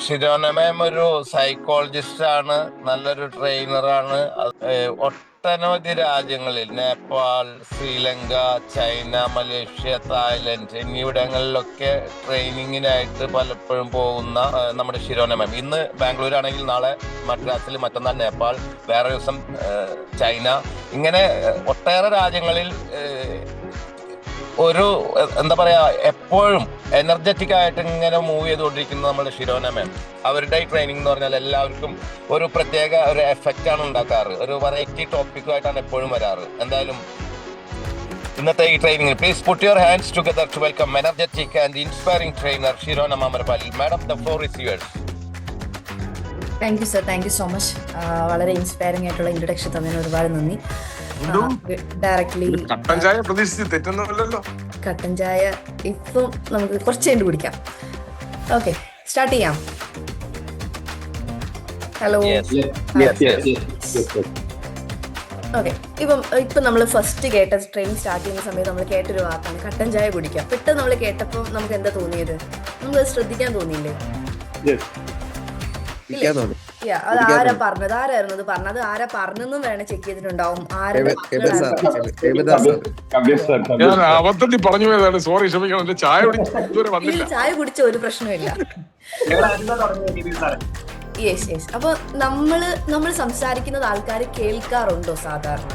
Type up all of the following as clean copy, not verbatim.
ഷിരോന മാം ഒരു സൈക്കോളജിസ്റ്റ് ആണ്, നല്ലൊരു ട്രെയിനറാണ്. ഒട്ടനവധി രാജ്യങ്ങളിൽ Nepal, Sri Lanka, China, Malaysia, Thailand എന്നിവിടങ്ങളിലൊക്കെ ട്രെയിനിങ്ങിനായിട്ട് പലപ്പോഴും പോകുന്ന നമ്മുടെ ഷിരോന മാം ഇന്ന് ബാംഗ്ലൂരാണെങ്കിൽ നാളെ മദ്രാസിൽ, മറ്റന്നാൾ നേപ്പാൾ, വേറെ ദിവസം ചൈന, ഇങ്ങനെ ഒട്ടേറെ രാജ്യങ്ങളിൽ ഒരു എന്താ പറയാ എപ്പോഴും എനർജറ്റിക് ആയിട്ട് ഇങ്ങനെ മൂവ് ചെയ്തുകൊണ്ടിരിക്കുന്നത് നമ്മുടെ ഷിരോന മാം. അവരുടെ ഈ ട്രെയിനിങ് എന്ന് പറഞ്ഞാൽ എല്ലാവർക്കും ഒരു പ്രത്യേക ഒരു എഫക്റ്റ് ആണ് ഉണ്ടാക്കാറ്. ഒരു വെറൈറ്റി ടോപ്പിക്കുമായിട്ടാണ് എപ്പോഴും വരാറ്. എന്തായാലും ഇന്നത്തെ ഈ ട്രെയിനിങ്ങിൽ please put your hands together to welcome energetic and inspiring trainer Shirona Mamarapali. Madam, the floor is yours. Thank you sir, thank you so much. വളരെ ഇൻസ്പയറിംഗ് ആയിട്ടുള്ള ഇൻട്രൊഡക്ഷൻ തന്നതിന് ഒരുപാട് നന്ദി. ഡയറക്ട്ലി കട്ടൻ ചായ ഇപ്പം നമുക്ക് കുറച്ച് കഴിഞ്ഞ് കുടിക്കാം. ഓക്കെ, സ്റ്റാർട്ട് ചെയ്യാം. ഹലോ. ഓക്കെ, ഇപ്പം നമ്മൾ ഫസ്റ്റ് കേട്ട ട്രെയിൻ സ്റ്റാർട്ട് ചെയ്യുന്ന സമയത്ത് നമ്മൾ കേട്ടൊരു വാക്കാണ് കട്ടൻ ചായ കുടിക്കാം. പെട്ടെന്ന് നമ്മൾ കേട്ടപ്പോൾ നമുക്ക് എന്താ തോന്നിയത്? നമുക്ക് ശ്രദ്ധിക്കാൻ തോന്നിയില്ലേ? അത് ആരാ പറഞ്ഞത്? ആരായിരുന്നു പറഞ്ഞത്? ആരാ പറഞ്ഞെന്നും വേണേ ചെക്ക് ചെയ്തിട്ടുണ്ടാവും. ചായ കുടിച്ച ഒരു പ്രശ്നമില്ല. Yes yes. അപ്പൊ നമ്മൾ സംസാരിക്കുന്നത് ആൾക്കാർ കേൾക്കാറുണ്ടോ? സാധാരണ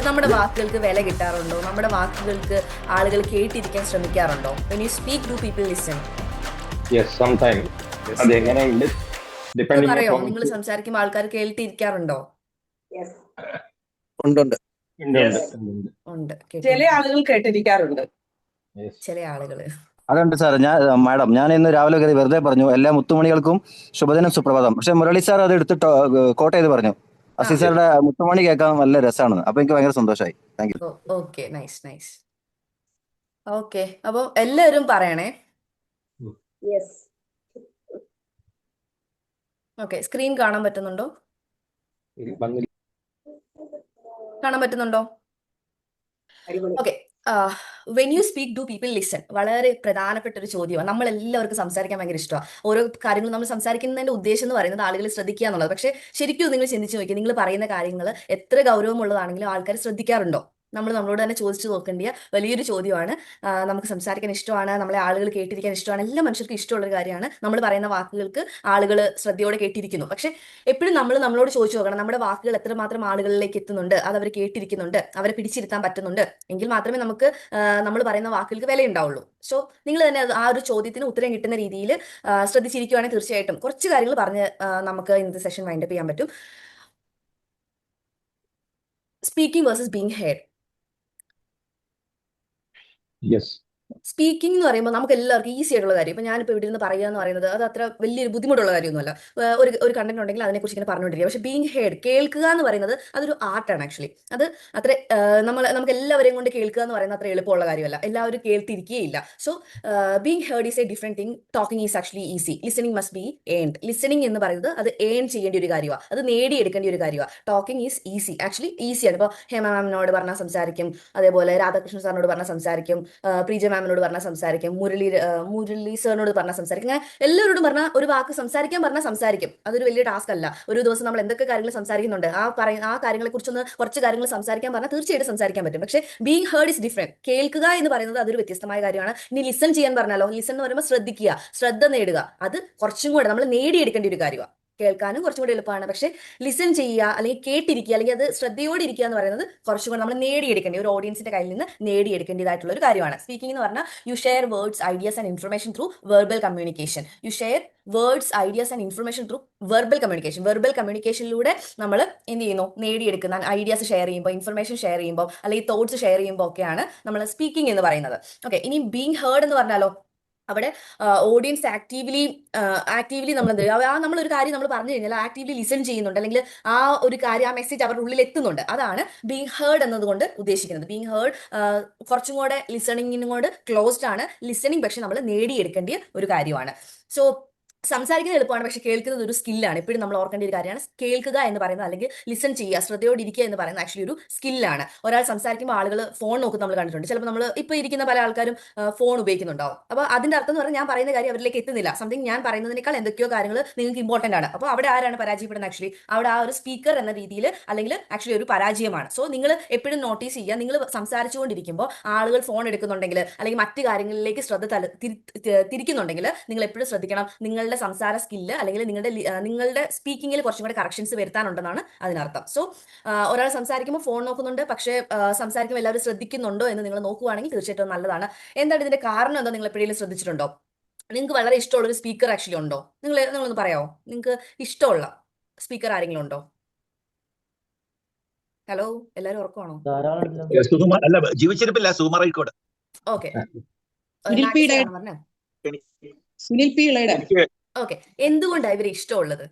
നമ്മുടെ വാക്കുകൾക്ക് വില കിട്ടാറുണ്ടോ? നമ്മുടെ വാക്കുകൾക്ക് ആളുകൾ കേട്ടിരിക്കാൻ ശ്രമിക്കാറുണ്ടോ? When you speak, do people listen? Yes, sometimes. അതെങ്ങനെയുണ്ട്? പറയോ, നിങ്ങൾ സംസാരിക്കുമ്പോൾ ആൾക്കാർ കേട്ടിരിക്കാറുണ്ടോ? ഉണ്ട്. ചില ആളുകൾ കേട്ടിരിക്കാറുണ്ട്. ചില ആളുകൾ അതുണ്ട് സാർ. മാഡം, ഞാൻ ഇന്ന് രാവിലെ വെറുതെ പറഞ്ഞു എല്ലാ മുത്തുമണികൾക്കും ശുഭദിനം സുപ്രഭാതം. പക്ഷെ മുരളി സാർ അത് എടുത്തിട്ട് കോട്ട് ചെയ്ത് പറഞ്ഞു അസി സാറുടെ മുത്തുമണി കേൾക്കാൻ നല്ല രസമാണ്. അപ്പൊ എനിക്ക് ഭയങ്കര സന്തോഷമായി. Thank you. Okay, nice nice. Okay, അപ്പൊ എല്ലാവരും പറയണേ. ഓക്കെ, സ്ക്രീൻ കാണാൻ പറ്റുന്നുണ്ടോ? കാണാൻ പറ്റുന്നുണ്ടോ? Okay. When you speak, do people listen? വളരെ പ്രധാനപ്പെട്ട ഒരു ചോദ്യമാണ്. നമ്മൾ എല്ലാവർക്കും സംസാരിക്കാൻ ഭയങ്കര ഇഷ്ടമാണ്. ഓരോ കാര്യങ്ങളും നമ്മൾ സംസാരിക്കുന്നതിന്റെ ഉദ്ദേശം എന്ന് പറയുന്നത് ആളുകൾ ശ്രദ്ധിക്കുക എന്നുള്ളത്. പക്ഷേ ശരിക്കും നിങ്ങൾ ചിന്തിച്ച് നോക്കിയാൽ നിങ്ങൾ പറയുന്ന കാര്യങ്ങൾ എത്ര ഗൗരവമുള്ളതാണെങ്കിലും ആൾക്കാർ ശ്രദ്ധിക്കാറുണ്ടോ? നമ്മളോട് തന്നെ ചോദിച്ചു നോക്കേണ്ടിയ വലിയൊരു ചോദ്യമാണ്. നമുക്ക് സംസാരിക്കാൻ ഇഷ്ടമാണ്, നമ്മളെ ആളുകൾ കേട്ടിരിക്കാൻ ഇഷ്ടമാണ്, എല്ലാ മനുഷ്യർക്കും ഇഷ്ടമുള്ളൊരു കാര്യമാണ് നമ്മൾ പറയുന്ന വാക്കുകൾക്ക് ആളുകൾ ശ്രദ്ധയോടെ കേട്ടിരിക്കുന്നു. പക്ഷെ എപ്പോഴും നമ്മളോട് ചോദിച്ചു നോക്കണം, നമ്മുടെ വാക്കുകൾ എത്രമാത്രം ആളുകളിലേക്ക് എത്തുന്നുണ്ട്, അത് അവർ കേട്ടിരിക്കുന്നുണ്ട്, അവരെ പിടിച്ചിരുത്താൻ പറ്റുന്നുണ്ട്. എങ്കിൽ മാത്രമേ നമുക്ക് നമ്മൾ പറയുന്ന വാക്കുകൾക്ക് വിലയുണ്ടാവുള്ളൂ. സോ നിങ്ങൾ തന്നെ ആ ഒരു ചോദ്യത്തിന് ഉത്തരം കിട്ടുന്ന രീതിയിൽ ശ്രദ്ധിച്ചിരിക്കുകയാണെങ്കിൽ തീർച്ചയായിട്ടും കുറച്ച് കാര്യങ്ങൾ പറഞ്ഞ് നമുക്ക് ഇന്നത്തെ സെഷൻ വൈൻഡപ്പ് ചെയ്യാൻ പറ്റും. Speaking versus being haired. Speaking എന്ന് പറയുമ്പോൾ നമുക്ക് എല്ലാവർക്കും ഈസി ആയിട്ടുള്ള കാര്യം. ഇപ്പൊ ഞാനിപ്പോൾ ഇവിടെ നിന്ന് പറയുക എന്ന് പറയുന്നത് അത് അത്ര വലിയൊരു ബുദ്ധിമുട്ടുള്ള കാര്യമൊന്നുമല്ല. ഒരു കണ്ടന്റ് ഉണ്ടെങ്കിൽ അതിനെക്കുറിച്ച് ഇങ്ങനെ പറഞ്ഞുകൊണ്ടിരിക്കുക. പക്ഷെ ബീങ് ഹെയർഡ്, കേൾക്കുക എന്ന് പറയുന്നത് അതൊരു ആർട്ടാണ് ആക്ച്വലി. അത് അത്ര നമുക്ക് എല്ലാവരെയും കൊണ്ട് കേൾക്കുക എന്ന് പറയുന്നത് അത്ര എളുപ്പമുള്ള കാര്യമല്ല. എല്ലാവരും കേൾത്തിരിക്കുകയില്ല. So being heard is a different thing. Talking is actually easy. Listening must be earned. Listening എന്ന് പറയുന്നത് അത് ഏൺ ചെയ്യേണ്ട ഒരു കാര്യമാണ്, അത് നേടിയെടുക്കേണ്ട ഒരു കാര്യമാണ്. ടോക്കിംഗ് ഈസ് ഈസി, ആക്ച്വലി ഈസിയാണ്. ഇപ്പോൾ ഹേമ മാമിനോട് പറഞ്ഞാൽ സംസാരിക്കും, അതേപോലെ രാധാകൃഷ്ണൻ സാറിനോട് പറഞ്ഞാൽ സംസാരിക്കും, പ്രീജ മാമിനോട് പറഞ്ഞാൽ സംസാരിക്കും, മുരളി സാറിനോട് പറഞ്ഞാൽ സംസാരിക്കും. ഞാൻ എല്ലാവരോടും പറഞ്ഞാൽ ഒരു വാക്ക് സംസാരിക്കാൻ പറഞ്ഞാൽ സംസാരിക്കും. അതൊരു വലിയ ടാസ്ക് അല്ല. ഒരു ദിവസം നമ്മൾ എന്തൊക്കെ കാര്യങ്ങൾ സംസാരിക്കുന്നുണ്ട്, ആ കാര്യങ്ങളെ കുറിച്ചൊന്ന് കുറച്ച് കാര്യങ്ങൾ സംസാരിക്കാൻ പറഞ്ഞാൽ തീർച്ചയായിട്ടും സംസാരിക്കാൻ പറ്റും. പക്ഷേ ബീങ് ഹേർഡ് ഇസ് ഡിഫറെന്റ്. കേൾക്കുക എന്ന് പറയുന്നത് അതൊരു വ്യത്യസ്തമായ കാര്യമാണ്. ഇനി ലിസൺ ചെയ്യാൻ പറഞ്ഞാലോ, ലിസൺ എന്ന് പറയുമ്പോൾ ശ്രദ്ധിക്കുക, ശ്രദ്ധ നേടുക. അത് കുറച്ചും കൂടെ നമ്മൾ നേടിയെടുക്കേണ്ട ഒരു കാര്യമാണ്. കേൾക്കാനും കുറച്ചും കൂടി എളുപ്പമാണ്. പക്ഷെ ലിസൺ ചെയ്യുക അല്ലെങ്കിൽ കേട്ടിരിക്കുക അല്ലെങ്കിൽ അത് ശ്രദ്ധയോടെ ഇരിക്കുക എന്ന് പറയുന്നത് കുറച്ചും കൂടെ നമ്മൾ നേടിയെടുക്കേണ്ട, ഒരു ഓഡിയൻസിന്റെ കയ്യിൽ നിന്ന് നേടിയെടുക്കേണ്ടതായിട്ടുള്ള ഒരു കാര്യമാണ്. സ്പീക്കിംഗ് എന്ന് പറഞ്ഞാൽ you share words, ideas and information through verbal communication. You share words, ideas and information through verbal communication. Verbal കമ്മ്യൂണിക്കേഷനിലൂടെ നമ്മൾ എന്ത് ചെയ്യുന്നു? നേടിയെടുക്കുന്ന ഐഡിയാസ് ഷെയർ ചെയ്യുമ്പോൾ, ഇൻഫർമേഷൻ ഷെയർ ചെയ്യുമ്പോൾ, അല്ലെങ്കിൽ തോട്ട്സ് ഷെയർ ചെയ്യുമ്പോൾ ഒക്കെയാണ് നമ്മൾ സ്പീക്കിംഗ് എന്ന് പറയുന്നത്. ഓക്കെ, ഇനി ബീങ് ഹേർഡ് എന്ന് പറഞ്ഞാലോ, അവിടെ ഓഡിയൻസ് ആക്റ്റീവ്ലി നമ്മളൊരു കാര്യം നമ്മൾ പറഞ്ഞു കഴിഞ്ഞാൽ ആക്റ്റീവ്ലി ലിസൺ ചെയ്യുന്നുണ്ട്, അല്ലെങ്കിൽ ആ ഒരു കാര്യം, ആ മെസ്സേജ് അവരുടെ ഉള്ളിൽ എത്തുന്നുണ്ട്. അതാണ് ബീങ് ഹേർഡ് എന്നതുകൊണ്ട് ഉദ്ദേശിക്കുന്നത്. ബീങ് ഹേർഡ് കുറച്ചും കൂടെ ലിസണിങ്ങിനും കൊണ്ട് ക്ലോസ്ഡ് ആണ്. ലിസണിങ് പക്ഷെ നമ്മൾ നേടിയെടുക്കേണ്ട ഒരു കാര്യമാണ്. സോ സംസാരിക്കുന്നത് എളുപ്പമാണ്, പക്ഷെ കേൾക്കുന്നത് ഒരു സ്കില്ലാണ്. എപ്പോഴും നമ്മൾ ഓർക്കേണ്ട ഒരു കാര്യമാണ് കേൾക്കുക എന്ന് പറയുന്നത്, അല്ലെങ്കിൽ ലിസൺ ചെയ്യുക, ശ്രദ്ധയോടെ ഇരിക്കുക എന്ന് പറയുന്നത് ആക്ച്വലി ഒരു സ്കില്ലാണ്. ഒരാൾ സംസാരിക്കുമ്പോൾ ആളുകൾ ഫോൺ നോക്കും, നമ്മൾ കണ്ടിട്ടുണ്ട്. ചിലപ്പോൾ നമ്മൾ ഇപ്പോൾ ഇരിക്കുന്ന പല ആൾക്കാരും ഫോൺ ഉപയോഗിക്കുന്നുണ്ടാവും. അപ്പോൾ അതിന്റെ അർത്ഥം എന്ന് പറഞ്ഞാൽ ഞാൻ പറയുന്ന കാര്യം അവരിലേക്ക് എത്തുന്നില്ല. സംതിങ് ഞാൻ പറയുന്നതിനേക്കാൾ എന്തൊക്കെയോ കാര്യങ്ങൾ നിങ്ങൾക്ക് ഇമ്പോർട്ടന്റ് ആണ്. അപ്പോൾ അവിടെ ആരാണ് പരാജയപ്പെടുന്നത്? ആക്ച്വലി അവിടെ ആ ഒരു സ്പീക്കർ എന്ന രീതിയിൽ അല്ലെങ്കിൽ ആക്ച്വലി ഒരു പരാജയമാണ്. സോ നിങ്ങൾ എപ്പോഴും നോട്ടീസ് ചെയ്യുക, നിങ്ങൾ സംസാരിച്ചുകൊണ്ടിരിക്കുമ്പോൾ ആളുകൾ ഫോൺ എടുക്കുന്നുണ്ടെങ്കിൽ അല്ലെങ്കിൽ മറ്റു കാര്യങ്ങളിലേക്ക് ശ്രദ്ധ തിരിക്കുന്നുണ്ടെങ്കിൽ നിങ്ങൾ എപ്പോഴും ശ്രദ്ധിക്കണം, നിങ്ങളുടെ സംസാര സ്കില്ല് അല്ലെങ്കിൽ നിങ്ങളുടെ സ്പീക്കിങ്ങിൽ കുറച്ചും കൂടെ കറക്ഷൻസ് വരുത്താനുണ്ടെന്നാണ് അതിനർത്ഥം. സോ ഒരാൾ സംസാരിക്കുമ്പോൾ ഫോൺ നോക്കുന്നുണ്ട്, പക്ഷേ സംസാരിക്കുമ്പോൾ എല്ലാവരും ശ്രദ്ധിക്കുന്നുണ്ടോ എന്ന് നിങ്ങൾ നോക്കുവാണെങ്കിൽ തീർച്ചയായിട്ടും നല്ലതാണ്. എന്താണ് ഇതിന്റെ കാരണം? എന്താ നിങ്ങൾ എപ്പോഴെങ്കിലും ശ്രദ്ധിച്ചിട്ടുണ്ടോ? നിങ്ങൾക്ക് വളരെ ഇഷ്ടമുള്ള ഒരു സ്പീക്കർ ആക്ച്വലി ഉണ്ടോ? നിങ്ങളൊന്ന് പറയാമോ? നിങ്ങൾക്ക് ഇഷ്ടമുള്ള സ്പീക്കർ ആരെങ്കിലും ഉണ്ടോ? ഹലോ, എല്ലാവരും ഉറക്കമാണോ? അല്ല, ജീവിച്ചിരിപ്പില്ല, സുകുമാർ. ഓക്കെ, സുനിൽ പി ഇളയുടെ സുനിൽ പി ഇളയുടെ ഓക്കെ. എന്തുകൊണ്ടാണ് ഇവരെ ഇഷ്ടമുള്ളത്?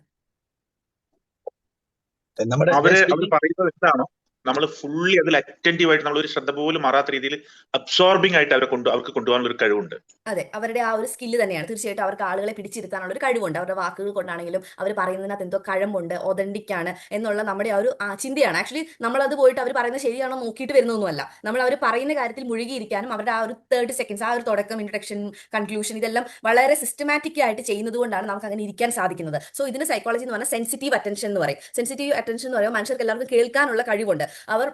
നമ്മുടെ അവര് പറയുന്നത് എന്താണോ നമ്മൾ ഫുള്ളി അതിൽ അറ്റന്റീവ് ആയിട്ട് നമ്മൾ ഒരു ശ്രദ്ധ പോലും മാറാത്ത രീതിയിൽ അബ്സോർബിംഗ് ആയിട്ട് അവർക്ക് കൊണ്ടുപോകാനുള്ള ഒരു കഴിവുണ്ട്. അതെ, അവരുടെ ആ ഒരു സ്കില്ല് തന്നെയാണ്. തീർച്ചയായിട്ടും അവർക്ക് ആളുകളെ പിടിച്ചിരുത്താനുള്ള ഒരു കഴിവുണ്ട്. അവരുടെ വാക്കുകൾ കൊണ്ടാണെങ്കിലും അവർ പറയുന്നതിനകത്ത് എന്തോ കഴമ്പുണ്ട്, ഒതന്റിക് ആണ് എന്നുള്ള നമ്മുടെ ആ ഒരു ചിന്തയാണ്. ആക്ച്വലി നമ്മളത് പോയിട്ട് അവർ പറയുന്നത് ശരിയാണോ നോക്കിയിട്ട് വരുന്നൊന്നുമല്ല. നമ്മൾ അവർ പറയുന്ന കാര്യത്തിൽ മുഴുകിയിരിക്കാനും അവരുടെ ആ ഒരു 30 സെക്കൻഡ്സ്, ആ ഒരു തുടക്കം, ഇൻട്രൊഡക്ഷൻ, കൺക്ലൂഷൻ, ഇതെല്ലാം വളരെ സിസ്റ്റമാറ്റിക് ആയിട്ട് ചെയ്യുന്നത് കൊണ്ടാണ് നമുക്ക് അങ്ങനെ ഇരിക്കാൻ സാധിക്കുന്നത്. സോ ഇതിന് സൈക്കോളജി എന്ന് പറഞ്ഞാൽ സെൻസിറ്റീവ് അറ്റൻഷൻ എന്ന് പറയും. സെൻസിറ്റീവ് അറ്റൻഷൻ എന്ന് പറയുമ്പോൾ മനുഷ്യർക്ക് എല്ലാവർക്കും കേൾക്കാനുള്ള കഴിവുണ്ട്. അവർ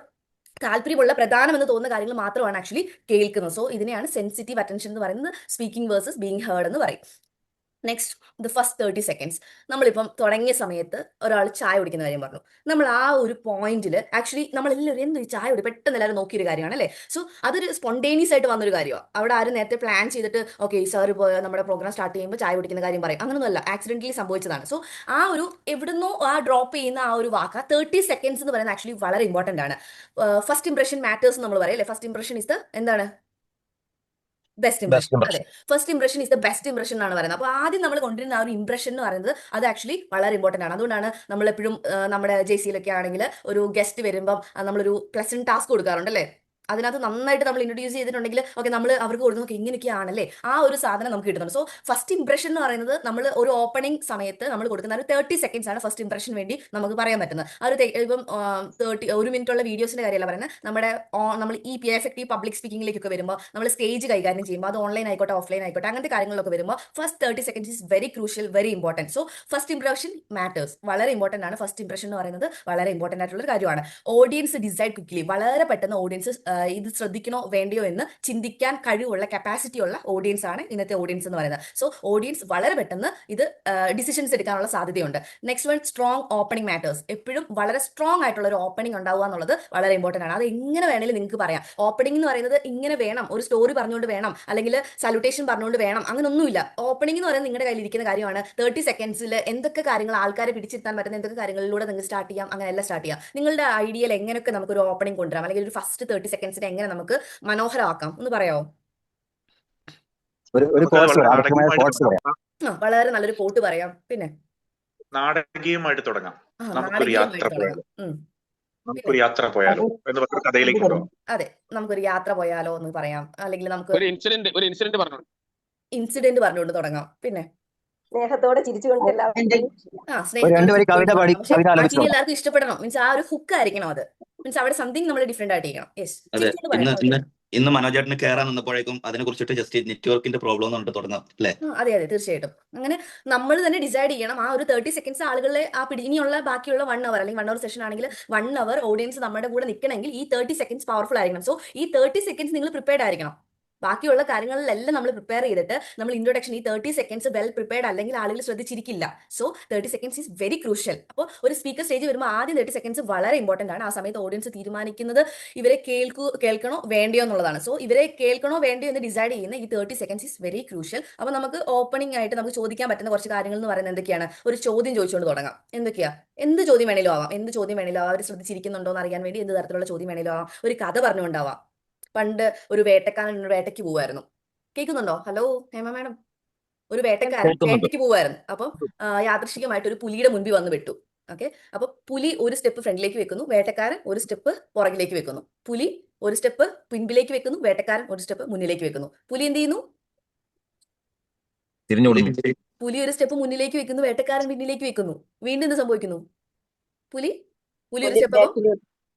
താല്പര്യമുള്ള പ്രധാനമെന്ന് തോന്നുന്ന കാര്യങ്ങൾ മാത്രമാണ് ആക്ച്വലി കേൾക്കുന്നത്. സോ ഇതിനെയാണ് സെൻസിറ്റീവ് അറ്റൻഷൻ എന്ന് പറയുന്നത്. സ്പീക്കിംഗ് വേഴ്സസ് ബീങ് ഹേർഡ് എന്ന് പറയും. Next, the first 30 seconds. നമ്മളിപ്പം തുടങ്ങിയ സമയത്ത് ഒരാൾ ചായ കുടിക്കുന്ന കാര്യം പറഞ്ഞു. നമ്മൾ ആ ഒരു പോയിന്റിൽ ആക്ച്വലി നമ്മളെല്ലാവരും എന്ത് ചായ കുടി പെട്ടെന്ന് എല്ലാവരും നോക്കിയൊരു കാര്യമാണ് അല്ലേ? സോ അതൊരു സ്പോണ്ടേനിയസ് ആയിട്ട് വന്നൊരു കാര്യമാണ്. അവിടെ ആരും നേരത്തെ പ്ലാൻ ചെയ്തിട്ട് ഓക്കെ സാർ നമ്മുടെ പ്രോഗ്രാം സ്റ്റാർട്ട് ചെയ്യുമ്പോൾ ചായ കുടിക്കുന്ന കാര്യം പറയും, അങ്ങനെയൊന്നുമല്ല, ആക്സിഡന്റലി സംഭവിച്ചതാണ്. സോ ആ ഒരു എവിടുന്നോ ആ ഡ്രോപ്പ് ചെയ്യുന്ന ആ ഒരു വാക്ക് 30 സെക്കൻഡ്സ് എന്ന് പറയുന്നത് ആക്ച്വലി വളരെ ഇമ്പോർട്ടന്റ് ആണ്. ഫസ്റ്റ് ഇംപ്രഷൻ മാറ്റേഴ്സ് നമ്മൾ പറയും അല്ലേ? ഫസ്റ്റ് ഇംപ്രഷൻ ഇസ് ദ എന്താണ്? Best impression. അതെ, first impression is the best impression എന്നാണ് പറയുന്നത്. അപ്പോൾ ആദ്യം നമ്മൾ കൊണ്ടുവരുന്ന ആ ഒരു ഇംപ്രഷൻ എന്ന് പറയുന്നത് അത് ആക്ച്വലി വളരെ ഇമ്പോർട്ടന്റ് ആണ്. അതുകൊണ്ടാണ് നമ്മൾ എപ്പോഴും നമ്മുടെ JC-യിലൊക്കെ ആണെങ്കിൽ ഒരു ഗസ്റ്റ് വരുമ്പം നമ്മളൊരു പ്ലസന്റ് ടാസ്ക് കൊടുക്കാറുണ്ട് അല്ലേ? അതിനകത്ത് നന്നായിട്ട് നമ്മൾ ഇൻട്രൊഡ്യൂസ് ചെയ്തിട്ടുണ്ടെങ്കിൽ ഓക്കെ നമ്മൾ അവർക്ക് കൊടുക്കുന്ന നോക്കി ഇങ്ങനെയൊക്കെയാണല്ലേ ആ ഒരു സാധനം നമുക്ക് കിട്ടുന്നുണ്ട്. സോ ഫസ്റ്റ് ഇംപ്രഷൻ എന്ന് പറയുന്നത് നമ്മൾ ഒരു ഓപ്പണിംഗ് സമയത്ത് നമ്മൾ കൊടുക്കുന്ന ഒരു 30 സെക്കൻഡ്സ് ആണ് ഫസ്റ്റ് ഇംപ്രഷൻ വേണ്ടി നമുക്ക് പറയാൻ പറ്റുന്നത്. ആ ഒരു ഇപ്പം 1 മിനിറ്റുള്ള വീഡിയോസിന്റെ കാര്യമല്ല പറയുന്നത്. നമ്മൾ ഈ എഫക്റ്റീവ് പബ്ലിക് സ്പീക്കിംഗിലേക്കൊക്കെ വരുമ്പോൾ നമ്മൾ സ്റ്റേജ് കൈകാര്യം ചെയ്യുമ്പോൾ അത് ഓൺലൈൻ ആയിക്കോട്ടെ ഓഫ്ലൈൻ ആയിക്കോട്ടെ അങ്ങനത്തെ കാര്യങ്ങളിലൊക്കെ വരുമ്പോൾ first 30 seconds is very crucial, very important. So first impression matters, വളരെ ഇമ്പോർട്ടൻ്റ് ആണ്. ഫസ്റ്റ് ഇംപ്രഷൻ എന്ന് പറയുന്നത് വളരെ ഇമ്പോർട്ടൻ്റ് ആയിട്ടുള്ള ഒരു കാര്യമാണ്. ഓഡിയൻസ് ഡിസൈഡ് ക്വിക്ലി, വളരെ പെട്ടെന്ന് ഓഡിയൻസ് ഇത് ശ്രദ്ധിക്കണോ വേണ്ടിയോ എന്ന് ചിന്തിക്കാൻ കഴിവുള്ള കപ്പാസിറ്റി ഉള്ള ഓഡിയൻസ് ആണ് ഇന്നത്തെ ഓഡിയൻസ് എന്ന് പറയുന്നത്. സോ ഓഡിയൻസ് വളരെ പെട്ടെന്ന് ഇത് ഡിസിഷൻസ് എടുക്കാനുള്ള സാധ്യതയുണ്ട്. Next one, strong opening matters. എപ്പോഴും വളരെ സ്ട്രോങ് ആയിട്ടുള്ള ഒരു ഓപ്പണിംഗ് ഉണ്ടാവുക എന്നുള്ളത് വളരെ ഇമ്പോർട്ടൻ്റ് ആണ്. അത് എങ്ങനെ വേണമെങ്കിലും നിങ്ങൾക്ക് പറയാം. ഓപ്പണിംഗ് എന്ന് പറയുന്നത് ഇങ്ങനെ വേണം, ഒരു സ്റ്റോറി പറഞ്ഞുകൊണ്ട് വേണം, അല്ലെങ്കിൽ സല്യൂട്ടേഷൻ പറഞ്ഞുകൊണ്ട് വേണം, അങ്ങനൊന്നുമില്ല. ഓപ്പണിംഗ് എന്ന് പറയുന്നത് നിങ്ങളുടെ കയ്യിലിരിക്കുന്ന കാര്യമാണ്. 30 സെക്കൻഡ്സിൽ എന്തൊക്കെ കാര്യങ്ങൾ ആൾക്കാരെ പിടിച്ചിരുത്താൻ പറ്റുന്ന എന്തൊക്കെ കാര്യങ്ങളിലൂടെ നിങ്ങൾക്ക് സ്റ്റാർട്ട് ചെയ്യാം, അങ്ങനെയല്ല സ്റ്റാർട്ട് ചെയ്യാം. നിങ്ങളുടെ ഐഡിയയിൽ എങ്ങനെയൊക്കെ നമുക്ക് ഒരു ഓപ്പണിംഗ് കൊണ്ടുവരാം, അല്ലെങ്കിൽ ഒരു ഫസ്റ്റ് 30 സെക്കൻഡ്സിനെ എങ്ങനെ നമുക്ക് മനോഹരമാക്കാം ഒന്ന് പറയാമോ? വളരെ നല്ലൊരു കോട്ട് പറയാം. പിന്നെ നാടകീയമായിട്ട് തുടങ്ങാം. നമുക്കൊരു നാടകീയമായിട്ട് യാത്ര പോയാലോ എന്ന് പറഞ്ഞ കഥയിലേക്ക് പോകാം. അതെ, നമുക്കൊരു യാത്ര പോയാലോ എന്ന് പറയാം. അല്ലെങ്കിൽ നമുക്ക് ഒരു ഇൻസിഡന്റ് പറഞ്ഞു ഇൻസിഡന്റ് പറഞ്ഞുകൊണ്ട് തുടങ്ങാം. പിന്നെ സ്നേഹത്തോടെ ചിരിച്ചുകൊണ്ട് എല്ലാവർക്കും ഇഷ്ടപ്പെടണം. മീൻസ് ആ ഒരു ഹുക്ക് ആയിരിക്കണം. അത് മീൻസ് അവിടെ സംതിങ് നമ്മൾ ഡിഫറെന്റ് ആയിട്ട് ചെയ്യണം. യെസ്, ഇന്ന് മനോജേട്ടന് കയറാൻ വന്നപ്പോഴേക്കും അതിനെ കുറിച്ചിട്ട് ജസ്റ്റ് നെറ്റ്വർക്കിന്റെ പ്രോബ്ലം എന്ന് പറഞ്ഞിട്ട് തുടങ്ങാം അല്ലേ? അതെ അതെ, തീർച്ചയായിട്ടും. അങ്ങനെ നമ്മൾ തന്നെ ഡിസൈഡ് ചെയ്യണം. ആ ഒരു 30 സെക്കൻഡ്സ് ആളുകളെ ആ ഇനിയുള്ള ബാക്കിയുള്ള 1 അവർ അല്ലെങ്കിൽ 1 അവർ സെഷൻ ആണെങ്കിൽ 1 അവർ ഓഡിയൻസ് നമ്മുടെ കൂടെ നിൽക്കണമെങ്കിൽ ഈ 30 സെക്കൻഡ്സ് പവർഫുൾ ആയിരിക്കണം. സോ ഈ 30 സെക്കൻഡ്സ് നിങ്ങൾ പ്രിപ്പയർഡ് ആയിരിക്കണം. ബാക്കിയുള്ള കാര്യങ്ങളിലെല്ലാം നമ്മൾ പ്രിപ്പയർ ചെയ്തിട്ട് നമ്മൾ ഇൻട്രൊഡക്ഷൻ ഈ 30 സെക്കൻഡ്സ് വെൽ പ്രിപ്പയർഡ് അല്ലെങ്കിൽ ആളുകൾ ശ്രദ്ധിച്ചിരിക്കില്ല. So 30 seconds is very crucial. അപ്പോൾ ഒരു സ്പീക്കർ സ്റ്റേജ് വരുമ്പോൾ ആദ്യം 30 സെക്കൻഡ്സ് വളരെ ഇമ്പോർട്ടൻ്റ് ആണ്. ആ സമയത്ത് ഓഡിയൻസ് തീരുമാനിക്കുന്നത് ഇവരെ കേൾക്കണോ വേണ്ടിയോ എന്നുള്ളതാണ്. സോ ഇവരെ കേൾക്കണോ വേണ്ടിയോ എന്ന് ഡിസൈഡ് ചെയ്യുന്ന ഈ 30 സെക്കൻഡ്സ് ഈസ് വെരി ക്രൂഷ്യൽ. അപ്പോൾ നമുക്ക് ഓപ്പണിംഗ് ആയിട്ട് നമുക്ക് ചോദിക്കാൻ പറ്റുന്ന കുറച്ച് കാര്യങ്ങൾ എന്ന് പറയുന്നത് എന്തൊക്കെയാണ്? ഒരു ചോദ്യം ചോദിച്ചുകൊണ്ട് തുടങ്ങാം. എന്തൊക്കെയാ? എന്ത് ചോദ്യം വേണേലും ആവാം. എന്ത് ചോദ്യം വേണേലും അവർ ശ്രദ്ധിച്ചിരിക്കുന്നുണ്ടോ എന്ന് അറിയാൻ വേണ്ടി എന്ത് തരത്തിലുള്ള ചോദ്യം വേണേലും ആവാം. ഒരു കഥ പറഞ്ഞുകൊണ്ടാവാം. പണ്ട് ഒരു വേട്ടക്കാരൻ വേട്ടയ്ക്ക് പോവായിരുന്നു. കേൾക്കുന്നുണ്ടോ? Hello Hema madam. ഒരു വേട്ടക്കാരൻ വേട്ടയ്ക്ക് പോവായിരുന്നു. അപ്പം യാദൃശ്ചികമായിട്ട് ഒരു പുലിയുടെ മുൻപിൽ വന്ന് വെട്ടു. ഓക്കെ, അപ്പൊ പുലി ഒരു സ്റ്റെപ്പ് ഫ്രണ്ടിലേക്ക് വെക്കുന്നു, വേട്ടക്കാരൻ ഒരു സ്റ്റെപ്പ് പുറകിലേക്ക് വെക്കുന്നു. പുലി ഒരു സ്റ്റെപ്പ് പിൻപിലേക്ക് വെക്കുന്നു, വേട്ടക്കാരൻ ഒരു സ്റ്റെപ്പ് മുന്നിലേക്ക് വെക്കുന്നു. പുലി എന്ത് ചെയ്യുന്നു? പുലി ഒരു സ്റ്റെപ്പ് മുന്നിലേക്ക് വെക്കുന്നു, വേട്ടക്കാരൻ പിന്നിലേക്ക് വെക്കുന്നു. വീണ്ടും എന്ത് സംഭവിക്കുന്നു? പുലി പുലി ഒരു സ്റ്റെപ്പ്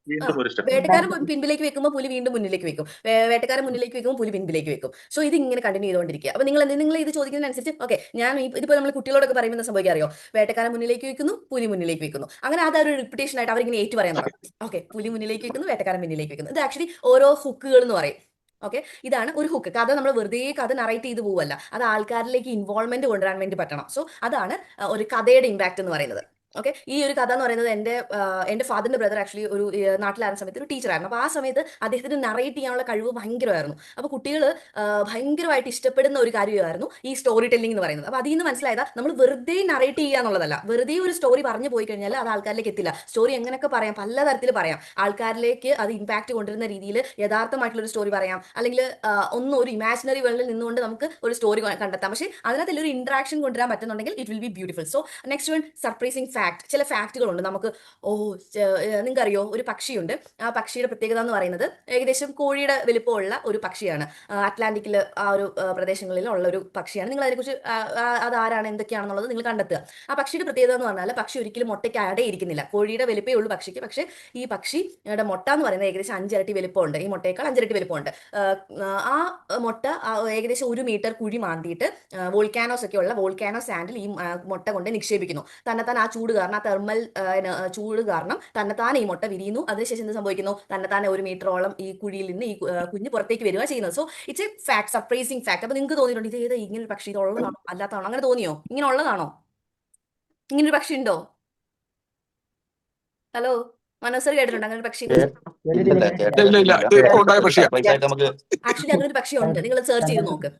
വീണ്ടും ഒരു സ്റ്റെപ്പ്. വേട്ടക്കാരൻ പിൻപിലേക്ക് വെക്കുമ്പോൾ പുലി വീണ്ടും മുന്നിലേക്ക് വെക്കും, വേട്ടക്കാരൻ മുന്നിലേക്ക് വെക്കുമ്പോൾ പുലി പിൻപിലേക്ക് വെക്കും. സോ ഇത് ഇങ്ങനെ കണ്ടിന്യൂ ചെയ്തുകൊണ്ടിരിക്കുക. അപ്പൊ നിങ്ങൾ ഇത് ചോദിക്കുന്നതിനനുസരിച്ച് ഓക്കെ, ഞാൻ ഇതിപ്പോൾ നമ്മൾ കുട്ടികളോടൊക്കെ പറയുമ്പോൾ എന്താ സംഭവിക്കുക അറിയോ? വേട്ടക്കാരൻ മുന്നിലേക്ക് വെക്കുന്നു, പുലി മുന്നിലേക്ക് വെക്കുന്നു. അങ്ങനെ അതൊരു റിപ്പിറ്റേഷൻ ആയിട്ട് അവരിങ്ങനെ ഏറ്റു പറയാൻ തുടങ്ങും. ഓക്കെ, പുലി മുന്നിലേക്ക് വെക്കുന്നു, വേട്ടക്കാരൻ പിന്നിലേക്ക് വെക്കുന്നു. ഇത് ആക്ച്വലി ഓരോ ഹുക്കുകൾ എന്ന് പറയും. ഓക്കെ, ഇതാണ് ഒരു ഹുക്ക്. കഥ നമ്മൾ വെറുതെ കഥ നറേറ്റ് ചെയ്ത് പോവല്ല, അത് ആൾക്കാരിലേക്ക് ഇൻവോൾവ്മെന്റ് കൊണ്ടുവരാൻ വേണ്ടി പറ്റണം. സോ അതാണ് ഒരു കഥയുടെ ഇമ്പാക്ട് എന്ന് പറയുന്നത്. ഓക്കെ, ഈ ഒരു കഥ എന്ന് പറയുന്നത് എൻ്റെ ഫാദറിന്റെ ബ്രദർ ആക്ച്വലി ഒരു നാട്ടിലായിരുന്ന സമയത്ത് ഒരു ടീച്ചറായിരുന്നു. അപ്പോൾ ആ സമയത്ത് അദ്ദേഹത്തിന് നറേറ്റ് ചെയ്യാനുള്ള കഴിവ് ഭയങ്കരമായിരുന്നു. അപ്പോൾ കുട്ടികൾ ഭയങ്കരമായിട്ട് ഇഷ്ടപ്പെടുന്ന ഒരു കാര്യമായിരുന്നു ഈ സ്റ്റോറി ടെല്ലിംഗ് എന്ന് പറയുന്നത്. അപ്പോൾ അതിൽ നിന്ന് മനസ്സിലായതാ നമ്മൾ വെറുതെ നറേറ്റ് ചെയ്യുക എന്നുള്ളതല്ല. വെറുതെ ഒരു സ്റ്റോറി പറഞ്ഞു പോയി കഴിഞ്ഞാൽ അത് ആൾക്കാരിലേക്ക് എത്തില്ല. സ്റ്റോറി എങ്ങനെയൊക്കെ പറയാം, പല തരത്തിൽ പറയാം. ആൾക്കാരിലേക്ക് അത് ഇമ്പാക്ട് കൊണ്ടുവരുന്ന രീതിയിൽ യഥാർത്ഥമായിട്ടുള്ള ഒരു സ്റ്റോറി പറയാം, അല്ലെങ്കിൽ ഒരു ഇമാജിനറി വേൾഡിൽ നിന്നുകൊണ്ട് നമുക്ക് ഒരു സ്റ്റോറി കണ്ടെത്താം. പക്ഷേ അതിനകത്ത് ഒരു ഇന്ററാക്ഷൻ കൊണ്ടുവരാൻ പറ്റുന്നുണ്ടെങ്കിൽ it will be beautiful. So next one, surprising fact. ചില ഫാക്റ്റുകളുണ്ട് നമുക്ക്. നിങ്ങൾക്കറിയോ ഒരു പക്ഷിയുണ്ട്. ആ പക്ഷിയുടെ പ്രത്യേകത എന്ന് പറയുന്നത് ഏകദേശം കോഴിയുടെ വലിപ്പമുള്ള ഒരു പക്ഷിയാണ്. അറ്റ്ലാന്റിക്കിൽ ആ ഒരു പ്രദേശങ്ങളിൽ ഉള്ള ഒരു പക്ഷിയാണ്. നിങ്ങൾ അതിനെക്കുറിച്ച് അത് ആരാണ് എന്തൊക്കെയാണെന്നുള്ളത് നിങ്ങൾ കണ്ടെത്തുക. ആ പക്ഷിയുടെ പ്രത്യേകത എന്ന് പറഞ്ഞാൽ പക്ഷി ഒരിക്കലും മുട്ടയ്ക്ക് അടയിരിക്കുന്നില്ല. കോഴിയുടെ വലിപ്പേ ഉള്ളൂ പക്ഷിക്ക്. പക്ഷേ ഈ പക്ഷിയുടെ മുട്ട എന്ന് പറയുന്നത് ഏകദേശം 5 ഇരട്ടി വലിപ്പമുണ്ട്. ഈ മുട്ടയേക്കാൾ 5 ഇരട്ടി വലിപ്പമുണ്ട്. ആ മുട്ട ഏകദേശം 1 മീറ്റർ കുഴി മാന്തിയിട്ട് വോൾക്കാനോസ് ഒക്കെ ഉള്ള വോൾക്കാനോ സാൻഡിൽ ഈ മുട്ട കൊണ്ട് നിക്ഷേപിക്കുന്നു. തന്നെത്താൻ ആ ചൂട് കാരണം, ആ തെർമൽ ചൂട് കാരണം തന്നെത്താൻ ഈ മുട്ട വിരിയുന്നു. അതിനുശേഷം എന്ത് സംഭവിക്കുന്നു? തന്നെത്താൻ 1 മീറ്ററോളം ഈ കുഴിയിൽ നിന്ന് ഈ കുഞ്ഞ് പുറത്തേക്ക് വരിക ചെയ്യുന്നത്. So it's A fact, surprising fact. അപ്പൊ നിങ്ങൾക്ക് തോന്നിയിട്ടുണ്ട് ഇത് ഏതാ ഇങ്ങനെ ഒരു പക്ഷി, ഇത് ഉള്ളതാണോ അല്ലാത്തതാണോ? അങ്ങനെ തോന്നിയോ? ഇങ്ങനെ ഉള്ളതാണോ? ഇങ്ങനൊരു പക്ഷി ഉണ്ടോ? ഹലോ, മനോസർ കേട്ടിട്ടുണ്ട് അങ്ങനെ ഒരു പക്ഷി? ആക്ച്വലി അങ്ങനെ ഒരു പക്ഷി ഉണ്ട്, നിങ്ങൾ സെർച്ച് ചെയ്ത് നോക്ക്.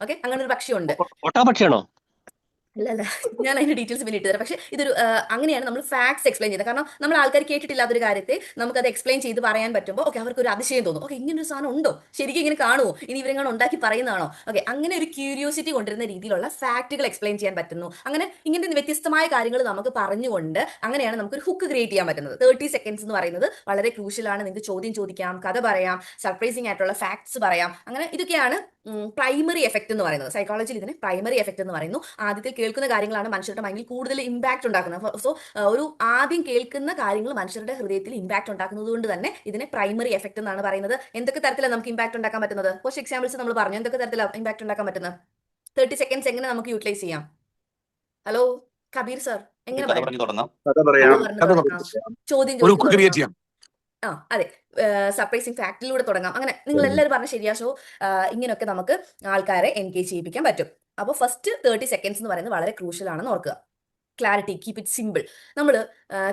ഓക്കെ, അങ്ങനെ ഒരു പക്ഷി ഉണ്ട്. പക്ഷിയാണോ? അല്ല, ഞാൻ അതിന്റെ ഡീറ്റെയിൽസ് പിന്നെ ഇട്ടുതരാം. പക്ഷേ ഇതൊരു അങ്ങനെയാണ് നമ്മൾ ഫാക്ട്സ് എക്സ്പ്ലെയിൻ ചെയ്യുന്നത്. കാരണം നമ്മൾ ആൾക്കാർ കേട്ടിട്ടില്ലാത്തൊരു കാര്യത്തെ നമുക്കത് എക്സ്പ്ലെയിൻ ചെയ്ത് പറയാൻ പറ്റുമ്പോൾ ഓക്കെ അവർക്ക് ഒരു അതിശയം തോന്നും. ഓക്കെ, ഇങ്ങനെ ഒരു സാധനം ഉണ്ടോ, ശരിക്കും ഇങ്ങനെ കാണുമോ, ഇനി ഇവരെങ്ങനെ ഉണ്ടാക്കി പറയുന്നതാണോ? ഓക്കെ, അങ്ങനെ ഒരു ക്യൂരിയോസിറ്റി കൊണ്ടുവരുന്ന രീതിയിലുള്ള ഫാക്റ്റുകൾ എക്സ്പ്ലെയിൻ ചെയ്യാൻ പറ്റുന്നു. അങ്ങനെ ഇങ്ങനത്തെ വ്യത്യസ്തമായ കാര്യങ്ങൾ നമുക്ക് പറഞ്ഞുകൊണ്ട് അങ്ങനെയാണ് നമുക്കൊരു ഹുക്ക് ക്രിയേറ്റ് ചെയ്യാൻ പറ്റുന്നത്. 30 സെക്കൻഡ്സ് എന്ന് പറയുന്നത് വളരെ ക്രൂഷ്യലാണ്. നിങ്ങൾക്ക് ചോദ്യം ചോദിക്കാം, കഥ പറയാം, സർപ്രൈസിങ് ആയിട്ടുള്ള ഫാക്ട്സ് പറയാം. അങ്ങനെ ഇതൊക്കെയാണ് പ്രൈമറി എഫക്റ്റ് എന്ന് പറയുന്നത്. സൈക്കോളജിയിൽ ഇതിന് പ്രൈമറി എഫക്റ്റ് എന്ന് പറയുന്നു. ആദ്യത്തിൽ കേൾക്കുന്ന കാര്യങ്ങളാണ് മനുഷ്യരുടെ മൈൻഡിൽ കൂടുതൽ ഇമ്പാക്ട് ഉണ്ടാക്കുന്നത്. സോ ഒരു ആദ്യം കേൾക്കുന്ന കാര്യങ്ങൾ മനുഷ്യരുടെ ഹൃദയത്തിൽ ഇമ്പാക്ട് ഉണ്ടാക്കുന്നത് കൊണ്ട് തന്നെ ഇതിനെ പ്രൈമറി എഫക്റ്റ് എന്നാണ് പറയുന്നത്. എന്തൊക്കെ തരത്തിലാണ് നമുക്ക് ഇമ്പാക്ട് ഉണ്ടാക്കാൻ പറ്റുന്നത്? കുറച്ച് എക്സാമ്പിൾസ് നമ്മൾ പറഞ്ഞു. എന്തൊക്കെ തരത്തിലാണ് ഇമ്പാക്ട് ഉണ്ടാക്കാൻ പറ്റുന്നത്? 30 സെക്കൻഡ്സ് എങ്ങനെ നമുക്ക് യൂട്ടിലൈസ് ചെയ്യാം? ഹലോ കബീർ സർ, എങ്ങനെ ചോദ്യം അതെ, സർപ്രൈസിങ് ഫാക്ടിലൂടെ തുടങ്ങാം. അങ്ങനെ നിങ്ങൾ എല്ലാവരും പറഞ്ഞ ശരിയാ. സോ ഇങ്ങനെയൊക്കെ നമുക്ക് ആൾക്കാരെ എൻഗേജ് ചെയ്യിപ്പിക്കാൻ പറ്റും. അപ്പോൾ ഫസ്റ്റ് 30 സെക്കൻഡ്സ് എന്ന് പറയുന്നത് വളരെ ക്രൂഷ്യൽ ആണെന്ന് ഓർക്കുക. Clarity, keep it simple. നമ്മൾ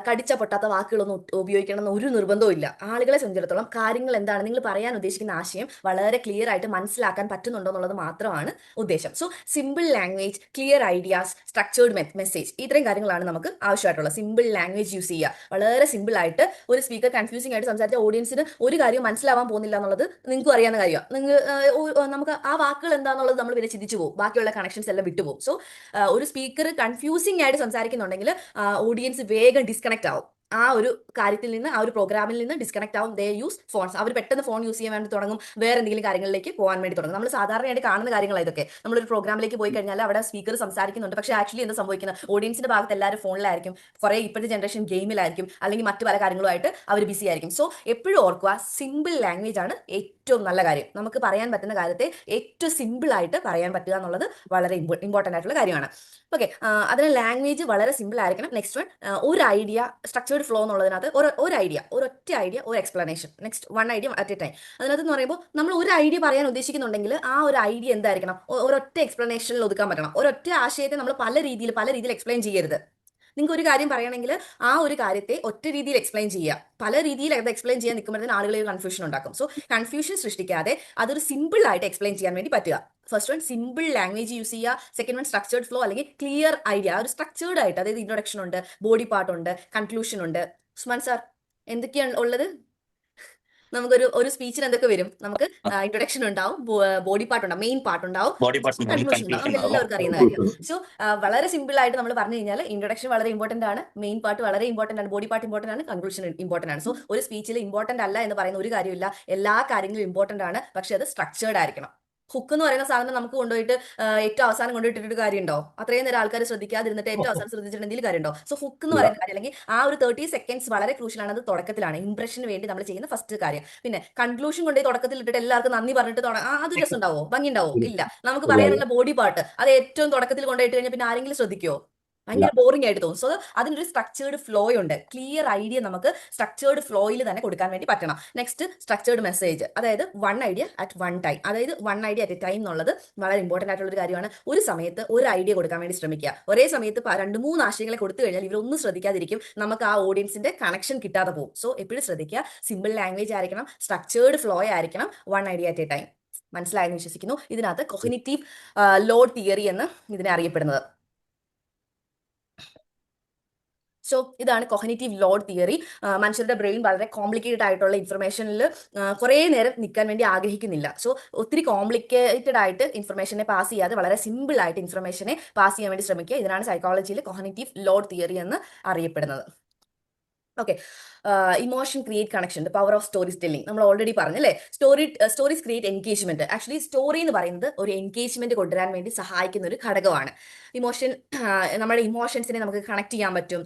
കടിച്ച പൊട്ടാത്ത വാക്കുകളൊന്നും ഉപയോഗിക്കണമെന്ന് ഒരു നിർബന്ധവും ഇല്ല. ആളുകളെ സംബന്ധിച്ചിടത്തോളം കാര്യങ്ങൾ എന്താണ്, നിങ്ങൾ പറയാൻ ഉദ്ദേശിക്കുന്ന ആശയം വളരെ ക്ലിയർ ആയിട്ട് മനസ്സിലാക്കാൻ പറ്റുന്നുണ്ടോ എന്നുള്ളത് മാത്രമാണ് ഉദ്ദേശം. So simple language, clear ideas, structured message, ഇത്രയും കാര്യങ്ങളാണ് നമുക്ക് ആവശ്യമായിട്ടുള്ളത്. സിമ്പിൾ ലാംഗ്വേജ് യൂസ് ചെയ്യുക. വളരെ സിമ്പിൾ ആയിട്ട് ഒരു സ്പീക്കർ കൺഫ്യൂസിംഗ് ആയിട്ട് സംസാരിച്ച ഓഡിയൻസിന് ഒരു കാര്യം മനസ്സിലാവാൻ പോകുന്നില്ല എന്നുള്ളത് നിങ്ങൾക്കും അറിയാവുന്ന കാര്യമാണ്. നമുക്ക് ആ വാക്കുകൾ എന്താണെന്നുള്ളത് നമ്മൾ പിന്നെ ചിന്തിച്ചു പോകും, ബാക്കിയുള്ള കണക്ഷൻസ് എല്ലാം വിട്ടുപോകും. സോ ഒരു സ്പീക്കർ കൺഫ്യൂസിംഗ് ആയിട്ട് സംസാരിക്കുന്നുണ്ടെങ്കിൽ ഓഡിയൻസ് വേഗം ഡിസ്കണക്ട് ആവും. ആ ഒരു കാര്യത്തിൽ നിന്ന്, ആ ഒരു പ്രോഗ്രാമിൽ നിന്ന് ഡിസ്കണക്ട് ആവും. ദേ യൂസ് ഫോൺസ്. അവർ പെട്ടെന്ന് ഫോൺ യൂസ് ചെയ്യാൻ വേണ്ടി തുടങ്ങും, വേറെ എന്തെങ്കിലും കാര്യങ്ങളിലേക്ക് പോകാൻ വേണ്ടി തുടങ്ങും. നമ്മൾ സാധാരണയായിട്ട് കാണുന്ന കാര്യങ്ങളാണ് ഇതൊക്കെ. നമ്മളൊരു പ്രോഗ്രാമിലേക്ക് പോയി കഴിഞ്ഞാൽ അവിടെ സ്പീക്കർ സംസാരിക്കുന്നുണ്ട്, പക്ഷേ ആക്ച്വലി എന്താ സംഭവിക്കുന്നത്? ഓഡിയൻസിന്റെ ഭാഗത്ത് എല്ലാവരും ഫോണിലായിരിക്കും, കുറേ ഇപ്പോഴത്തെ ജനറേഷൻ ഗെയിമിലായിരിക്കും, അല്ലെങ്കിൽ മറ്റു പല കാര്യങ്ങളുമായിട്ട് അവർ ബിസി ആയിരിക്കും. സോ എപ്പോഴും ഓർക്കുക, സിമ്പിൾ ലാംഗ്വേജ് ആണ് ഏറ്റവും നല്ല കാര്യം. നമുക്ക് പറയാൻ പറ്റുന്ന കാര്യത്തെ ഏറ്റവും സിമ്പിൾ ആയിട്ട് പറയാൻ പറ്റുക എന്നുള്ളത് വളരെ ഇമ്പോർട്ടൻ്റ് ആയിട്ടുള്ള കാര്യമാണ്. ഓക്കെ, അതിന് ലാംഗ്വേജ് വളരെ സിമ്പിൾ ആയിരിക്കണം. നെക്സ്റ്റ് വൺ, ഒരു ഐഡിയ, സ്ട്രക്ചേർഡ് ഫ്ലോ എന്നുള്ളതിനകത്ത് ഒരു ഐഡിയ, ഒരൊറ്റ ഐഡിയ, ഒരു explanation. Next, 1 idea at A time. അതിനകത്ത് എന്ന് പറയുമ്പോൾ നമ്മൾ ഒരു ഐഡിയ പറയാൻ ഉദ്ദേശിക്കുന്നുണ്ടെങ്കിൽ ആ ഒരു ഐഡിയ എന്തായിരിക്കണം? ഒരൊറ്റ എക്സ്പ്ലനേഷനിൽ ഒതുക്കാൻ പറ്റണം. ഒരൊറ്റ ആശയത്തെ നമ്മൾ പല രീതിയിൽ എക്സ്പ്ലെയിൻ ചെയ്യരുത്. നിങ്ങൾക്ക് ഒരു കാര്യം പറയണമെങ്കിൽ ആ ഒരു കാര്യത്തെ ഒറ്റ രീതിയിൽ എക്സ്പ്ലെയിൻ ചെയ്യുക. പല രീതിയിൽ അത് എക്സ്പ്ലെയിൻ ചെയ്യാൻ നിൽക്കുമ്പോഴത്തേന് ആളുകളിൽ കൺഫ്യൂഷൻ ഉണ്ടാക്കും. സോ കൺഫ്യൂഷൻ സൃഷ്ടിക്കാതെ അതൊരു സിമ്പിൾ ആയിട്ട് എക്സ്പ്ലെയിൻ ചെയ്യാൻ വേണ്ടി പറ്റുക. First one, simple language use ചെയ്യുക. സെക്കൻഡ് വൺ, സ്ട്രക്ചേർഡ് ഫ്ലോ അല്ലെങ്കിൽ ക്ലിയർ ഐഡിയ. ഒരു സ്ട്രക്ചേർഡ് ആയിട്ട്, അതായത് ഇൻട്രൊഡക്ഷൻ ഉണ്ട്, ബോഡി പാർട്ട് ഉണ്ട്, കൺക്ലൂഷൻ ഉണ്ട്. ഉസ്മാൻ സാർ, എന്തൊക്കെയാണ് ഉള്ളത്? നമുക്കൊരു സ്പീച്ചിന് എന്തൊക്കെ വരും? നമുക്ക് ഇൻട്രൊഡക്ഷൻ ഉണ്ടാവും, ബോഡി പാർട്ട് ഉണ്ടാവും, മെയിൻ പാർട്ട് ഉണ്ടാവും, കൺക്ലൂഷൻ ഉണ്ടാവും. എല്ലാവർക്കും അറിയുന്ന കാര്യം. സോ വളരെ സിമ്പിൾ ആയിട്ട് നമ്മൾ പറഞ്ഞു കഴിഞ്ഞാൽ ഇൻട്രൊഡക്ഷൻ വളരെ ഇമ്പോർട്ടന്റ് ആണ്, മെയിൻ പാർട്ട് വളരെ ഇമ്പോർട്ടന്റ് ആണ്, ബോഡി പാർട്ട് ഇമ്പോർട്ടന്റ് ആണ്, കൺക്ലൂഷൻ ഇമ്പോർട്ടന്റ് ആണ്. സോ ഒരു സ്പീച്ചിൽ ഇമ്പോർട്ടന്റ് അല്ല എന്ന് പറയുന്ന ഒരു കാര്യമില്ല. എല്ലാ കാര്യങ്ങളും ഇമ്പോർട്ടന്റ് ആണ്, പക്ഷെ അത് സ്ട്രക്ചേർഡ് ആയിരിക്കണം. ഹുക്ക് എന്ന് പറയുന്ന സാധനം നമുക്ക് കൊണ്ടുപോയിട്ട് ഏറ്റവും അവസാനം കൊണ്ടുപോയിട്ടിട്ട് കാര്യമുണ്ടോ? അത്രയും നേരം ആൾക്കാർ ശ്രദ്ധിക്കാതിരുന്നിട്ട് ഏറ്റവും അവസാനം ശ്രദ്ധിച്ചിട്ട് എന്തെങ്കിലും കാര്യമുണ്ടോ? സോ ഹുക്ക് എന്ന് പറയുന്ന കാര്യം അല്ലെങ്കിൽ ആ ഒരു 30 സെക്കൻഡ്സ് വളരെ ക്രൂഷ്യലാണ്. അത് തുടക്കത്തിലാണ് ഇംപ്രഷന് വേണ്ടി നമ്മൾ ചെയ്യുന്ന ഫസ്റ്റ് കാര്യം. പിന്നെ കൺക്ലൂഷൻ കൊണ്ടുപോയി തുടക്കത്തിൽ ഇട്ടിട്ട് എല്ലാവർക്കും നന്ദി പറഞ്ഞിട്ട് അത് രസം ഉണ്ടാവോ? ഭംഗി ഉണ്ടാവോ? ഇല്ല. നമുക്ക് പറയാനുള്ള ബോഡി പാർട്ട് അത് ഏറ്റവും തുടക്കത്തിൽ കൊണ്ടുപോയിട്ട് കഴിഞ്ഞാൽ പിന്നെ ആരെങ്കിലും ശ്രദ്ധിക്കുമോ? ഭയങ്കര ബോറിംഗ് ആയിട്ട് തോന്നും. സോ അതിനൊരു സ്ട്രക്ചേർഡ് ഫ്ലോ ഉണ്ട്. ക്ലിയർ ഐഡിയ നമുക്ക് സ്ട്രക്ചേർഡ് ഫ്ലോയിൽ തന്നെ കൊടുക്കാൻ വേണ്ടി പറ്റണം. നെക്സ്റ്റ് സ്ട്രക്ചേർഡ് മെസ്സേജ്, അതായത് 1 ഐഡിയ അറ്റ് 1 ടൈം. അതായത് 1 ഐഡിയ അറ്റ് എ ടൈം എന്നുള്ളത് വളരെ ഇമ്പോർട്ടന്റ് ആയിട്ടുള്ള ഒരു കാര്യമാണ്. ഒരു സമയത്ത് ഒരു ഐഡിയ കൊടുക്കാൻ വേണ്ടി ശ്രമിക്കുക. ഒരേ സമയത്ത് 2-3 ആശയങ്ങളെ കൊടുത്തു കഴിഞ്ഞാൽ ഇവരൊന്നും ശ്രദ്ധിക്കാതിരിക്കും. നമുക്ക് ആ ഓഡിയൻസിന്റെ കണക്ഷൻ കിട്ടാതെ പോകും. സോ എപ്പോഴും ശ്രദ്ധിക്കുക, സിമ്പിൾ ലാംഗ്വേജ് ആയിരിക്കണം, സ്ട്രക്ചേർഡ് ഫ്ലോ ആയിരിക്കണം, 1 ഐഡിയ അറ്റ് എ ടൈം. മനസ്സിലായെന്ന് വിശ്വസിക്കുന്നു. ഇതിനകത്ത് കൊഗ്നിറ്റീവ് ലോഡ് തിയറി എന്ന് ഇതിനെ അറിയപ്പെടുന്നത്. സോ ഇതാണ് കൊഗ്നിറ്റീവ് ലോഡ് തിയറി. മനുഷ്യരുടെ ബ്രെയിൻ വളരെ കോംപ്ലിക്കേറ്റഡ് ആയിട്ടുള്ള ഇൻഫർമേഷനിൽ കുറേ നേരം നിൽക്കാൻ വേണ്ടി ആഗ്രഹിക്കുന്നില്ല. സോ ഒത്തിരി കോംപ്ലിക്കേറ്റഡ് ആയിട്ട് ഇൻഫർമേഷനെ പാസ് ചെയ്യാതെ വളരെ സിമ്പിൾ ആയിട്ട് ഇൻഫർമേഷനെ പാസ് ചെയ്യാൻ വേണ്ടി ശ്രമിക്കുക. ഇതിനാണ് സൈക്കോളജിയിൽ കൊഗ്നിറ്റീവ് ലോഡ് തിയറി എന്ന് അറിയപ്പെടുന്നത്. Okay, emotion create connection, power of story telling നമ്മൾ ഓൾറെഡി പറഞ്ഞല്ലേ. Stories create engagement. Actually story എന്ന് പറയുന്നത് ഒരു എൻഗേജ്മെന്റ് കൊണ്ടുവരാൻ വേണ്ടി സഹായിക്കുന്ന ഒരു ഘടകമാണ്. നമ്മുടെ ഇമോഷൻസിനെ നമുക്ക് കണക്ട് ചെയ്യാൻ പറ്റും.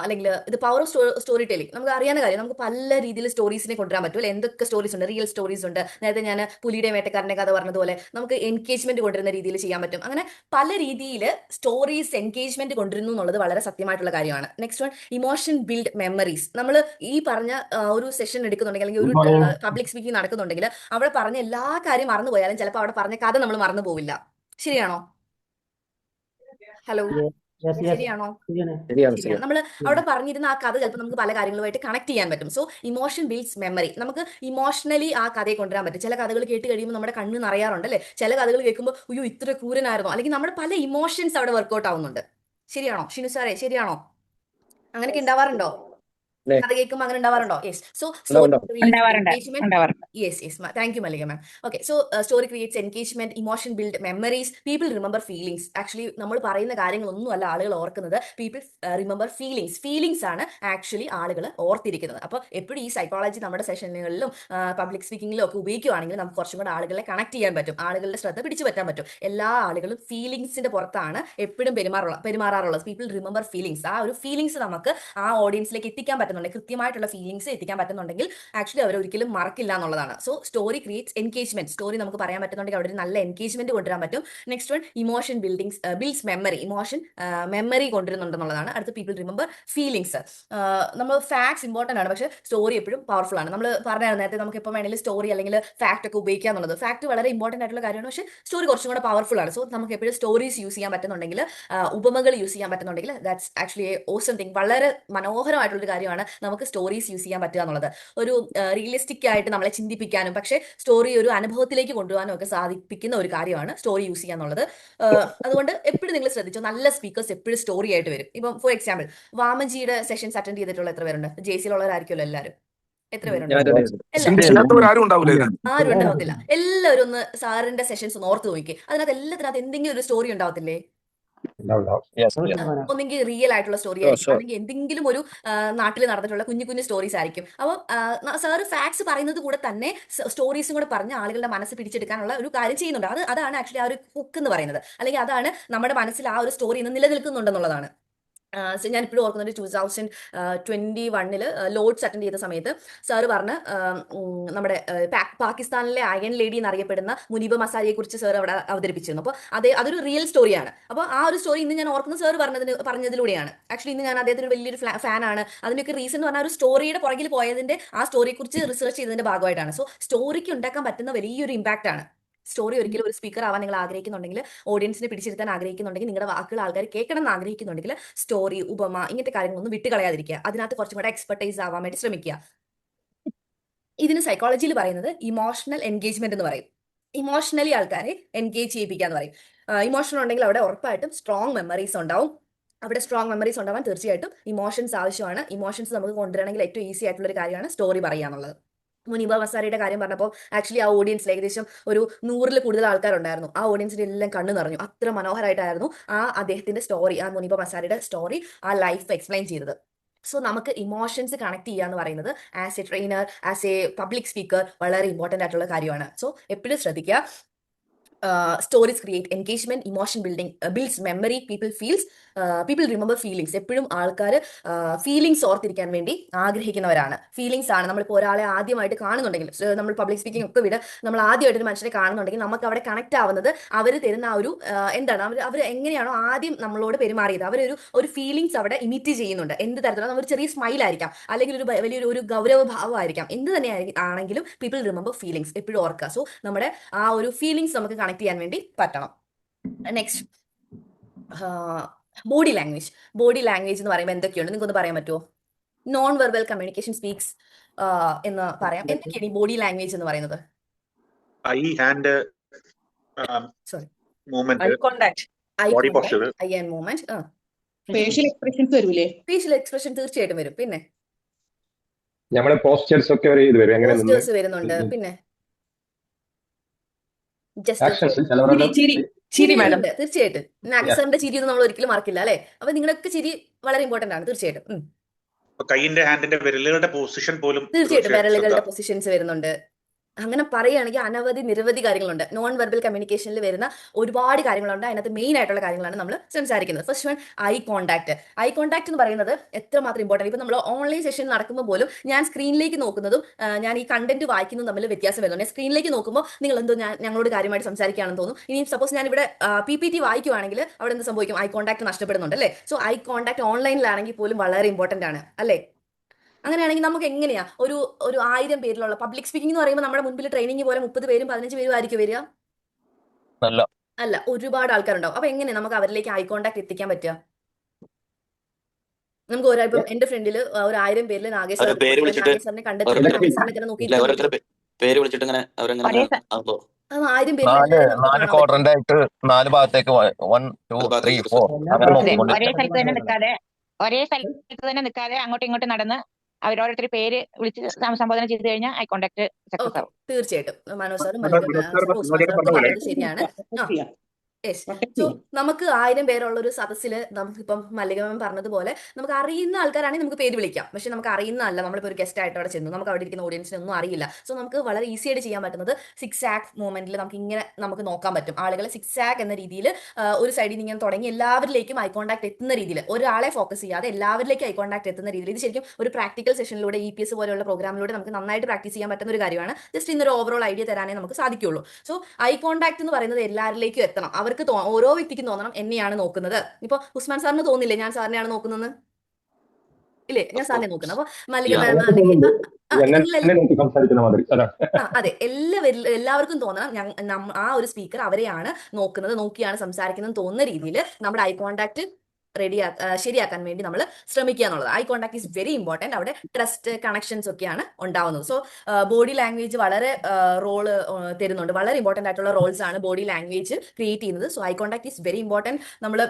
അല്ലെങ്കിൽ ഇത് പവർ ഓഫ് സ്റ്റോറി ടെല്ലിംഗ് നമുക്ക് അറിയാവുന്ന കാര്യം. നമുക്ക് പല രീതിയിൽ സ്റ്റോറീസിനെ കൊണ്ടുവരാൻ പറ്റും. എന്തൊക്കെ സ്റ്റോറീസ് ഉണ്ട്, റിയൽ സ്റ്റോറീസ് ഉണ്ട്. നേരത്തെ ഞാൻ പുലിയുടെ വേട്ടക്കാരൻ്റെ കഥ പറഞ്ഞതുപോലെ നമുക്ക് എൻഗേജ്മെന്റ് കൊണ്ടുവരുന്ന രീതിയിൽ ചെയ്യാൻ പറ്റും. അങ്ങനെ പല രീതിയിൽ സ്റ്റോറീസ് എൻഗേജ്മെന്റ് കൊണ്ടുവരുന്നു എന്നുള്ളത് വളരെ സത്യമായിട്ടുള്ള കാര്യമാണ്. Next one, emotion build memories. നമ്മൾ ഈ പറഞ്ഞ ഒരു സെഷൻ എടുക്കുന്നുണ്ടെങ്കിൽ അല്ലെങ്കിൽ ഒരു പബ്ലിക് സ്പീക്കിംഗ് നടക്കുന്നുണ്ടെങ്കിൽ അവിടെ പറഞ്ഞ എല്ലാ കാര്യം മറന്നു പോയാലും ചിലപ്പോൾ അവിടെ പറഞ്ഞ കഥ നമ്മൾ മറന്നു പോവില്ല. ശരിയാണോ? ഹലോ, ശരിയാണോ? ശരിയാണ്. നമ്മൾ അവിടെ പറഞ്ഞിരുന്ന ആ കഥ ചിലപ്പോൾ നമുക്ക് പല കാര്യങ്ങളുമായിട്ട് കണക്ട് ചെയ്യാൻ പറ്റും. So emotion builds memory. നമുക്ക് ഇമോഷണലി ആ കഥയെ കൊണ്ടുവരാൻ പറ്റും. ചില കഥകൾ കേട്ട് കഴിയുമ്പോൾ നമ്മുടെ കണ്ണ് നിറയാറുണ്ടല്ലേ. ചില കഥകൾ കേൾക്കുമ്പോൾ അയ്യോ ഇത്ര ക്രൂരനായിരുന്നോ, അല്ലെങ്കിൽ നമ്മുടെ പല ഇമോഷൻസ് അവിടെ വർക്ക്ഔട്ട് ആവുന്നുണ്ട്. ശരിയാണോ ഷിനു സാറേ? ശരിയാണോ? അങ്ങനെയൊക്കെ ഉണ്ടാവാറുണ്ടോ? കഥ കേൾക്കുമ്പോൾ അങ്ങനെ ഉണ്ടാവാറുണ്ടോ? Yes. So thank you Mallika ma'am. Okay, so story creates engagement, emotion build memories, people remember feelings. Actually നമ്മൾ പറയുന്ന കാര്യങ്ങളൊന്നും അല്ല ആളുകൾ ഓർക്കുന്നത്, പീപ്പിൾ റിമെമ്പർ ഫീലിംഗ്സ് ആണ് ആക്ച്വലി ആളുകൾ ഓർത്തിരിക്കുന്നത്. അപ്പോൾ എപ്പോഴും ഈ സൈക്കോളജി നമ്മുടെ സെഷനുകളിലും പബ്ലിക് സ്പീക്കിങ്ങിലും ഒക്കെ ഉപയോഗിക്കുകയാണെങ്കിൽ നമുക്ക് കുറച്ചും കൂടെ ആളുകളെ കണക്ട് ചെയ്യാൻ പറ്റും, ആളുകളുടെ ശ്രദ്ധ പിടിച്ചു പറ്റാൻ പറ്റും. എല്ലാ ആളുകളും ഫീലിംഗ്സിന്റെ പുറത്താണ് എപ്പോഴും പെരുമാറാറുള്ളത്. People remember feelings. ആ ഒരു ഫീലിംഗ്സ് നമുക്ക് ആ ഓഡിയൻസിലേക്ക് എത്തിക്കാൻ പറ്റുന്നുണ്ടെങ്കിൽ, കൃത്യമായിട്ടുള്ള ഫീലിംഗ്സ് എത്തിക്കാൻ പറ്റുന്നുണ്ടെങ്കിൽ ആക്ച്വലി അവർ ഒരിക്കലും മറക്കില്ല എന്നുള്ളതാണ്. So story creates engagement. Story നമുക്ക് പറയാൻ പറ്റുന്നുണ്ടെങ്കിൽ അവിടെ ഒരു നല്ല എൻഗേജ്മെന്റ് കൊണ്ടുവരാൻ പറ്റും. Next one, emotion builds memory. Emotion memory കൊണ്ടുവരുന്നുണ്ടെന്നുള്ളതാണ്. അടുത്ത, പീപ്പിൾ റിമെമ്പർ ഫീലിംഗ്സ്. നമ്മൾ ഫാക്ട്സ് ഇമ്പോർട്ടൻ്റ് ആണ്, പക്ഷേ സ്റ്റോറി എപ്പോഴും പവർഫുൾ ആണ്. നമ്മൾ പറഞ്ഞായിരുന്നു നേരത്തെ നമുക്ക് എപ്പോൾ വേണമെങ്കിലും സ്റ്റോറി അല്ലെങ്കിൽ ഫാക്ട് ഒക്കെ ഉപയോഗിക്കുക എന്നുള്ളത്. ഫാക്ട് വളരെ ഇമ്പോർട്ടൻ്റ് ആയിട്ടുള്ള കാര്യമാണ്, പക്ഷേ സ്റ്റോറി കുറച്ചും കൂടെ പവർഫുൾ ആണ്. സോ നമുക്ക് എപ്പോഴും സ്റ്റോറീസ് യൂസ് ചെയ്യാൻ പറ്റുന്നുണ്ടെങ്കിൽ, ഉപമകൾ യൂസ് ചെയ്യാൻ പറ്റുന്നുണ്ടെങ്കിൽ that's actually A awesome thing. വളരെ മനോഹരമായിട്ടുള്ളൊരു കാര്യമാണ് നമുക്ക് സ്റ്റോറീസ് യൂസ് ചെയ്യാൻ പറ്റുക എന്നുള്ളത്. ഒരു റിയലിസ്റ്റിക് ആയിട്ട് നമ്മളെ ചിന്തിപ്പിക്കാനും പക്ഷേ സ്റ്റോറി ഒരു അനുഭവത്തിലേക്ക് കൊണ്ടുപോകാനും ഒക്കെ സാധിപ്പിക്കുന്ന ഒരു കാര്യമാണ് സ്റ്റോറി യൂസ് ചെയ്യുക എന്നുള്ളത്. അതുകൊണ്ട് എപ്പോഴും നിങ്ങൾ ശ്രദ്ധിച്ചോ, നല്ല സ്പീക്കേഴ്സ് എപ്പോഴും സ്റ്റോറി ആയിട്ട് വരും. ഇപ്പം ഫോർ എക്സാമ്പിൾ വാമജിയുടെ സെഷൻസ് അറ്റൻഡ് ചെയ്തിട്ടുള്ള എത്ര പേരുണ്ട്? ജെസിയിലുള്ളവരായിരിക്കുമല്ലോ എല്ലാവരും. എത്ര പേരുണ്ട്? ആരും ഉണ്ടാവത്തില്ല. എല്ലാവരും ഒന്ന് സാറിന്റെ സെഷൻസ് ഒന്ന് ഓർത്ത് നോക്കി. അതിനകത്ത് എല്ലാത്തിനകത്ത് എന്തെങ്കിലും ഒരു സ്റ്റോറി ഉണ്ടാവത്തില്ലേ? ഒന്നെങ്കിൽ റിയൽ ആയിട്ടുള്ള സ്റ്റോറി ആയിരിക്കും, അല്ലെങ്കിൽ എന്തെങ്കിലും ഒരു നാട്ടിൽ നടന്നിട്ടുള്ള കുഞ്ഞു കുഞ്ഞു സ്റ്റോറീസ് ആയിരിക്കും. അപ്പോൾ സാറ് ഫാക്ട്സ് പറയുന്നത് കൂടെ തന്നെ സ്റ്റോറീസും കൂടെ പറഞ്ഞ് ആളുകളുടെ മനസ്സ് പിടിച്ചെടുക്കാനുള്ള ഒരു കാര്യം ചെയ്യുന്നുണ്ട്. അതാണ് ആക്ച്വലി ആ ഒരു ഹുക്ക് എന്ന് പറയുന്നത്. അല്ലെങ്കിൽ അതാണ് നമ്മുടെ മനസ്സിൽ ആ ഒരു സ്റ്റോറി ഇന്ന് നിലനിൽക്കുന്നുണ്ടെന്നുള്ളതാണ്. ഞാൻ ഇപ്പോഴും ഓർക്കുന്നുണ്ട് 2021 ലോഡ്സ് അറ്റൻഡ് ചെയ്ത സമയത്ത് സാറ് പറഞ്ഞ് നമ്മുടെ പാകിസ്ഥാനിലെ അയൺ ലേഡി എന്നറിയപ്പെടുന്ന മുനീബ മസാരിയെ കുറിച്ച് സാർ അവിടെ അവതരിപ്പിച്ചിരുന്നു. അപ്പോൾ അതൊരു റിയൽ സ്റ്റോറിയാണ്. അപ്പോൾ ആ ഒരു സ്റ്റോറി ഇന്ന് ഞാൻ ഓർക്കുന്നത് സാർ പറഞ്ഞതിലൂടെയാണ്. ആക്ച്വലി ഇന്ന് ഞാൻ അദ്ദേഹത്തിന് വലിയൊരു ഫാനാണ്. അതിനൊക്കെ റീസൺ എന്ന് പറഞ്ഞാൽ ഒരു സ്റ്റോറിയുടെ പുറകിൽ പോയതിന്റെ ആ സ്റ്റോറിയെ കുറിച്ച് റിസർച്ച് ചെയ്തതിന്റെ ഭാഗമായിട്ടാണ്. സോ സ്റ്റോറിക്ക് ഉണ്ടാക്കാൻ പറ്റുന്ന വലിയൊരു ഇമ്പാക്റ്റ് ആണ് സ്റ്റോറി. ഒരിക്കലും ഒരു സ്പീക്കർ ആവാൻ നിങ്ങൾ ആഗ്രഹിക്കുന്നുണ്ടെങ്കിൽ, ഓഡിയൻസിനെ പിടിച്ചെടുക്കാൻ ആഗ്രഹിക്കുന്നുണ്ടെങ്കിൽ, നിങ്ങളുടെ വാക്കുകൾ ആൾക്കാർ കേൾക്കണം എന്ന് ആഗ്രഹിക്കുന്നുണ്ടെങ്കിൽ സ്റ്റോറി, ഉപമ, ഇങ്ങനത്തെ കാര്യങ്ങളൊന്നും വിട്ടുകളയാതിരിക്കുക. അതിനകത്ത് കുറച്ചും കൂടെ എക്സ്പെർട്ടൈസ് ആവാൻ വേണ്ടി ശ്രമിക്കുക. ഇതിന് സൈക്കോളജിയിൽ പറയുന്നത് ഇമോഷണൽ എൻഗേജ്മെന്റ് എന്ന് പറയും. ഇമോഷണലി ആൾക്കാരെ എൻഗേജ് ചെയ്യിപ്പിക്കുക എന്ന് പറയും. ഇമോഷൻ ഉണ്ടെങ്കിൽ അവിടെ ഉറപ്പായിട്ടും സ്ട്രോങ് മെമ്മറീസ് ഉണ്ടാവും. അവിടെ സ്ട്രോങ് മെമ്മറീസ് ഉണ്ടാവാൻ തീർച്ചയായിട്ടും ഇമോഷൻസ് ആവശ്യമാണ്. ഇമോഷൻസ് നമുക്ക് കൊണ്ടുവരണമെങ്കിൽ ഏറ്റവും ഈസി ആയിട്ടുള്ള ഒരു കാര്യമാണ് സ്റ്റോറി പറയുക എന്നുള്ളത്. മുനീബ മസാരിയുടെ കാര്യം പറഞ്ഞപ്പോൾ ആക്ച്വലി ആ ഓഡിയൻസിൽ ഏകദേശം ഒരു 100-ൽ കൂടുതൽ ആൾക്കാരുണ്ടായിരുന്നു. ആ ഓഡിയൻസിന്റെ എല്ലാം കണ്ണു നിറഞ്ഞു. അത്ര മനോഹരമായിട്ടായിരുന്നു അദ്ദേഹത്തിന്റെ സ്റ്റോറി, ആ മുനീബ മസാരിയുടെ സ്റ്റോറി, ആ ലൈഫ് എക്സ്പ്ലെയിൻ ചെയ്തത്. സോ നമുക്ക് ഇമോഷൻസ് കണക്ട് ചെയ്യുക എന്ന് പറയുന്നത് as a trainer, as A public speaker വളരെ ഇമ്പോർട്ടൻ്റ് ആയിട്ടുള്ള കാര്യമാണ്. സോ എപ്പോഴും ശ്രദ്ധിക്കുക. Stories create engagement, emotion building, builds memory, people remember feelings. എപ്പോഴും ആൾക്കാർ ഫീലിങ്സ് ഓർത്തിരിക്കാൻ വേണ്ടി ആഗ്രഹിക്കുന്നവരാണ്. ഫീലിങ്സ് ആണ് നമ്മളിപ്പോൾ ഒരാളെ ആദ്യമായിട്ട് കാണുന്നുണ്ടെങ്കിൽ, നമ്മൾ പബ്ലിക് സ്പീക്കിംഗ് ഒക്കെ വിട്, നമ്മൾ ആദ്യമായിട്ട് ഒരു മനുഷ്യരെ കാണുന്നുണ്ടെങ്കിൽ നമുക്ക് അവിടെ കണക്ട് ആവുന്നത് അവർ തരുന്ന ആ ഒരു എന്താണ്, അവർ എങ്ങനെയാണോ ആദ്യം നമ്മളോട് പെരുമാറിയത്, ഒരു ഫീലിങ്സ് അവിടെ ഇമിറ്റ് ചെയ്യുന്നുണ്ട്. എന്ത് തരത്തിലുള്ള ഒരു ചെറിയ സ്മൈൽ ആയിരിക്കാം, അല്ലെങ്കിൽ ഒരു വലിയൊരു ഗൗരവ ഭാവമായിരിക്കാം, എന്ത് തന്നെ ആണെങ്കിലും പീപ്പിൾ റിമെമ്പർ ഫീലിങ്സ് എപ്പോഴും ഓർക്കുക. സോ നമ്മുടെ ആ ഒരു ഫീലിങ്സ് നമുക്ക് കണക്ട് ചെയ്യാൻ വേണ്ടി പറ്റണം. Next, body language. Body language എന്ന് പറയുമ്പോൾ എന്തൊക്കെയുണ്ട് നിങ്ങൾക്കൊന്ന് പറയാൻ പറ്റുമോ? നോൺ വെർബൽ കമ്മ്യൂണിക്കേഷൻ സ്പീക്സ് എന്ന് പറയാം. എന്തൊക്കെയാണ് ഈ ബോഡി ലാംഗ്വേജ് എന്ന് പറയുന്നത്? I hand sorry, movement, contact, body posture, I and movement, facial expressions വരൂലേ? ഫേഷ്യൽ എക്സ്പ്രഷൻ തീർച്ചയായിട്ടും വരും. പിന്നെ നമ്മുടെ പോസ്റ്റേഴ്സ് ഒക്കെ ഒരു ഇത് വരും, എങ്ങനെ നിന്ന് പോസ്റ്റേഴ്സ് വരുന്നുണ്ട്. പിന്നെ ആക്ഷൻസ് ജസ്റ്റ് ചിലവരുടെ ചിരി മാഡം. തീർച്ചയായിട്ടും നാഗസറിന്റെ ചിരി ഒന്നും നമ്മൾ ഒരിക്കലും മറക്കില്ല അല്ലെ? അപ്പൊ നിങ്ങളൊക്കെ ചിരി വളരെ ഇമ്പോർട്ടന്റ് ആണ് തീർച്ചയായിട്ടും. കൈയിന്റെ ഹാൻഡിന്റെ വിരലുകളുടെ പൊസിഷൻ പോലും തീർച്ചയായിട്ടും വിരലുകളുടെ പൊസിഷൻസ് വരുന്നുണ്ട്. അങ്ങനെ പറയുകയാണെങ്കിൽ നിരവധി കാര്യങ്ങളുണ്ട്. നോൺ വെർബൽ കമ്മ്യൂണിക്കേഷനിൽ വരുന്ന ഒരുപാട് കാര്യങ്ങളുണ്ട്. അതിനകത്ത് മെയിൻ ആയിട്ടുള്ള കാര്യങ്ങളാണ് നമ്മൾ സംസാരിക്കുന്നത്. First one, eye contact. Eye contact എന്ന് പറയുന്നത് എത്രമാത്രം ഇമ്പോർട്ടൻറ്റ്. ഇപ്പം നമ്മൾ ഓൺലൈൻ സെഷൻ നടക്കുമ്പോൾ പോലും ഞാൻ സ്ക്രീനിലേക്ക് നോക്കുന്നതും ഞാൻ ഈ കണ്ടന്റ് വായിക്കുന്നതും തമ്മിൽ വ്യത്യാസം വരുന്നുണ്ട്. സ്ക്രീനിലേക്ക് നോക്കുമ്പോൾ നിങ്ങൾ എന്തോ ഞങ്ങളോട് കാര്യമായിട്ട് സംസാരിക്കുകയാണെന്ന് തോന്നും. ഇനി സപ്പോസ് ഞാൻ ഇവിടെ PPT വായിക്കുവാണെങ്കിൽ അവിടെ എന്ത് സംഭവിക്കും? ഐ കോൺടാക്ട് നഷ്ടപ്പെടുന്നുണ്ട് അല്ലേ? സോ ഐ കോൺടാക്ട് ഓൺലൈനിലാണെങ്കിൽ പോലും വളരെ ഇമ്പോർട്ടന്റ് ആണ് അല്ലേ? അങ്ങനെയാണെങ്കിൽ നമുക്ക് എങ്ങനെയാ ഒരു 1000 പേരിലുള്ള പബ്ലിക് സ്പീക്കിംഗ് എന്ന് പറയുമ്പോൾ നമ്മുടെ മുൻപിൽ ട്രെയിനിങ് പോലെ 30 പേരും 15 പേരും ആയിരിക്കും വരിക? അല്ല, ഒരുപാട് ആൾക്കാരുണ്ടാവും. അപ്പൊ എങ്ങനെ നമുക്ക് അവരിലേക്ക് ഐ കോൺടാക്ട് എത്തിക്കാൻ പറ്റുക? നമുക്ക് ഇപ്പം എന്റെ ഫ്രണ്ടിൽ ഒരു 1000 പേരിൽ നാഗേഷ് സാറിനെ കണ്ടെത്തി നാഗേഷ് സാറിനെ തന്നെ നോക്കി പേര് വിളിച്ചിട്ട് ഇങ്ങനെ അവരെങ്ങനെ 1000 പേരിൽ 4 ക്വാഡ്രന്റ് ആയിട്ട് 4 ഭാഗത്തേക്ക് 1 2 3 4 അങ്ങനെ നോക്കിക്കൊണ്ടിരിക്കും. ഒരേ സ്ഥലത്ത് തന്നെ നിൽക്കാതെ അങ്ങോട്ടും ഇങ്ങോട്ടും നടന്ന് അവരോരോരുത്തർ പേര് വിളിച്ച് സംബോധന ചെയ്ത് കഴിഞ്ഞാൽ ഐ കോൺടാക്ട് സക്സസ് ആവും. തീർച്ചയായിട്ടും മനോജ് സാറും ശരിയാണ്. സോ നമുക്ക് 1000 പേരുള്ള ഒരു സദസ്സിൽ നമുക്കിപ്പം മല്ലികമ്മ പറഞ്ഞതുപോലെ നമുക്ക് അറിയുന്ന ആൾക്കാരാണെങ്കിൽ നമുക്ക് പേര് വിളിക്കാം. പക്ഷെ നമുക്ക് അറിയുന്നതല്ല, നമ്മളിപ്പോൾ ഒരു ഗസ്റ്റ് ആയിട്ട് അവിടെ ചെന്നു, നമുക്ക് അവിടെ ഇരിക്കുന്ന ഓഡിയൻസിനെ ഒന്നും അറിയില്ല. സോ നമുക്ക് വളരെ ഈസി ആയിട്ട് ചെയ്യാൻ പറ്റുന്നത് സിക്സ് ആക്ക് മൂവ്മെന്റിൽ നമുക്ക് നോക്കാൻ പറ്റും. ആളുകളെ സിക്സ് ആക്ക് എന്ന രീതിയിൽ ഒരു സൈഡിൽ നിന്ന് ഇങ്ങനെ തുടങ്ങി എല്ലാവരിലേക്കും ഐ കോൺടാക്ട് എത്തുന്ന രീതിയിൽ, ഒരാളെ ഫോക്കസ് ചെയ്യാതെ എല്ലാവരിലേക്കും ഐ കോൺടാക്ട് എത്തുന്ന രീതിയിൽ. ഇത് ശരിക്കും ഒരു പ്രാക്ടിക്കൽ സെഷനിലൂടെ EPS പോലെയുള്ള പ്രോഗ്രാമിലൂടെ നമുക്ക് നന്നായിട്ട് പ്രാക്ടീസ് ചെയ്യാൻ പറ്റുന്ന ഒരു കാര്യമാണ്. ജസ്റ്റ് ഇന്നൊരു ഓവറോൾ ഐഡിയ തരാനേ നമുക്ക് സാധിക്കുള്ളൂ. സോ ഐ കോൺടാക്ട് എന്ന് പറയുന്നത് എല്ലാവരിലേക്കും എത്തണം. അവർക്ക് ഓരോ വ്യക്തിക്കും തോന്നണം എന്നെയാണ് നോക്കുന്നത്. ഇപ്പൊ ഉസ്മാൻ സാറിന് തോന്നില്ലേ ഞാൻ സാറിനെയാണ് നോക്കുന്നത്? ഇല്ലേ, ഞാൻ സാറിനെ നോക്കുന്നത്. അപ്പൊ മല്ലിക അതെ, എല്ലാവർക്കും തോന്നണം ആ ഒരു സ്പീക്കർ അവരെയാണ് നോക്കുന്നത്, നോക്കിയാണ് സംസാരിക്കുന്നത് തോന്നുന്ന രീതിയിൽ നമ്മുടെ ഐ കോൺടാക്ട് ശരിയാക്കാൻ വേണ്ടി നമ്മൾ ശ്രമിക്കുക എന്നുള്ളത്. Eye contact is very important. അവിടെ ട്രസ്റ്റ്, കണക്ഷൻസ് ഒക്കെയാണ് ഉണ്ടാവുന്നത്. സോ ബോഡി ലാംഗ്വേജ് വളരെ റോള് തരുന്നുണ്ട്. വളരെ ഇമ്പോർട്ടൻ്റ് ആയിട്ടുള്ള റോൾസ് ആണ് ബോഡി ലാംഗ്വേജ് ക്രിയേറ്റ് ചെയ്യുന്നത്. So eye contact is very important. നമ്മൾ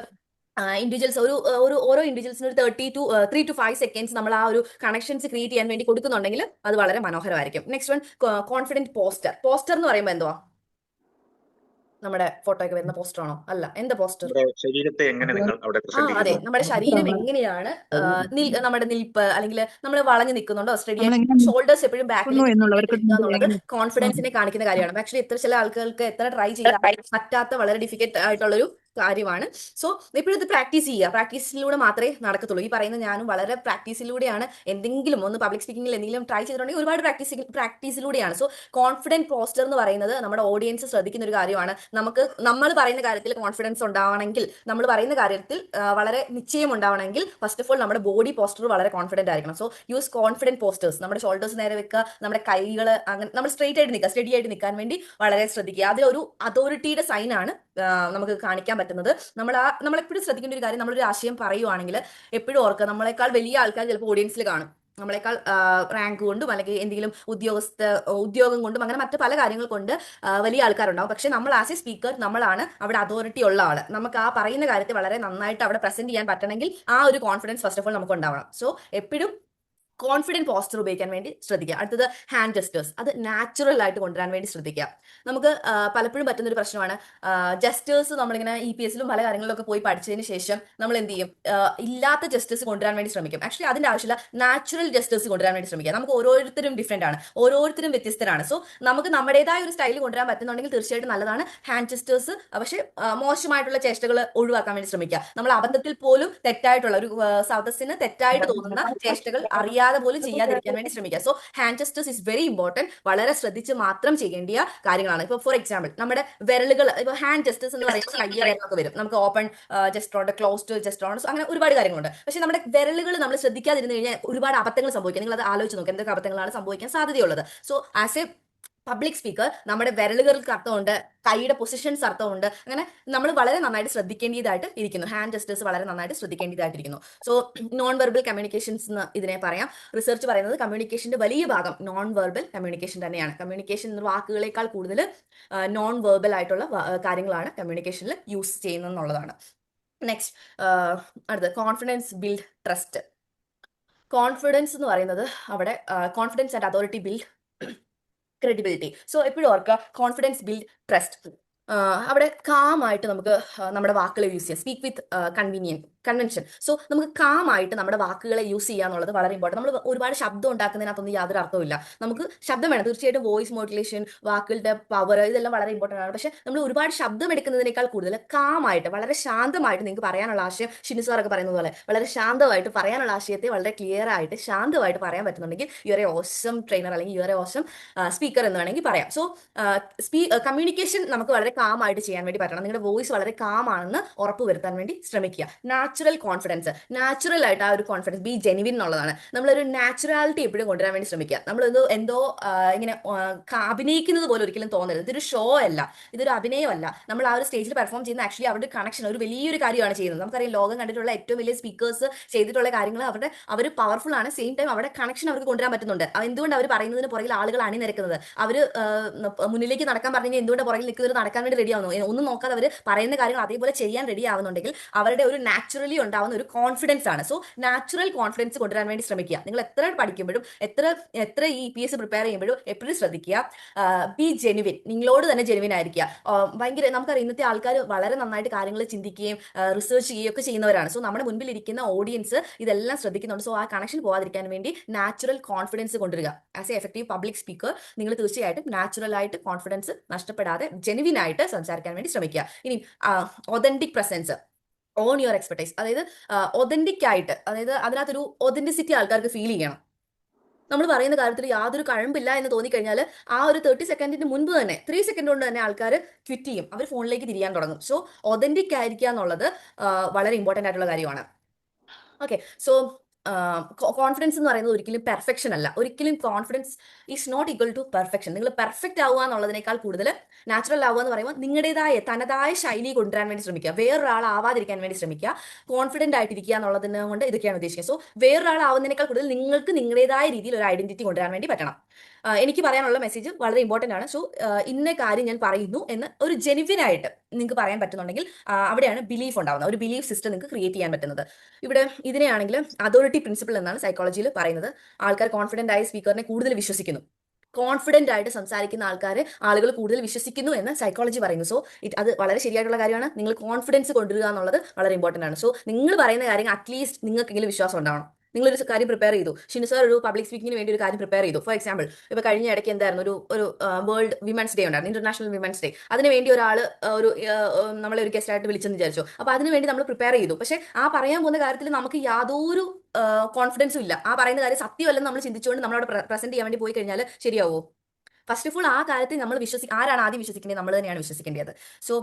ഇൻഡിവിജ്വൽസ് ഓരോ ഇൻഡിവിജ്വൽസിന് ഒരു 3 to 5 സെക്കൻഡ്സ് നമ്മൾ ആ ഒരു കണക്ഷൻസ് ക്രിയേറ്റ് ചെയ്യാൻ വേണ്ടി കൊടുക്കുന്നുണ്ടെങ്കിൽ അത് വളരെ മനോഹരമായിരിക്കും. നെക്സ്റ്റ് വൺ, കോൺഫിഡൻറ്റ് പോസ്റ്റർ എന്ന് പറയുമ്പോൾ എന്തുവാ? നമ്മുടെ ഫോട്ടോ ഒക്കെ വരുന്ന പോസ്റ്റർ ആണോ? അല്ല, എന്താ പോസ്റ്റർ? ശരീരത്തെ എങ്ങനെ നിങ്ങൾ അവിടെ പ്രസന്റ് അതെ, നമ്മുടെ ശരീരം എങ്ങനെയാണ് നമ്മുടെ നിൽപ്പ്, അല്ലെങ്കിൽ നമ്മൾ വളഞ്ഞു നിൽക്കുന്നുണ്ടോ, സ്റ്റഡി ഷോൾഡേഴ്സ് എപ്പോഴും ബാക്കിലേക്ക് എന്നുള്ളത് കോൺഫിഡൻസിനെ കാണിക്കുന്ന കാര്യമാണ്. ആക്ച്വലി ചില ആൾക്കാർക്ക് എത്ര ട്രൈ ചെയ്താൽ പറ്റാത്ത വളരെ ഡിഫിക്കൽട്ട് ആയിട്ടുള്ളൊരു കാര്യമാണ്. സോ എപ്പോഴും ഇത് പ്രാക്ടീസ് ചെയ്യുക. പ്രാക്ടീസിലൂടെ മാത്രമേ നടക്കത്തുള്ളൂ. ഈ പറയുന്ന ഞാനും വളരെ പ്രാക്ടീസിലൂടെയാണ് എന്തെങ്കിലും ഒന്ന് പബ്ലിക് സ്പീക്കിംഗിൽ എന്തെങ്കിലും ട്രൈ ചെയ്തിട്ടുണ്ടെങ്കിൽ ഒരുപാട് പ്രാക്ടീസിലൂടെയാണ്. സോ കോൺഫിഡൻറ്റ് പോസ്റ്റർ എന്ന് പറയുന്നത് നമ്മുടെ ഓഡിയൻസ് ശ്രദ്ധിക്കുന്ന ഒരു കാര്യമാണ്. നമ്മൾ പറയുന്ന കാര്യത്തിൽ കോൺഫിഡൻസ് ഉണ്ടാവണമെങ്കിൽ, നമ്മൾ പറയുന്ന കാര്യത്തിൽ വളരെ നിശ്ചയം ഉണ്ടാവണമെങ്കിൽ ഫസ്റ്റ് ഓഫ് ഓൾ നമ്മുടെ ബോഡി പോസ്റ്റർ വളരെ കോൺഫിഡന്റ് ആയിരിക്കണം. So use confident postures. നമ്മുടെ ഷോൾഡേഴ്സ് നേരെ വെക്കുക, നമ്മുടെ കൈകൾ അങ്ങനെ നമ്മൾ സ്ട്രെയിറ്റ് ആയിട്ട് നിൽക്കുക, സ്റ്റഡി ആയിട്ട് നിൽക്കാൻ വേണ്ടി വളരെ ശ്രദ്ധിക്കുക. അതിലൊരു അതോറിറ്റിയുടെ സൈനാണ് നമുക്ക് കാണിക്കാൻ പറ്റുന്നത്. നമ്മളെപ്പോഴും ശ്രദ്ധിക്കേണ്ട ഒരു കാര്യം, നമ്മളൊരു ആശയം പറയുവാണെങ്കിൽ എപ്പോഴും ഓർക്കുക, നമ്മളെക്കാൾ വലിയ ആൾക്കാർ ചിലപ്പോൾ ഓഡിയൻസിൽ കാണും. നമ്മളെക്കാൾ റാങ്ക് കൊണ്ടും അല്ലെങ്കിൽ എന്തെങ്കിലും ഉദ്യോഗം കൊണ്ടും അങ്ങനെ മറ്റു പല കാര്യങ്ങൾ കൊണ്ട് വലിയ ആൾക്കാരുണ്ടാവും. പക്ഷെ നമ്മൾ ആസ് എ സ്പീക്കർ നമ്മളാണ് അവിടെ അതോറിറ്റി ഉള്ള ആള്. നമുക്ക് ആ പറയുന്ന കാര്യത്തെ വളരെ നന്നായിട്ട് അവിടെ പ്രസന്റ് ചെയ്യാൻ പറ്റണമെങ്കിൽ ആ ഒരു കോൺഫിഡൻസ് ഫസ്റ്റ് ഓഫ് ഓൾ നമുക്ക് ഉണ്ടാവണം. സോ എപ്പോഴും കോൺഫിഡൻറ്റ് പോസ്റ്റർ ഉപയോഗിക്കാൻ വേണ്ടി ശ്രദ്ധിക്കുക. അടുത്തത് ഹാൻഡ് ജസ്റ്റേഴ്സ്, അത് നാച്ചുറൽ ആയിട്ട് കൊണ്ടുവരാൻ വേണ്ടി ശ്രദ്ധിക്കുക. നമുക്ക് പലപ്പോഴും പറ്റുന്നൊരു പ്രശ്നമാണ് ജസ്റ്റേഴ്സ് നമ്മളിങ്ങനെ EPSലും പല കാര്യങ്ങളിലൊക്കെ പോയി പഠിച്ചതിന് ശേഷം നമ്മൾ എന്ത് ചെയ്യും, ഇല്ലാത്ത ജസ്റ്റേഴ്സ് കൊണ്ടുവരാൻ വേണ്ടി ശ്രമിക്കും. ആക്ച്വലി അതിന്റെ ആവശ്യമില്ല, നാച്ചുറൽ ജസ്റ്റേഴ്സ് കൊണ്ടുവരാൻ വേണ്ടി ശ്രമിക്കുക. നമുക്ക് ഓരോരുത്തരും ഡിഫറെന്റ് ആണ്, ഓരോരുത്തരും വ്യത്യസ്തരാണ്. സോ നമുക്ക് നമ്മുടേതായ ഒരു സ്റ്റൈൽ കൊണ്ടുവരാൻ പറ്റുന്നുണ്ടെങ്കിൽ തീർച്ചയായിട്ടും നല്ലതാണ് ഹാൻഡ് ജസ്റ്റേഴ്സ്. പക്ഷേ മോശമായിട്ടുള്ള ചേഷ്ടകൾ ഒഴിവാക്കാൻ വേണ്ടി ശ്രമിക്കുക. നമ്മൾ അബദ്ധത്തിൽ പോലും തെറ്റായിട്ടുള്ള ഒരു സദസ്സിന് തെറ്റായിട്ട് തോന്നുന്ന ചേഷ്ടകൾ അറിയാതെ പോലും ചെയ്യാതിരിക്കാൻ വേണ്ടി ശ്രമിക്കുക. So hand gestures is very important. വളരെ ശ്രദ്ധിച്ച് മാത്രം ചെയ്യേണ്ടിയ കാര്യങ്ങളാണ്. ഇപ്പൊ ഫോർ എക്സാമ്പിൾ നമ്മുടെ വിരലുകൾ, ഇപ്പൊ ഹാൻഡ് ജസ്റ്റേഴ്സ് എന്ന് പറയുമ്പോൾ കയ്യൊക്കെ വരും. നമുക്ക് ഓപ്പൺ ജസ്റ്ററുണ്ട്, ക്ലോസ്ഡ് ജസ്റ്ററുണ്ട്, അങ്ങനെ ഒരുപാട് കാര്യങ്ങളുണ്ട്. പക്ഷെ നമ്മുടെ വിരലുകൾ നമ്മൾ ശ്രദ്ധിക്കാതിരുന്നു കഴിഞ്ഞാൽ ഒരുപാട് അബദ്ധങ്ങൾ സംഭവിക്കും. നിങ്ങൾ അത് ആലോചിച്ച് നോക്കുക, എന്തൊക്കെ അബദ്ധങ്ങളാണ് സംഭവിക്കാൻ സാധ്യതയുള്ളത്. So as A public speaker നമ്മുടെ വിരലുകൾക്ക് അർത്ഥമുണ്ട്, കൈയുടെ പൊസിഷൻസ് അർത്ഥമുണ്ട്. അങ്ങനെ നമ്മൾ വളരെ നന്നായിട്ട് ശ്രദ്ധിക്കേണ്ടതായിട്ട് ഇരിക്കുന്നു. ഹാൻഡ് ജസ്റ്റേഴ്സ് വളരെ നന്നായിട്ട് ശ്രദ്ധിക്കേണ്ടതായിട്ടിരിക്കുന്നു. സോ നോൺ വെർബൽ കമ്മ്യൂണിക്കേഷൻസ് എന്ന് ഇതിനെ പറയാം. റിസർച്ച് പറയുന്നത് കമ്മ്യൂണിക്കേഷന്റെ വലിയ ഭാഗം നോൺ വെർബൽ കമ്മ്യൂണിക്കേഷൻ തന്നെയാണ്. കമ്മ്യൂണിക്കേഷൻ എന്ന വാക്കുകളേക്കാൾ കൂടുതൽ നോൺ വെർബൽ ആയിട്ടുള്ള കാര്യങ്ങളാണ് കമ്മ്യൂണിക്കേഷനിൽ യൂസ് ചെയ്യുന്നത് എന്നുള്ളതാണ്. നെക്സ്റ്റ് അടുത്തത് കോൺഫിഡൻസ് ബിൽഡ് ട്രസ്റ്റ്. കോൺഫിഡൻസ് എന്ന് പറയുന്നത് അവിടെ confidence and authority build credibility. So എപ്പോഴും ഓർക്കുക, കോൺഫിഡൻസ് ബിൽഡ് ട്രസ്റ്റ്. അവിടെ കാമായിട്ട് നമുക്ക് നമ്മുടെ വാക്കുകൾ യൂസ് ചെയ്യാം. സ്പീക്ക് വിത്ത് കൺവെൻഷൻ. സോ നമുക്ക് കാമായിട്ട് നമ്മുടെ വാക്കുകളെ യൂസ് ചെയ്യുക എന്നുള്ളത് വളരെ ഇമ്പോർട്ടൻറ്റ്. നമ്മൾ ഒരുപാട് ശബ്ദം ഉണ്ടാക്കുന്നതിനകത്തൊന്നും യാതൊരു അർത്ഥമില്ല. നമുക്ക് ശബ്ദം വേണം, തീർച്ചയായിട്ടും വോയിസ് മോഡുലേഷൻ, വാക്കുകളുടെ പവർ, ഇതെല്ലാം വളരെ ഇമ്പോർട്ടൻ്റ് ആണ്. പക്ഷെ നമ്മൾ ഒരുപാട് ശബ്ദം എടുക്കുന്നതിനേക്കാൾ കൂടുതൽ കാമായിട്ട് വളരെ ശാന്തമായിട്ട് നിങ്ങൾക്ക് പറയാനുള്ള ആശയം, ഷിനു സാറൊക്കെ പറയുന്നത് പോലെ വളരെ ശാന്തമായിട്ട് പറയാനുള്ള ആശയത്തെ വളരെ ക്ലിയർ ആയിട്ട് ശാന്തമായിട്ട് പറയാൻ പറ്റുന്നുണ്ടെങ്കിൽ you are a awesome trainer, അല്ലെങ്കിൽ you are a awesome speaker എന്ന് വേണമെങ്കിൽ പറയാം. സോ കമ്മ്യൂണിക്കേഷൻ നമുക്ക് വളരെ കാമായിട്ട് ചെയ്യാൻ വേണ്ടി പറ്റണം. നിങ്ങളുടെ വോയിസ് വളരെ കാമാണെന്ന് ഉറപ്പ് വരുത്താൻ വേണ്ടി ശ്രമിക്കുക. നാച്ചുറൽ കോൺഫിഡൻസ്, നാച്ചുറൽ ആയിട്ട് ആ ഒരു കോൺഫിഡൻസ്, ബി ജെനുവിൻ എന്നുള്ളതാണ്. നമ്മളൊരു നാച്ചുറാലിറ്റി എപ്പോഴും കൊണ്ടുവരാൻ വേണ്ടി ശ്രമിക്കുക. നമ്മളെന്തോ ഇങ്ങനെ അഭിനയിക്കുന്നത് പോലെ ഒരിക്കലും തോന്നരുത്. ഇതൊരു ഷോ അല്ല, ഇതൊരു അഭിനയമല്ല. നമ്മൾ ആ ഒരു സ്റ്റേജിൽ പെർഫോം ചെയ്യുന്ന ആക്ച്വലി അവരുടെ കണക്ഷൻ ഒരു വലിയൊരു കാര്യമാണ് ചെയ്യുന്നത്. നമുക്കറിയാം ലോകം കണ്ടിട്ടുള്ള ഏറ്റവും വലിയ സ്പീക്കേഴ്സ് ചെയ്തിട്ടുള്ള കാര്യങ്ങൾ അവർ പവർഫുൾ ആണ്. സെയിം ടൈം അവിടെ കണക്ഷൻ അവർക്ക് കൊണ്ടുവരാൻ പറ്റുന്നുണ്ട്. എന്തുകൊണ്ട് അവർ പറയുന്നതിന് പുറകിൽ ആളുകൾ അണിനിരക്കുന്നത്, അവർ മുന്നിലേക്ക് നടക്കാൻ പറഞ്ഞു എന്തുകൊണ്ട് പുറകിൽ നിൽക്കുന്നവർ നടക്കാൻ വേണ്ടി റെഡി ആവുന്നു, ഒന്നും നോക്കാതെ അവർ പറയുന്ന കാര്യങ്ങൾ അതേപോലെ ചെയ്യാൻ റെഡി ആവുന്നുണ്ടെങ്കിൽ അവരുടെ ഒരു നാച്ചുറലി ഉണ്ടാവുന്ന ഒരു കോൺഫിഡൻസ് ആണ്. സോ നാച്ചുറൽ കോൺഫിഡൻസ് കൊണ്ടുവരാൻ വേണ്ടി ശ്രമിക്കുക. നിങ്ങൾ എത്ര പഠിക്കുമ്പോഴും എത്ര ഈ EPS പ്രിപ്പയർ ചെയ്യുമ്പോഴും എപ്പോഴും ശ്രദ്ധിക്കുക, ബി ജെനുവിൻ, നിങ്ങളോട് തന്നെ ജെനുവിൻ ആയിരിക്കുക. ഭയങ്കര നമുക്കറിയാം ഇന്നത്തെ ആൾക്കാർ വളരെ നന്നായിട്ട് കാര്യങ്ങൾ ചിന്തിക്കുകയും റിസർച്ച് ചെയ്യുകയും ഒക്കെ ചെയ്യുന്നവരാണ്. സോ നമ്മുടെ മുൻപിൽ ഇരിക്കുന്ന ഓഡിയൻസ് ഇതെല്ലാം ശ്രദ്ധിക്കുന്നുണ്ട്. സോ ആ കണക്ഷൻ പോകാതിരിക്കാൻ വേണ്ടി നാച്ചുറൽ കോൺഫിഡൻസ് കൊണ്ടുവരിക. As A effective public speaker നിങ്ങൾ തീർച്ചയായിട്ടും നാച്ചുറൽ ആയിട്ട് കോൺഫിഡൻസ് നഷ്ടപ്പെടാതെ ജെനുവിൻ ആയിട്ട് സംസാരിക്കാൻ വേണ്ടി ശ്രമിക്കുക. ഇനി authentic presence, on your expertise, അതായത് ഒതന്റിക് ആയിട്ട്, അതായത് അതിനകത്തൊരു ഒതന്റിസിറ്റി ആൾക്കാർക്ക് ഫീൽ ചെയ്യണം. നമ്മൾ പറയുന്ന കാര്യത്തിൽ യാതൊരു കഴമ്പില്ല എന്ന് തോന്നിക്കഴിഞ്ഞാൽ ആ ഒരു 30 സെക്കൻഡിന് മുൻപ് തന്നെ 3 സെക്കൻഡ് കൊണ്ട് തന്നെ ആൾക്കാർ ക്വിറ്റ് ചെയ്യും, അവർ ഫോണിലേക്ക് തിരിയാൻ തുടങ്ങും. സോ ഒതന്റിക് ആയിരിക്കുക എന്നുള്ളത് വളരെ ഇമ്പോർട്ടൻ്റ് ആയിട്ടുള്ള കാര്യമാണ്. ഓക്കെ, സോ കോൺഫിഡൻസ് എന്ന് പറയുന്നത് ഒരിക്കലും പെർഫെക്ഷൻ അല്ല. ഒരിക്കലും confidence is not equal to perfection. നിങ്ങൾ പെർഫെക്റ്റ് ആവുക എന്നുള്ളതിനേക്കാൾ കൂടുതൽ നാച്ചുറൽ ആവുക എന്ന് പറയുമ്പോൾ നിങ്ങളുടേതായ തനതായ ശൈലി കൊണ്ടുവരാൻ വേണ്ടി ശ്രമിക്കുക. വേറൊരാൾ ആവാതിരിക്കാൻ വേണ്ടി ശ്രമിക്കുക. കോൺഫിഡൻ്റ് ആയിട്ടിരിക്കുക എന്നുള്ളതിനെ കൊണ്ട് ഇതൊക്കെയാണ് ഉദ്ദേശിക്കുന്നത്. സോ വേറൊരാൾ ആവുന്നതിനേക്കാൾ കൂടുതൽ നിങ്ങൾക്ക് നിങ്ങളുടേതായ രീതിയിൽ ഒരു ഐഡന്റിറ്റി കൊണ്ടുവരാൻ വേണ്ടി പറ്റണം. എനിക്ക് പറയാനുള്ള മെസ്സേജ് വളരെ ഇമ്പോർട്ടൻ്റ് ആണ്. സോ ഇന്ന കാര്യം ഞാൻ പറയുന്നു എന്ന് ഒരു ജെനുവിൻ ആയിട്ട് നിങ്ങൾക്ക് പറയാൻ പറ്റുന്നുണ്ടെങ്കിൽ അവിടെയാണ് ബിലീഫ് ഉണ്ടാവുന്നത്. ഒരു ബിലീഫ് സിസ്റ്റം നിങ്ങൾക്ക് ക്രിയേറ്റ് ചെയ്യാൻ പറ്റുന്നത്. ഇവിടെ ഇതിനെയാണെങ്കിൽ അതോറിറ്റി പ്രിൻസിപ്പിൾ എന്നാണ് സൈക്കോളജിയിൽ പറയുന്നത്. ആൾക്കാർ കോൺഫിഡൻ്റ് ആയ സ്പീക്കറിനെ കൂടുതൽ വിശ്വസിക്കുന്നു. കോൺഫിഡൻ്റ് ആയിട്ട് സംസാരിക്കുന്ന ആളുകൾ കൂടുതൽ വിശ്വസിക്കുന്നു എന്ന് സൈക്കോളജി പറയുന്നു. സോ അത് വളരെ ശരിയായിട്ടുള്ള കാര്യമാണ്. നിങ്ങൾ കോൺഫിഡൻസ് കൊണ്ടുവരിക എന്നുള്ളത് വളരെ ഇമ്പോർട്ടൻ്റ് ആണ്. സോ നിങ്ങൾ പറയുന്ന കാര്യങ്ങൾ അറ്റ്ലീസ്റ്റ് നിങ്ങൾക്കെങ്കിലും വിശ്വാസം ഉണ്ടാവണം. നിങ്ങളൊരു കാര്യം പ്രിപ്പയർ ചെയ്തു, ഷിനു സാർ ഒരു പബ്ലിക് സ്പീക്കിങ്ങിന് വേണ്ടി ഒരു കാര്യം പ്രിപ്പയർ ചെയ്തു. ഫോർ എക്സാമ്പിൾ ഇപ്പോൾ കഴിഞ്ഞ ഇടയ്ക്ക് എന്തായിരുന്നു, ഒരു വേൾഡ് വിമൻസ് ഡേ ഉണ്ടായിരുന്നു, ഇന്റർനാഷണൽ വിമൻസ് ഡേ. അതിന് വേണ്ടി ഒരാൾ നമ്മളെ ഒരു ഗസ്റ്റ് ആയിട്ട് വിളിച്ചെന്ന് വിചാരിച്ചു. അപ്പോൾ അതിന് വേണ്ടി നമ്മൾ പ്രിപ്പയർ ചെയ്തു. പക്ഷേ ആ പറയാൻ പോകുന്ന കാര്യത്തിൽ നമുക്ക് യാതൊരു കോൺഫിഡൻസും ഇല്ല. ആ പറയുന്ന കാര്യം സത്യമല്ലെന്ന് നമ്മൾ ചിന്തിച്ചുകൊണ്ട് നമ്മളവിടെ പ്രസന്റ് ചെയ്യാൻ വേണ്ടി പോയി കഴിഞ്ഞാൽ ശരിയാവോ? ഫസ്റ്റ് ഓഫ് ഓൾ ആ കാര്യത്തിൽ നമ്മൾ ആരാണ് ആദ്യം വിശ്വസിക്കേണ്ടത്? നമ്മൾ തന്നെയാണ് വിശ്വസിക്കേണ്ടത്. സോ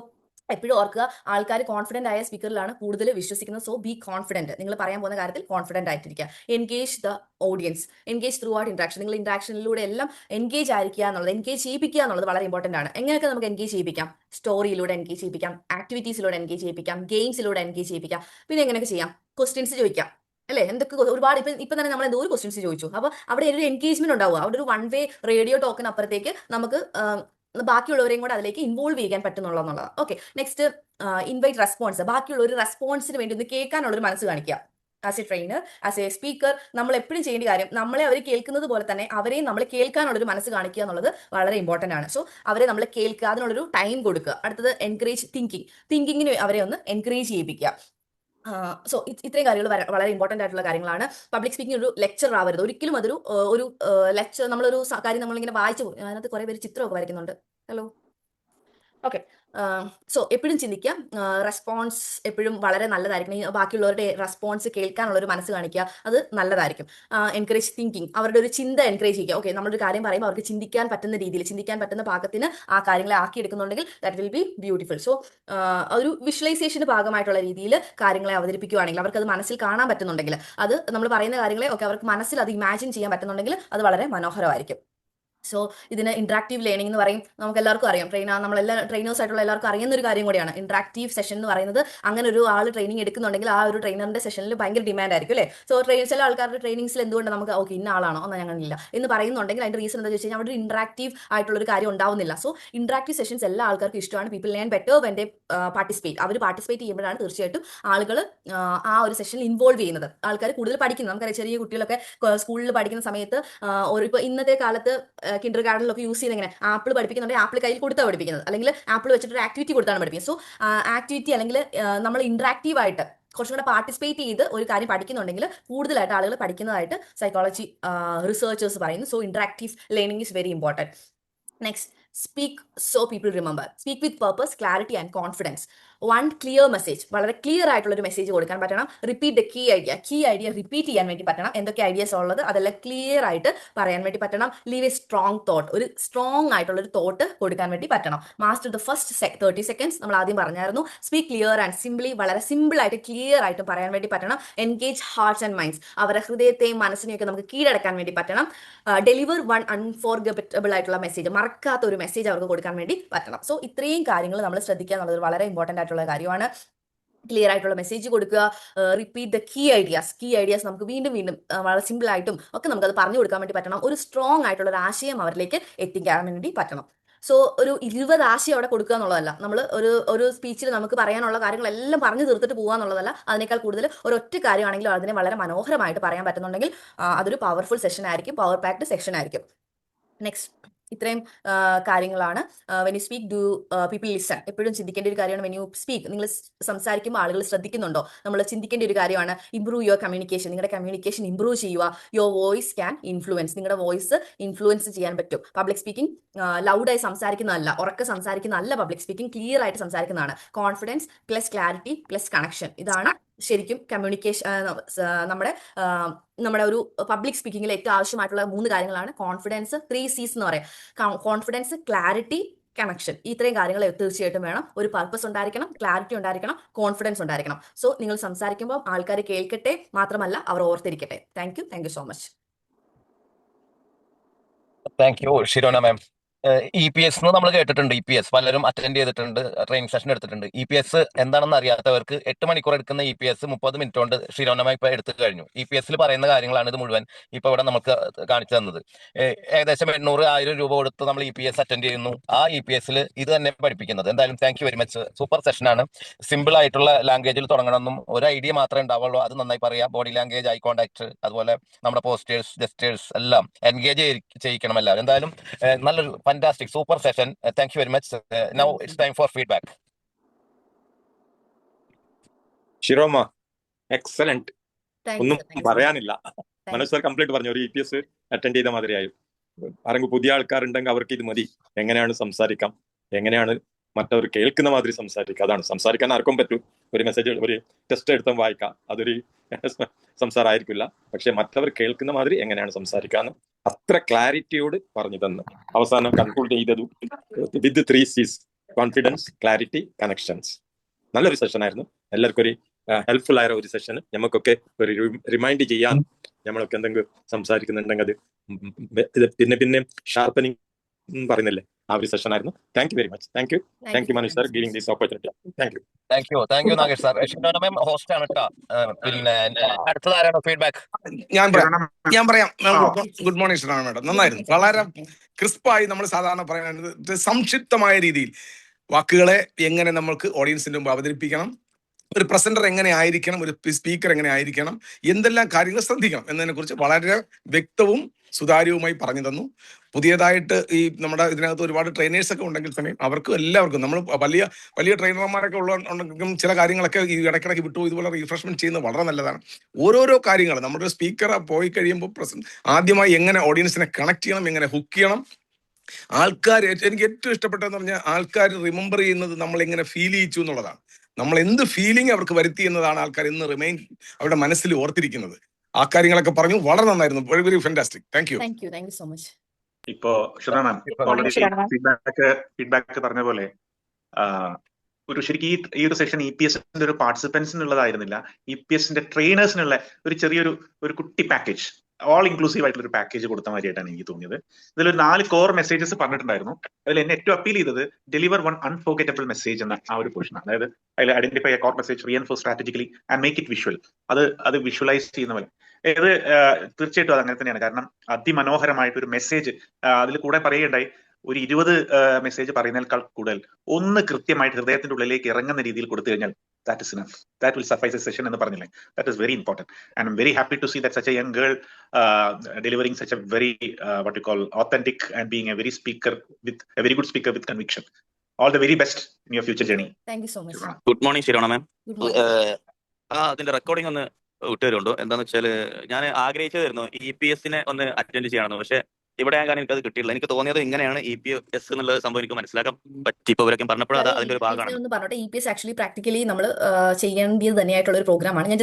എപ്പോഴും ഓർക്കുക, ആൾക്കാർ കോൺഫിഡൻ്റ് ആയ സ്പീക്കറിലാണ് കൂടുതൽ വിശ്വസിക്കുന്നത്. So be confident. നിങ്ങൾ പറയാൻ പോകുന്ന കാര്യത്തിൽ കോൺഫിഡൻ്റ് ആയിട്ടിരിക്കുക. Engage the audience, engage through out interaction. നിങ്ങൾ ഇൻട്രാക്ഷനിലൂടെ എല്ലാം എൻഗേജ് ആയിരിക്കുക എന്നുള്ളത്, എൻഗേജ് ചെയ്യിപ്പിക്കുക എന്നുള്ളത് വളരെ ഇമ്പോർട്ടൻ്റ് ആണ്. എങ്ങനെയൊക്കെ നമുക്ക് എൻഗേജ് ചെയ്യിപ്പിക്കാം? സ്റ്റോറിയിലൂടെ എൻഗേജ് ചെയ്യിപ്പിക്കാം, ആക്ടിവിറ്റീസിലൂടെ എൻഗേജ് ചെയ്യിപ്പിക്കാം, ഗെയിംസിലൂടെ എൻഗേജ് ചെയ്യിപ്പിക്കാം. പിന്നെ എങ്ങനെയൊക്കെ ചെയ്യാം? ക്വസ്റ്റ്യൻസ് ചോദിക്കാം, അല്ലേ? എന്തൊക്കെ ഒരുപാട് ഇപ്പം തന്നെ നമ്മൾ എന്തോ ഒരു ക്വസ്റ്റ്യൻസ് ചോദിച്ചു. അപ്പോൾ അവിടെ ഒരു എൻഗേജ്മെന്റ് ഉണ്ടാവുക. അവിടെ ഒരു 1 വേ റേഡിയോ ടോക്കിന് അപ്പുറത്തേക്ക് നമുക്ക് ബാക്കിയുള്ളവരെയും കൂടെ അതിലേക്ക് ഇൻവോൾവ് ചെയ്യാൻ പറ്റുന്നുള്ളതാണ്. Okay, next invite response. ബാക്കിയുള്ള ഒരു റെസ്പോൺസിന് വേണ്ടി ഒന്ന് കേൾക്കാനുള്ളൊരു മനസ്സ് കാണിക്കുക. As a trainer, as a speaker, നമ്മൾ എപ്പോഴും ചെയ്യേണ്ട കാര്യം നമ്മളെ അവർ കേൾക്കുന്നത് പോലെ തന്നെ അവരെയും നമ്മൾ കേൾക്കാനുള്ളൊരു മനസ്സ് കാണിക്കുക എന്നുള്ളത് വളരെ ഇമ്പോർട്ടൻ്റ് ആണ്. സോ അവരെ നമ്മൾ കേൾക്കുക, അതിനുള്ളൊരു ടൈം കൊടുക്കുക. അടുത്തത് എൻകറേജ് തിങ്കിങ്ങിന് അവരെ ഒന്ന് എൻകറേജ് ചെയ്യിപ്പിക്കുക. സോ ഇത്രയും കാര്യങ്ങൾ വളരെ ഇമ്പോർട്ടൻ്റ് ആയിട്ടുള്ള കാര്യങ്ങളാണ്. പബ്ലിക് സ്പീക്കിംഗ് ഒരു ലെക്ചർ ആവരുത് ഒരിക്കലും. അതൊരു ഒരു ലെക്ചർ, നമ്മളൊരു കാര്യം നമ്മളിങ്ങനെ വായിച്ചു പോകും. അതിനകത്ത് കുറേ പേര് ചിത്രമൊക്കെ വരയ്ക്കുന്നുണ്ട്. Hello, okay. സോ എപ്പോഴും ചിന്തിക്കുക, റെസ്പോൺസ് എപ്പോഴും വളരെ നല്ലതായിരിക്കും. ബാക്കിയുള്ളവരുടെ റെസ്പോൺസ് കേൾക്കാനുള്ള ഒരു മനസ്സ് കാണിക്കുക, അത് നല്ലതായിരിക്കും. എൻകറേജ് തിങ്കിങ്, അവരുടെ ഒരു ചിന്ത എൻകറേജ് ചെയ്യുക. ഓക്കെ, നമ്മളൊരു കാര്യം പറയുമ്പോൾ അവർക്ക് ചിന്തിക്കാൻ പറ്റുന്ന രീതിയിൽ, ചിന്തിക്കാൻ പറ്റുന്ന പാകത്തിന് ആ കാര്യങ്ങളെ ആക്കിയെടുക്കുന്നുണ്ടെങ്കിൽ that will be beautiful. So ഒരു വിഷ്വലൈസേഷന് ഭാഗമായിട്ടുള്ള രീതിയിൽ കാര്യങ്ങളെ അവതരിപ്പിക്കുകയാണെങ്കിൽ, അവർക്ക് അത് മനസ്സിൽ കാണാൻ പറ്റുന്നുണ്ടെങ്കിൽ, അത് നമ്മൾ പറയുന്ന കാര്യങ്ങളെ ഒക്കെ അവർക്ക് മനസ്സിൽ അത് ഇമാജിൻ ചെയ്യാൻ പറ്റുന്നുണ്ടെങ്കിൽ അത് വളരെ മനോഹരമായിരിക്കും. സോ ഇതിന് ഇന്ററാക്റ്റീവ് ലേണിംഗ് എന്ന് പറയും. നമുക്ക് എല്ലാവർക്കും അറിയാം, നമ്മളെല്ലാ ട്രെയിനേഴ്സ് ആയിട്ടുള്ള എല്ലാവർക്കും അറിയുന്ന ഒരു കാര്യം കൂടിയാണ് ഇന്ററാക്റ്റീവ് സെഷൻ എന്ന് പറയുന്നത്. അങ്ങനെ ഒരു ആൾ ട്രെയിനിങ് എടുക്കുന്നുണ്ടെങ്കിൽ ആ ഒരു ട്രെയിനറിന്റെ സെഷനിൽ ഭയങ്കര ഡിമാൻഡ് ആയിരിക്കും അല്ലേ? സോ ചില ആൾക്കാരുടെ ട്രെയിനിങ്സിൽ എന്തുകൊണ്ട് നമുക്ക് ഓക്കെ ഇന്ന ആളാണോ എന്നാൽ ഞങ്ങളില്ല എന്ന് പറയുന്നുണ്ടെങ്കിൽ അതിന്റെ റീസൺ എന്താ വെച്ച് കഴിഞ്ഞാൽ അവിടെ ഇന്ററാക്റ്റീവ് ആയിട്ടുള്ള ഒരു കാര്യം ഉണ്ടാവുന്നില്ല. സോ ഇന്ററാക്റ്റീവ് സെഷൻസ് എല്ലാ ആൾക്കാർക്കും ഇഷ്ടമാണ്. People learn better when they participate. അവർ പാർട്ടിസിപ്പേറ്റ് ചെയ്യുമ്പോഴാണ് തീർച്ചയായിട്ടും ആളുകൾ ആ ഒരു സെഷനിൽ ഇൻവോൾവ് ചെയ്യുന്നത്. ആൾക്കാർ കൂടുതൽ പഠിക്കുന്നത്. നമുക്കറിയാം, ചെറിയ കുട്ടികളൊക്കെ സ്കൂളിൽ പഠിക്കുന്ന സമയത്ത് ഇപ്പോൾ ഇന്നത്തെ കാലത്ത് കിൻഡർ ഗാർഡനിലൊക്കെ യൂസ് ചെയ്യുന്ന എങ്ങനെ ആപ്പിൾ പഠിപ്പിക്കുന്നുണ്ടെങ്കിൽ ആപ്പിൾ കയ്യിൽ കൊടുത്താണ് പഠിപ്പിക്കുന്നത്, അല്ലെങ്കിൽ ആപ്പിൾ വെച്ചിട്ട് ഒരു ആക്ടിവിറ്റി കൊടുത്താണ് പഠിപ്പിക്കുന്നത്. സോ ആക്ടിവിറ്റി അല്ലെങ്കിൽ നമ്മൾ ഇന്ററാക്റ്റീവ് ആയിട്ട് കുറച്ചും കൂടെ പാർട്ടിസിപ്പേറ്റ് ചെയ്ത് ഒരു കാര്യം പഠിക്കുന്നുണ്ടെങ്കിൽ കൂടുതലായിട്ട് ആളുകൾ പഠിക്കുന്നതായിട്ട് സൈക്കോളജി റിസർച്ചേഴ്സ് പറയുന്നു. So interactive learning is very important. Next, speak so people remember. Speak with purpose, clarity and confidence. One clear message, വളരെ ക്ലിയർ ആയിട്ടുള്ള ഒരു മെസ്സേജ് കൊടുക്കാൻ പറ്റണം. Repeat the key idea repeat ചെയ്യാൻ വേണ്ടി പറ്റണം. എന്തൊക്കെ ഐഡിയാസ് ഉള്ളത് അതെല്ലാം ക്ലിയർ ആയിട്ട് പറയാൻ വേണ്ടി പറ്റണം. ലീവ് എ സ്ട്രോങ് തോട്ട്, ഒരു സ്ട്രോങ് ആയിട്ടുള്ള ഒരു തോട്ട് കൊടുക്കാൻ വേണ്ടി പറ്റണം. മാസ്റ്റർ ദ ഫസ്റ്റ് 30 seconds, നമ്മൾ ആദ്യം പറഞ്ഞായിരുന്നു. സ്പീക്ക് ക്ലിയർ ആൻഡ് സിംപ്ലി, വളരെ സിമ്പിൾ ആയിട്ട് ക്ലിയർ ആയിട്ട് പറയാൻ വേണ്ടി പറ്റണം. എൻഗേജ് ഹാർട്ട്സ് ആൻഡ് മൈൻഡ്സ്, അവരുടെ ഹൃദയത്തെയും മനസ്സിനെയൊക്കെ നമുക്ക് കീഴടക്കാൻ വേണ്ടി പറ്റണം. ഡെലിവർ വൺ അൺഫോർഗറ്റബിൾ ആയിട്ടുള്ള മെസ്സേജ്, മറക്കാത്ത ഒരു മെസ്സേജ് അവർക്ക് കൊടുക്കാൻ വേണ്ടി പറ്റണം. സോ ഇത്രയും കാര്യങ്ങൾ നമ്മൾ ശ്രദ്ധിക്കുക എന്നുള്ളത് വളരെ ഇമ്പോർട്ടൻ്റ് ആയിട്ടുള്ള കാര്യമാണ്. ക്ലിയർ ആയിട്ടുള്ള മെസ്സേജ് കൊടുക്കുക. റിപ്പീറ്റ് ദ കീ ഐഡിയാസ് നമുക്ക് വീണ്ടും വളരെ സിമ്പിൾ ആയിട്ടും ഒക്കെ നമുക്കത് പറഞ്ഞു കൊടുക്കാൻ വേണ്ടി പറ്റണം. ഒരു സ്ട്രോങ് ആയിട്ടുള്ള ഒരു ആശയം അവരിലേക്ക് എത്തിക്കാൻ വേണ്ടി പറ്റണം. സോ ഒരു 20 ആശയം അവിടെ കൊടുക്കുക എന്നുള്ളതല്ല. നമ്മൾ ഒരു സ്പീച്ചിൽ നമുക്ക് പറയാനുള്ള കാര്യങ്ങളെല്ലാം പറഞ്ഞു തീർത്തിട്ട് പോകുക എന്നുള്ളതല്ല. അതിനേക്കാൾ കൂടുതൽ ഒരൊറ്റ കാര്യമാണെങ്കിലും അതിനെ വളരെ മനോഹരമായിട്ട് പറയാൻ പറ്റുന്നുണ്ടെങ്കിൽ അതൊരു പവർഫുൾ സെഷൻ ആയിരിക്കും, പവർ പാക്ഡ് സെഷൻ ആയിരിക്കും. നെക്സ്റ്റ്, ഇത്രയും കാര്യങ്ങളാണ്. When you speak do people listen. എപ്പോഴും ചിന്തിക്കേണ്ട ഒരു കാര്യമാണ് വെൻ യു സ്പീക്ക്, നിങ്ങൾ സംസാരിക്കുമ്പോൾ ആളുകൾ ശ്രദ്ധിക്കുന്നുണ്ടോ. നമ്മൾ ചിന്തിക്കേണ്ട ഒരു കാര്യമാണ് ഇംപ്രൂവ് യുവർ കമ്മ്യൂണിക്കേഷൻ. നിങ്ങളുടെ കമ്മ്യൂണിക്കേഷൻ ഇംപ്രൂവ് ചെയ്യുക. Your voice can influence. നിങ്ങളുടെ വോയിസ് ഇൻഫ്ലുവൻസ് ചെയ്യാൻ പറ്റും. പബ്ലിക് സ്പീക്കിംഗ് ലൗഡായി സംസാരിക്കുന്നതല്ല, ഉറക്കെ സംസാരിക്കുന്നതല്ല പബ്ലിക് സ്പീക്കിംഗ്, ക്ലിയർ ആയിട്ട് സംസാരിക്കുന്നതാണ്. Confidence plus clarity plus connection, ഇതാണ് ശരിക്കും കമ്മ്യൂണിക്കേഷൻ. നമ്മുടെ ഒരു പബ്ലിക് സ്പീക്കിങ്ങിൽ ഏറ്റവും ആവശ്യമായിട്ടുള്ള 3 കാര്യങ്ങളാണ്. കോൺഫിഡൻസ്, 3 C's എന്ന് പറയാം. Confidence, clarity, connection. ഇത്രയും കാര്യങ്ങൾ തീർച്ചയായിട്ടും വേണം. ഒരു പർപ്പസ് ഉണ്ടായിരിക്കണം, ക്ലാരിറ്റി ഉണ്ടായിരിക്കണം, കോൺഫിഡൻസ് ഉണ്ടായിരിക്കണം. സോ നിങ്ങൾ സംസാരിക്കുമ്പോൾ ആൾക്കാർ കേൾക്കട്ടെ, മാത്രമല്ല അവർ ഓർത്തിരിക്കട്ടെ. Thank you so much. Thank you Shirona ma'am. EPS നമ്മൾ കേട്ടിട്ടുണ്ട്. EPS പലരും അറ്റൻഡ് ചെയ്തിട്ടുണ്ട്, ട്രെയിനിങ് സെഷൻ എടുത്തിട്ടുണ്ട്. EPS എന്താണെന്ന് അറിയാത്തവർക്ക് 8 മണിക്കൂർ എടുക്കുന്ന EPS 30 മിനിറ്റ് കൊണ്ട് ഷിരോന മാം ഇപ്പൊ എടുത്തു കഴിഞ്ഞു. EPS പറയുന്ന കാര്യങ്ങളാണ് ഇത് മുഴുവൻ ഇപ്പൊ ഇവിടെ നമുക്ക് കാണിച്ചു തന്നത്. ഏകദേശം 800-1000 രൂപ കൊടുത്ത് നമ്മൾ EPS അറ്റൻഡ് ചെയ്യുന്നു. ആ EPS ഇത് തന്നെ പഠിപ്പിക്കുന്നത്. എന്തായാലും thank you very much. Super സെഷനാണ്. സിമ്പിൾ ആയിട്ടുള്ള ലാംഗ്വേജിൽ തുടങ്ങണമെന്നും ഒരു ഐഡിയ മാത്രമേ ഉണ്ടാവുള്ളൂ, അത് നന്നായി പറയാം. ബോഡി ലാംഗ്വേജ്, ഐ കോൺടാക്ട്, അതുപോലെ നമ്മുടെ പോസ്റ്റേഴ്സ്, ജെസ്റ്റേഴ്സ് എല്ലാം എൻഗേജ് ചെയ്യിക്കണം എല്ലാവരും. എന്തായാലും നല്ലൊരു fantastic super session. Thank you very much. Now it's time for feedback. Shiroma, excellent. ഒന്നും പറയാനില്ല. മനോജ് സാർ കംപ്ലീറ്റ് പറഞ്ഞു. ഒരു EPS അറ്റൻഡ് ചെയ്ത മാതിരിയായി. ആരെങ്കിലും പുതിയ ആൾക്കാരുണ്ടെങ്കിൽ അവർക്ക് ഇത് മതി. എങ്ങനെയാണ് സംസാരിക്കാം, എങ്ങനെയാണ് മറ്റവർ കേൾക്കുന്ന മാതിരി സംസാരിക്കുക. അതാണ് സംസാരിക്കാൻ ആർക്കും പറ്റും. ഒരു മെസ്സേജ്, ഒരു ടെസ്റ്റ് എടുത്തും വായിക്കാം, അതൊരു സംസാരമായിരിക്കില്ല. പക്ഷെ മറ്റവർ കേൾക്കുന്ന മാതിരി എങ്ങനെയാണ് സംസാരിക്കാന്ന് അത്ര ക്ലാരിറ്റിയോട് പറഞ്ഞു തന്നു. അവസാനം കൺക്ലൂഡ് ചെയ്തത് വിത്ത് 3 C's, കോൺഫിഡൻസ്, ക്ലാരിറ്റി, കണക്ഷൻസ്. നല്ലൊരു സെഷൻ ആയിരുന്നു. എല്ലാവർക്കും ഒരു ഹെൽപ്ഫുൾ ആയ ഒരു സെഷന്. നമുക്കൊക്കെ ഒരു റിമൈൻഡ് ചെയ്യാൻ, നമ്മളൊക്കെ എന്തെങ്കിലും സംസാരിക്കുന്നുണ്ടെങ്കിൽ അത് പിന്നെ ഷാർപ്പനിങ് പറയുന്നില്ലേ, ആ ഒരു സെഷൻ ആയിരുന്നു. Thank you very much. Thank you Manoj sir giving this opportunity. Thank you Nagesh sir. Shirona ma'am host ആണ് കേട്ടോ. പിന്നെ അടുത്തതാരാണ് ഫീഡ്ബാക്ക്? ഞാൻ പറയാം. Good morning Shirona madam. നന്നായിരുന്നു. വളരെ ക്രിസ്പായി നമ്മൾ സാധാരണ പറയുന്നത് സംക്ഷിപ്തമായ രീതിയിൽ വാക്കുകളെ എങ്ങനെ നമ്മൾക്ക് ഓഡിയൻസിന്റെ മുമ്പ് അവതരിപ്പിക്കണം, ഒരു പ്രസന്റർ എങ്ങനെ ആയിരിക്കണം, ഒരു സ്പീക്കർ എങ്ങനെ ആയിരിക്കണം, എന്തെല്ലാം കാര്യങ്ങൾ ശ്രദ്ധിക്കണം എന്നതിനെ കുറിച്ച് വളരെ വ്യക്തവും സുതാര്യവുമായി പറഞ്ഞു തന്നു. പുതിയതായിട്ട് ഈ നമ്മുടെ ഇതിനകത്ത് ഒരുപാട് ട്രെയിനേഴ്സ് ഒക്കെ ഉണ്ടെങ്കിൽ തന്നെ അവർക്കും എല്ലാവർക്കും നമ്മൾ വലിയ വലിയ ട്രെയിനർമാരൊക്കെ ഉണ്ടെങ്കിലും ചില കാര്യങ്ങളൊക്കെ ഈ ഇടയ്ക്കിടയ്ക്ക് വിട്ടു ഇതുപോലെ റീഫ്രഷ്മെന്റ് ചെയ്യുന്നത് വളരെ നല്ലതാണ്. ഓരോരോ കാര്യങ്ങൾ നമ്മുടെ സ്പീക്കർ പോയി കഴിയുമ്പോൾ ആദ്യമായി എങ്ങനെ ഓഡിയൻസിനെ കണക്ട് ചെയ്യണം, എങ്ങനെ ഹുക്ക് ചെയ്യണം, ആൾക്കാർ എനിക്ക് ഏറ്റവും ഇഷ്ടപ്പെട്ടതെന്ന് പറഞ്ഞാൽ ആൾക്കാർ റിമെമ്പർ ചെയ്യുന്നത് നമ്മൾ എങ്ങനെ ഫീൽ ചെയ്യിച്ചു എന്നുള്ളതാണ്. നമ്മൾ എന്ത് ഫീലിംഗ് അവർക്ക് വരുത്തി എന്നതാണ് ആൾക്കാർ ഇന്ന് അവരുടെ മനസ്സിൽ ഓർത്തിരിക്കുന്നത്. ആ കാര്യങ്ങളൊക്കെ പറഞ്ഞു, വളരെ നന്നായിരുന്നു. Very very fantastic. Thank you so much. ഇപ്പോ ഷിറോ മാം ഓൾറെഡി ഫീഡ്ബാക്ക് പറഞ്ഞ പോലെ ശരിക്കും ഈ ഒരു സെഷൻ EPSന്റെ ഒരു പാർട്ടിസിപ്പൻസിനുള്ളതായിരുന്നില്ല, EPSന്റെ ട്രെയിനേഴ്സിനുള്ള ഒരു ചെറിയൊരു കുട്ടി പാക്കേജ്, ഓൾ ഇൻക്ലൂസീവ് ആയിട്ടുള്ള ഒരു പാക്കേജ് കൊടുത്ത മാതിരിയായിട്ടാണ് എനിക്ക് തോന്നിയത്. ഇതിലൊരു 4 കോർ മെസ്സേജസ് പറഞ്ഞിട്ടുണ്ടായിരുന്നു. അതിൽ എന്നെ ഏറ്റവും അപ്പീൽ ചെയ്തത് ഡെലിവർ വൺ അൺഫോർഗറ്റബിൾ മെസ്സേജ് എന്ന ആ ഒരു പോർഷൻ. അതായത് അതിൽ identify core message, reinforce strategically and make it visual. അത് വിഷ്വലൈസ് ചെയ്യുന്ന പോലെ ഇത് തീർച്ചയായിട്ടും അത് അങ്ങനെ തന്നെയാണ്. കാരണം അതിമനോഹരമായിട്ട് ഒരു മെസ്സേജ് അതിൽ കൂടെ പറയുകയുണ്ടായി. ഒരു 20 മെസ്സേജ് പറയുന്നതിനേക്കാൾ കൂടുതൽ ഒന്ന് കൃത്യമായിട്ട് ഹൃദയത്തിന്റെ ഉള്ളിലേക്ക് ഇറങ്ങുന്ന രീതിയിൽ കൊടുത്തു കഴിഞ്ഞാൽ that is enough. That will suffice a session എന്ന് പറഞ്ഞില്ലേ. That is very important. And I'm very happy to see that such a young girl delivering such a very what you call authentic and being a very good speaker with conviction. All the very best in your future journey. Thank you so much. Good morning Shirona ma'am. അതിന്റെ recording ഒന്ന് വിട്ടുതരുണ്ടോ? എന്താന്ന് വെച്ചാല് ഞാൻ ആഗ്രഹിച്ചതായിരുന്നു EPSനെ ഒന്ന് attend ചെയ്യണമെന്ന്. പക്ഷെ ഇവിടെ കാരണം എനിക്കത് കിട്ടിയില്ല. എനിക്ക് തോന്നിയത് ഇങ്ങനെയാണ് EPS എന്നുള്ള സംഭവം എനിക്ക് മനസ്സിലാക്കാൻ പറ്റി. ഇപ്പൊ ഇവരൊക്കെ പറഞ്ഞപ്പോൾ അത് അതിന്റെ ഒരു ഭാഗമാണ്. EPS ആക്ച്വലി പ്രാക്ടിക്കലി നമ്മൾ ചെയ്യേണ്ടത് തന്നെയായിട്ടുള്ള ഒരു പ്രോഗ്രാമാണ്. ഞാൻ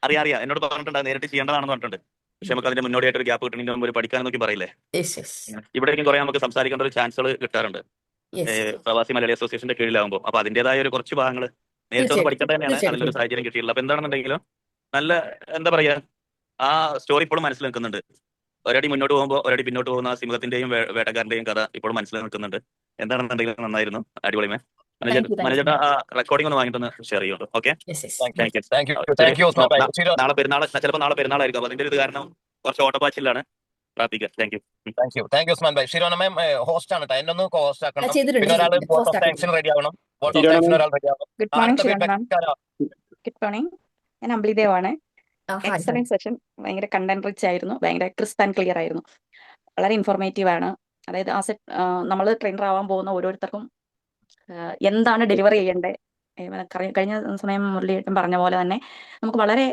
അറിയാം എന്നോട് പറഞ്ഞിട്ടുണ്ട്, നേരിട്ട് ചെയ്യേണ്ടതാണെന്ന് പറഞ്ഞിട്ടുണ്ട്. പക്ഷെ നമുക്ക് അതിന്റെ മുന്നോടിയായിട്ട് ഒരു ഗ്യാപ്പ് കിട്ടണമെങ്കിൽ മുമ്പ് പഠിക്കാൻ നോക്കി പറയില്ലേ. ഇവിടേക്കും കുറെ നമുക്ക് സംസാരിക്കേണ്ട ഒരു ചാൻസുകൾ കിട്ടാറുണ്ട് പ്രവാസി മലയാളി അസോസിയേഷന്റെ കീഴിലാകുമ്പോൾ. അപ്പൊ അതിന്റേതായ ഒരു കുറച്ച് ഭാഗങ്ങൾ നേരിട്ടൊന്ന് പഠിക്കേണ്ട തന്നെയാണ്. അതിലൊരു സാഹചര്യം കിട്ടിയില്ല. അപ്പൊ എന്താണെന്നുണ്ടെങ്കിലും നല്ല എന്താ പറയാ, ആ സ്റ്റോറി ഇപ്പോഴും മനസ്സിൽ നിൽക്കുന്നുണ്ട്. ഒരടി മുന്നോട്ട് പോകുമ്പോൾ ഒരടി പിന്നോട്ട് പോകുന്ന സിംഹത്തിന്റെയും വേട്ടക്കാരന്റെയും കഥ ഇപ്പോഴും മനസ്സിൽ നിൽക്കുന്നുണ്ട്. എന്താണെന്നുണ്ടെങ്കിലും നന്നായിരുന്നു. അടിപൊളി മാം. മനോജേട്ട ആ റെക്കോർഡിംഗ് ഒന്ന് വാങ്ങിട്ടൊന്ന് ഷെയർ ചെയ്യുള്ളൂ. ഓക്കെ, നാളെ പെരുന്നാൾ, ചിലപ്പോൾ നാളെ പെരുന്നാളായിരിക്കും. അപ്പൊ അതിന്റെ ഒരു കാരണം കുറച്ച് ഓട്ടപ്പാച്ചിലാണ്. പ്രാർത്ഥിക്കാം. Thank you Usman bhai. Shirona ma'am host ആണ്, എന്നൊന്ന് ഹോസ്റ്റ് ആക്കണം. പിന്നെ ഒരാൾ വോട്ട് ഓഫ് താങ്ക്സിന് റെഡി ആവണം. വോട്ട് ഓഫ് താങ്ക്സിന് ഒരാൾ റെഡി ആവണം. Good morning. ഞാൻ അമ്പിളിദേവാണ്. എക്സലന്റ് സെഷൻ, ഭയങ്കര കണ്ടന്റ് റിച്ച് ആയിരുന്നു, ഭയങ്കര ക്രിസ്പ് ആൻഡ് ക്ലിയർ ആയിരുന്നു, വളരെ ഇൻഫോർമേറ്റീവ് ആണ്. അതായത് നമ്മൾ ട്രെയിനർ ആവാൻ പോകുന്ന ഓരോരുത്തർക്കും എന്താണ് ഡെലിവറി ചെയ്യേണ്ടത്, കഴിഞ്ഞ സമയം മുരളിയേട്ടൻ പറഞ്ഞ പോലെ തന്നെ നമുക്ക് വളരെ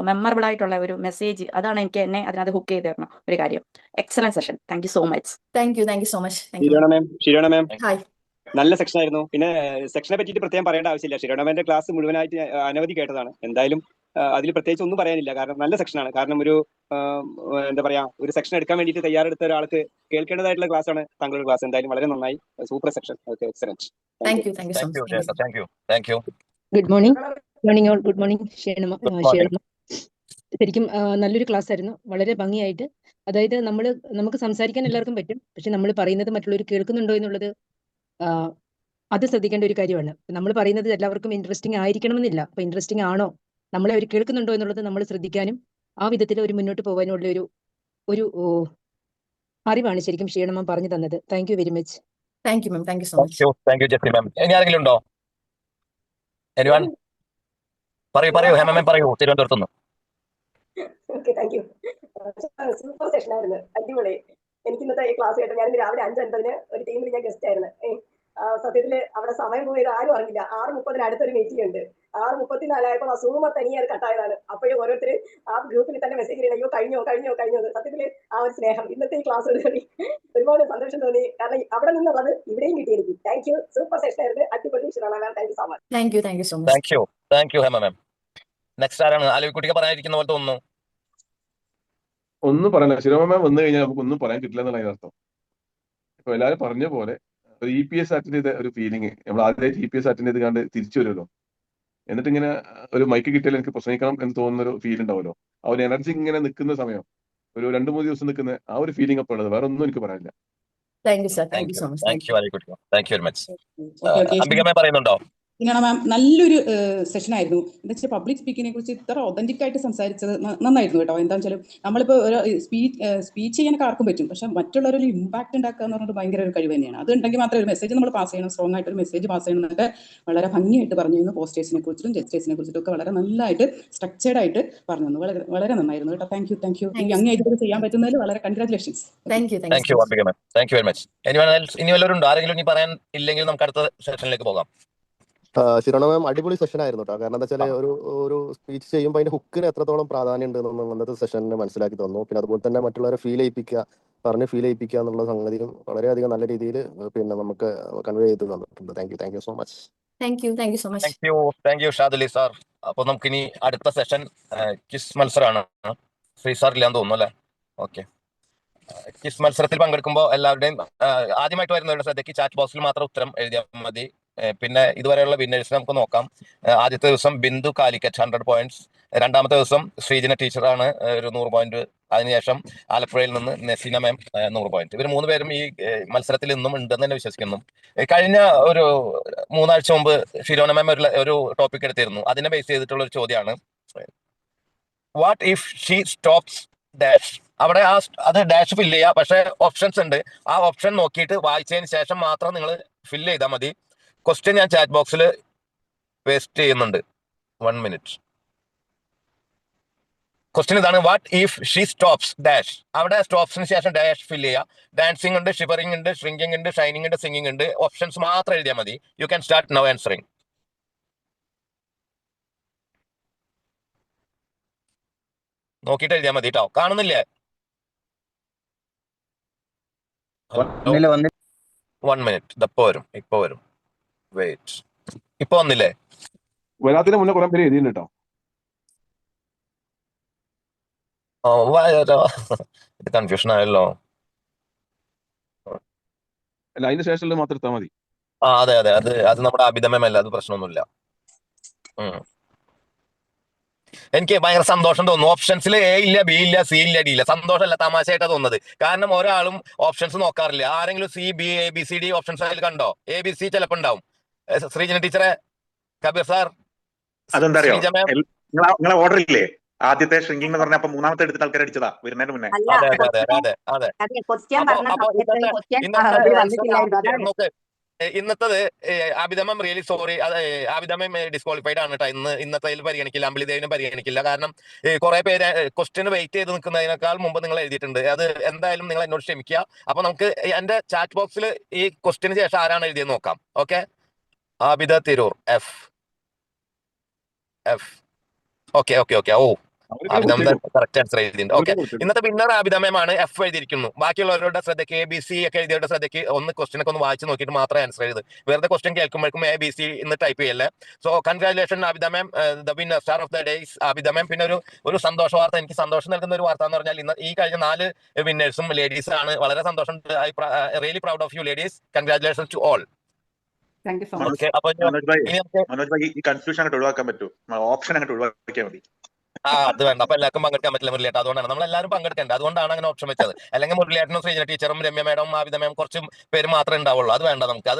മെമ്മറബിൾ ആയിട്ടുള്ള ഒരു മെസ്സേജ്, അതാണ് എന്നെ അതിനകത്ത് ഹുക്ക് ചെയ്ത് തരണം ഒരു കാര്യം. Excellent session. Thank you so much. Thank you so much. Shirona ma'am നല്ല സെക്ഷൻ ആയിരുന്നു. പിന്നെ സെക്ഷനെ പറ്റിയിട്ട് പ്രത്യേകം പറയേണ്ട ആവശ്യമില്ല. ഷിരോണ മാമിന്റെ ക്ലാസ് മുഴുവനായിട്ട് അനവധി കേട്ടതാണ്. എന്തായാലും അതിൽ പ്രത്യേകിച്ച് ഒന്നും പറയാനില്ല. കാരണം നല്ല സെക്ഷനാണ്. കാരണം ഒരു എന്താ പറയാ, ഒരു സെക്ഷൻ എടുക്കാൻ വേണ്ടിയിട്ട് തയ്യാറെടുത്ത ഒരാൾക്ക് കേൾക്കേണ്ടതായിട്ടുള്ള ക്ലാസ് ആണ് താങ്കളുടെ ക്ലാസ്. എന്തായാലും വളരെ നന്നായി, super section. Okay, excellent. Good morning ശരിക്കും നല്ലൊരു ക്ലാസ് ആയിരുന്നു, വളരെ ഭംഗിയായിട്ട്. അതായത് നമുക്ക് സംസാരിക്കാൻ എല്ലാവർക്കും പറ്റും, പക്ഷെ നമ്മൾ പറയുന്നത് മറ്റുള്ളവർ കേൾക്കുന്നുണ്ടോ എന്നുള്ളത് അത് ശ്രദ്ധിക്കേണ്ട ഒരു കാര്യമാണ്. നമ്മൾ പറയുന്നത് എല്ലാവർക്കും ഇൻട്രസ്റ്റിംഗ് ആയിരിക്കണമെന്നില്ല. അപ്പൊ ഇൻട്രസ്റ്റിംഗ് ആണോ, നമ്മളെ അവർ കേൾക്കുന്നുണ്ടോ എന്നുള്ളത് നമ്മൾ ശ്രദ്ധിക്കാനും ആ വിധത്തിൽ ഒരു മുന്നോട്ട് പോകാനുള്ള ഒരു അറിവാണ് ശരിക്കും ക്ഷീണമ പറഞ്ഞു തന്നത്. Thank you very much. Thank you ma'am. Thank you so much. Thank you Jessie ma'am. ഇനി ആരെങ്കിലും ഉണ്ടോ? പറയൂ ഹേമ മാം പറയൂ, തിരുവനന്തപുരത്തുനിന്ന്. Thank you. സൂപ്പർ സെഷൻ ആയിരുന്നു, അടിപൊളി. എനിക്ക് ഇന്നത്തെ ഈ ക്ലാസ് കേട്ടോ. ഞാൻ രാവിലെ 5:50 ഒരു ടീമിൽ ഞാൻ ഗസ്റ്റ് ആയിരുന്നു. സത്യത്തില് അവിടെ സമയം പോയത് ആരും അറിഞ്ഞില്ല. 6:30 അടുത്തൊരു മീറ്റിംഗ് ഉണ്ട്. 6:34 സൂമ തനിയെ അത് കട്ടായതാണ്. അപ്പോഴും ഓരോരുത്തർ ആ ഗ്രൂപ്പിൽ തന്നെ മെസ്സേജ് ചെയ്യണം, അയ്യോ കഴിഞ്ഞോ. സത്യത്തില് ആ ഒരു സ്നേഹം ഇന്നത്തെ ഈ ക്ലാസ് ഒരുപാട് സന്തോഷം തോന്നി. കാരണം അവിടെ നിന്നുള്ളത് ഇവിടെയും കിട്ടിയിരിക്കും. Thank you. സൂപ്പർ സെഷൻ ആയിരുന്നു, അടിപൊളി. Thank you so much. Thank you Hema ma'am. Next ആരാണ്? ആലുവിക്കുട്ടിക്ക് പറയാനിരിക്കുന്ന പോലെ തോന്നുന്നു. ഒന്നും പറയാനില്ല. ശിരോമ മാം വന്നു കഴിഞ്ഞാൽ നമുക്ക് ഒന്നും പറയാൻ കിട്ടില്ല എന്നുള്ള അർത്ഥം. ഇപ്പൊ എല്ലാവരും പറഞ്ഞ പോലെ ഒരു EPS അറ്റൻഡ് ചെയ്ത ഒരു ഫീലിംഗ്, നമ്മൾ ആദ്യമായിട്ട് EPS അറ്റൻഡ് ചെയ്ത് കണ്ട് തിരിച്ചു വരുമല്ലോ. എന്നിട്ട് ഇങ്ങനെ ഒരു മൈക്ക് കിട്ടിയാൽ എനിക്ക് പ്രസംഗിക്കണം എന്ന് തോന്നുന്ന ഒരു ഫീൽ ഉണ്ടാവുമല്ലോ. ആ ഒരു എനർജി ഇങ്ങനെ നിൽക്കുന്ന സമയം, ഒരു 2-3 ദിവസം നിൽക്കുന്ന ആ ഒരു ഫീലിംഗ് അപ്പോൾ ഉള്ളത്. വേറെ ഒന്നും എനിക്ക് പറയാനില്ല. Thank you sir. Thank you so much. Thank you very much. Ambika ma'am പറയുന്നുണ്ടോ? ഇങ്ങനെ മാം നല്ലൊരു സെഷനായിരുന്നു. എന്താ വെച്ചാൽ പബ്ലിക് സ്പീക്കിങ്ങിനെ കുറിച്ച് ഇത്ര ഒതന്റിക് ആയിട്ട് സംസാരിച്ചത് നന്നായിരുന്നു കേട്ടോ. എന്താ വെച്ചാൽ നമ്മളിപ്പോൾ ഒരു സ്പീച്ച് ചെയ്യാനൊക്കെ ആർക്കും പറ്റും, പക്ഷെ മറ്റുള്ളവരൊരു ഇമ്പാക്ട് ഉണ്ടാക്കുക എന്ന് പറഞ്ഞിട്ട് ഭയങ്കര ഒരു കഴിവ് തന്നെയാണ്. അത് ഉണ്ടെങ്കിൽ മാത്രമേ ഒരു മെസ്സേജ് നമ്മൾ പാസ് ചെയ്യണം, സ്ട്രോങ് ആയിട്ട് ഒരു മെസ്സേജ് പാസ് ചെയ്യണം എന്നൊക്കെ വളരെ ഭംഗിയായിട്ട് പറഞ്ഞിരുന്നു. പോസ്റ്റേഴ്സിനെ കുറിച്ചിട്ടും ജസ്റ്റേഴ്സിനെ കുറിച്ചിട്ടും ഒക്കെ വളരെ നല്ലതായിട്ട് സ്ട്രക്ചേർഡ് ആയിട്ട് പറഞ്ഞു. വളരെ വളരെ നന്നായിരുന്നു കേട്ടോ. Thank you. ഈ യങ് ഏജിൽ ചെയ്യാൻ പറ്റുന്നതിൽ വളരെ congratulations. Thank you very much. ഇനി വല്ലവരുണ്ടോ? ആരെങ്കിലും ഇനി പറയാൻ ഇല്ലെങ്കിൽ നമുക്ക് അടുത്ത സെഷനിലേക്ക് പോകാം. ശിരോണ മാം അടിപൊളി സെഷൻ ആയിരുന്നു കേട്ടോ. കാരണം എന്താ വെച്ചാൽ ഒരു സ്പീച്ച് ചെയ്യുമ്പോൾ അതിന്റെ ഹുക്കിന് എത്രത്തോളം പ്രാധാന്യം ഉണ്ട് എന്നൊന്നും അന്നത്തെ സെഷനിൽ മനസ്സിലാക്കി തന്നു. പിന്നെ അതുപോലെ തന്നെ മറ്റുള്ളവരെ ഫീൽ ചെയ്യിപ്പിക്കുക എന്നുള്ള സംഗതിയും വളരെയധികം നല്ല രീതിയിൽ പിന്നെ നമുക്ക് കൺവേ ചെയ്ത് തന്നിട്ടുണ്ട്. Thank you so much. Thank U Shaduli sir. അപ്പൊ നമുക്കിനി അടുത്ത സെഷൻ ക്വിസ് മത്സരമാണ്. ശ്രീ സാർ ഇല്ലാന്ന് തോന്നുന്നു അല്ലേ? ഓക്കെ. ക്വിസ് മത്സരത്തിൽ പങ്കെടുക്കുമ്പോൾ എല്ലാവരുടെയും ആദ്യമായിട്ട് വരുന്നവരുടെ ശ്രദ്ധയ്ക്ക് ചാറ്റ് ബോക്സിൽ മാത്രം ഉത്തരം എഴുതിയാൽ മതി. പിന്നെ ഇതുവരെയുള്ള വിന്നേഴ്സിനെ നമുക്ക് നോക്കാം. ആദ്യത്തെ ദിവസം ബിന്ദു കാലിക്കറ്റ് 100 points. രണ്ടാമത്തെ ദിവസം ശ്രീജന ടീച്ചറാണ് ഒരു 100 point. അതിനുശേഷം ആലപ്പുഴയിൽ നിന്ന് നസീന മാം 100 point. ഇവർ 3 പേരും ഈ മത്സരത്തിൽ ഇന്നും ഉണ്ടെന്ന് തന്നെ വിശ്വസിക്കുന്നു. കഴിഞ്ഞ ഒരു 3 ആഴ്ച മുമ്പ് ഷിരോന മാം ഒരു ടോപ്പിക് എടുത്തിരുന്നു. അതിനെ ബേസ് ചെയ്തിട്ടുള്ള ഒരു ചോദ്യമാണ്, what if she stops dash. അവിടെ അത് ഡാഷ് ഫില്ല് ചെയ്യുക, പക്ഷെ ഓപ്ഷൻസ് ഉണ്ട്. ആ ഓപ്ഷൻ നോക്കിയിട്ട് വായിച്ചതിന് ശേഷം മാത്രം നിങ്ങൾ ഫില്ല് ചെയ്താൽ മതി. ക്വസ്റ്റ്യൻ ഞാൻ ചാറ്റ് ബോക്സിൽ പേസ്റ്റ് ചെയ്യുന്നുണ്ട്. 1 minute. ക്വസ്റ്റ്യൻ ഇതാണ്, what if she stops dash. അവിടെ സ്റ്റോപ്സിന് ശേഷം ഡാഷ് ഫില്ല് ചെയ്യുക. ഡാൻസിങ് ഉണ്ട്, ഷിവറിംഗ് ഉണ്ട്, ഷ്രിങ്കിങ് ഉണ്ട്, ഷൈനിങ് ഉണ്ട്, സിംഗിങ് ഉണ്ട്. ഓപ്ഷൻസ് മാത്രം എഴുതിയാൽ മതി. You can start now answering. നോക്കിയിട്ട് എഴുതിയാൽ മതി കേട്ടോ. കാണുന്നില്ലേ? 1 minute. ഇപ്പൊ വരും. വെയിറ്റ്. ഇപ്പൊ വന്നില്ലേ? വരാത്തിന് മുന്നേ കുറെ പേര് എഴുതിയിട്ടുണ്ട് കേട്ടോ. ഇത് കൺഫ്യൂഷൻ ആയല്ലോ. അല്ല, അതിന് ശേഷം മാത്രം എടുത്താൽ മതി. അതെ. അത് നമ്മുടെ അഭിതമല്ല, അത് പ്രശ്നമൊന്നുമില്ല. എനിക്ക് ഭയങ്കര സന്തോഷം തോന്നുന്നു. ഓപ്ഷൻസിൽ എ ഇല്ല, ബി ഇല്ല, സി ഇല്ല, ഡി ഇല്ല. സന്തോഷമല്ല, തമാശയായിട്ടാണ് തോന്നുന്നത്. കാരണം ഒരാളും ഓപ്ഷൻസ് നോക്കാറില്ല. ആരെങ്കിലും C, B, A, B, C, D options അതിൽ കണ്ടോ? എ, ബി, സി ചിലപ്പോൾ ഉണ്ടാവും. ശ്രീജന ടീച്ചറെ, കബീർ സാർ, അതെന്താ നിങ്ങളെ ഓർഡർ ഇല്ലേ? ആദ്യത്തെ ഷ്രിങ്കിങ് എന്ന് പറഞ്ഞ മൂന്നാമത്തെ എടുത്തിട്ട് ആൾക്കാർ അടിച്ചതാ വരുന്നതിന് മുന്നേ. ഇന്നത്തത് ആബിദമ്മ റിയലി സോറി. ആബിദമ്മ ഡിസ്ക്വാളിഫൈഡ് ആണ് കേട്ടോ. ഇന്നത്തെ പരിഗണിക്കില്ല, അമ്പിളിദേവിനെ പരിഗണിക്കില്ല. കാരണം കുറെ പേര് ക്വസ്റ്റ്യന് വെയിറ്റ് ചെയ്ത് നിൽക്കുന്നതിനേക്കാൾ മുമ്പ് നിങ്ങൾ എഴുതിയിട്ടുണ്ട്. അത് എന്തായാലും നിങ്ങൾ എന്നോട് ക്ഷമിക്കുക. അപ്പൊ നമുക്ക് എന്റെ ചാറ്റ് ബോക്സിൽ ഈ ക്വസ്റ്റ്യന് ശേഷം ആരാണ് എഴുതിയെന്ന് നോക്കാം. Okay. Abida Tirur F. Okay. ഓ, ആബിദമ്മ കറക്റ്റ് ആൻസർ എഴുതിയിട്ടുണ്ട്. ഓക്കെ. ഇന്നത്തെ വിന്നർ ആബിദമ്മയാണ്. എഫ് എഴുതിയിരിക്കുന്നു. ബാക്കിയുള്ളവരുടെ ശ്രദ്ധയ്ക്ക് എ, ബി, സി ഒക്കെ എഴുതിയവരുടെ ശ്രദ്ധയ്ക്ക് ക്വസ്റ്റ്യൻ ഒക്കെ ഒന്ന് വായിച്ച് നോക്കിയിട്ട് മാത്രമേ ആൻസർ എഴുത്. വെറുതെ ക്വസ്റ്റ്യൻ കേൾക്കുമ്പോഴേക്കും എ, ബി, സി എന്ന് ടൈപ്പ് ചെയ്യല്ലേ. സോ കൺഗ്രാറ്റുലേഷൻ ആബിദമ്മ, the winner star of the days ആബിദമ്മ. പിന്നെ ഒരു സന്തോഷ വാർത്ത, എനിക്ക് സന്തോഷം നൽകുന്ന ഒരു വാർത്ത എന്ന് പറഞ്ഞാൽ ഇന്ന് ഈ കഴിഞ്ഞ 4 വിന്നേഴ്സും ലേഡീസ് ആണ്. വളരെ സന്തോഷം. Really proud of you ladies. Congratulation to all. Manoj ഭായി, ഈ കൺഫ്യൂഷൻ അങ്ങോട്ട് ഒഴിവാക്കാൻ പറ്റൂ? ഓപ്ഷൻ അങ്ങോട്ട് ഒഴിവാക്കിയാൽ മതി. അത് വേണ്ട. അപ്പൊ എല്ലാവർക്കും പങ്കെടുക്കാൻ പറ്റില്ല മുരളിയേട്ട. അതുകൊണ്ടാണ് നമ്മൾ എല്ലാവരും പങ്കെടുക്കേണ്ടത്. അതുകൊണ്ടാണ് അങ്ങനെ ഓപ്ഷൻ വെച്ചത്. അല്ലെങ്കിൽ മുരളിയേട്ടനും ശ്രീജന ടീച്ചറും രമ്യ മേഡം ആബിദ മാം കുറച്ചും പേര് മാത്രമേ ഉണ്ടാവുള്ളൂ. അത് വേണ്ട നമുക്ക്.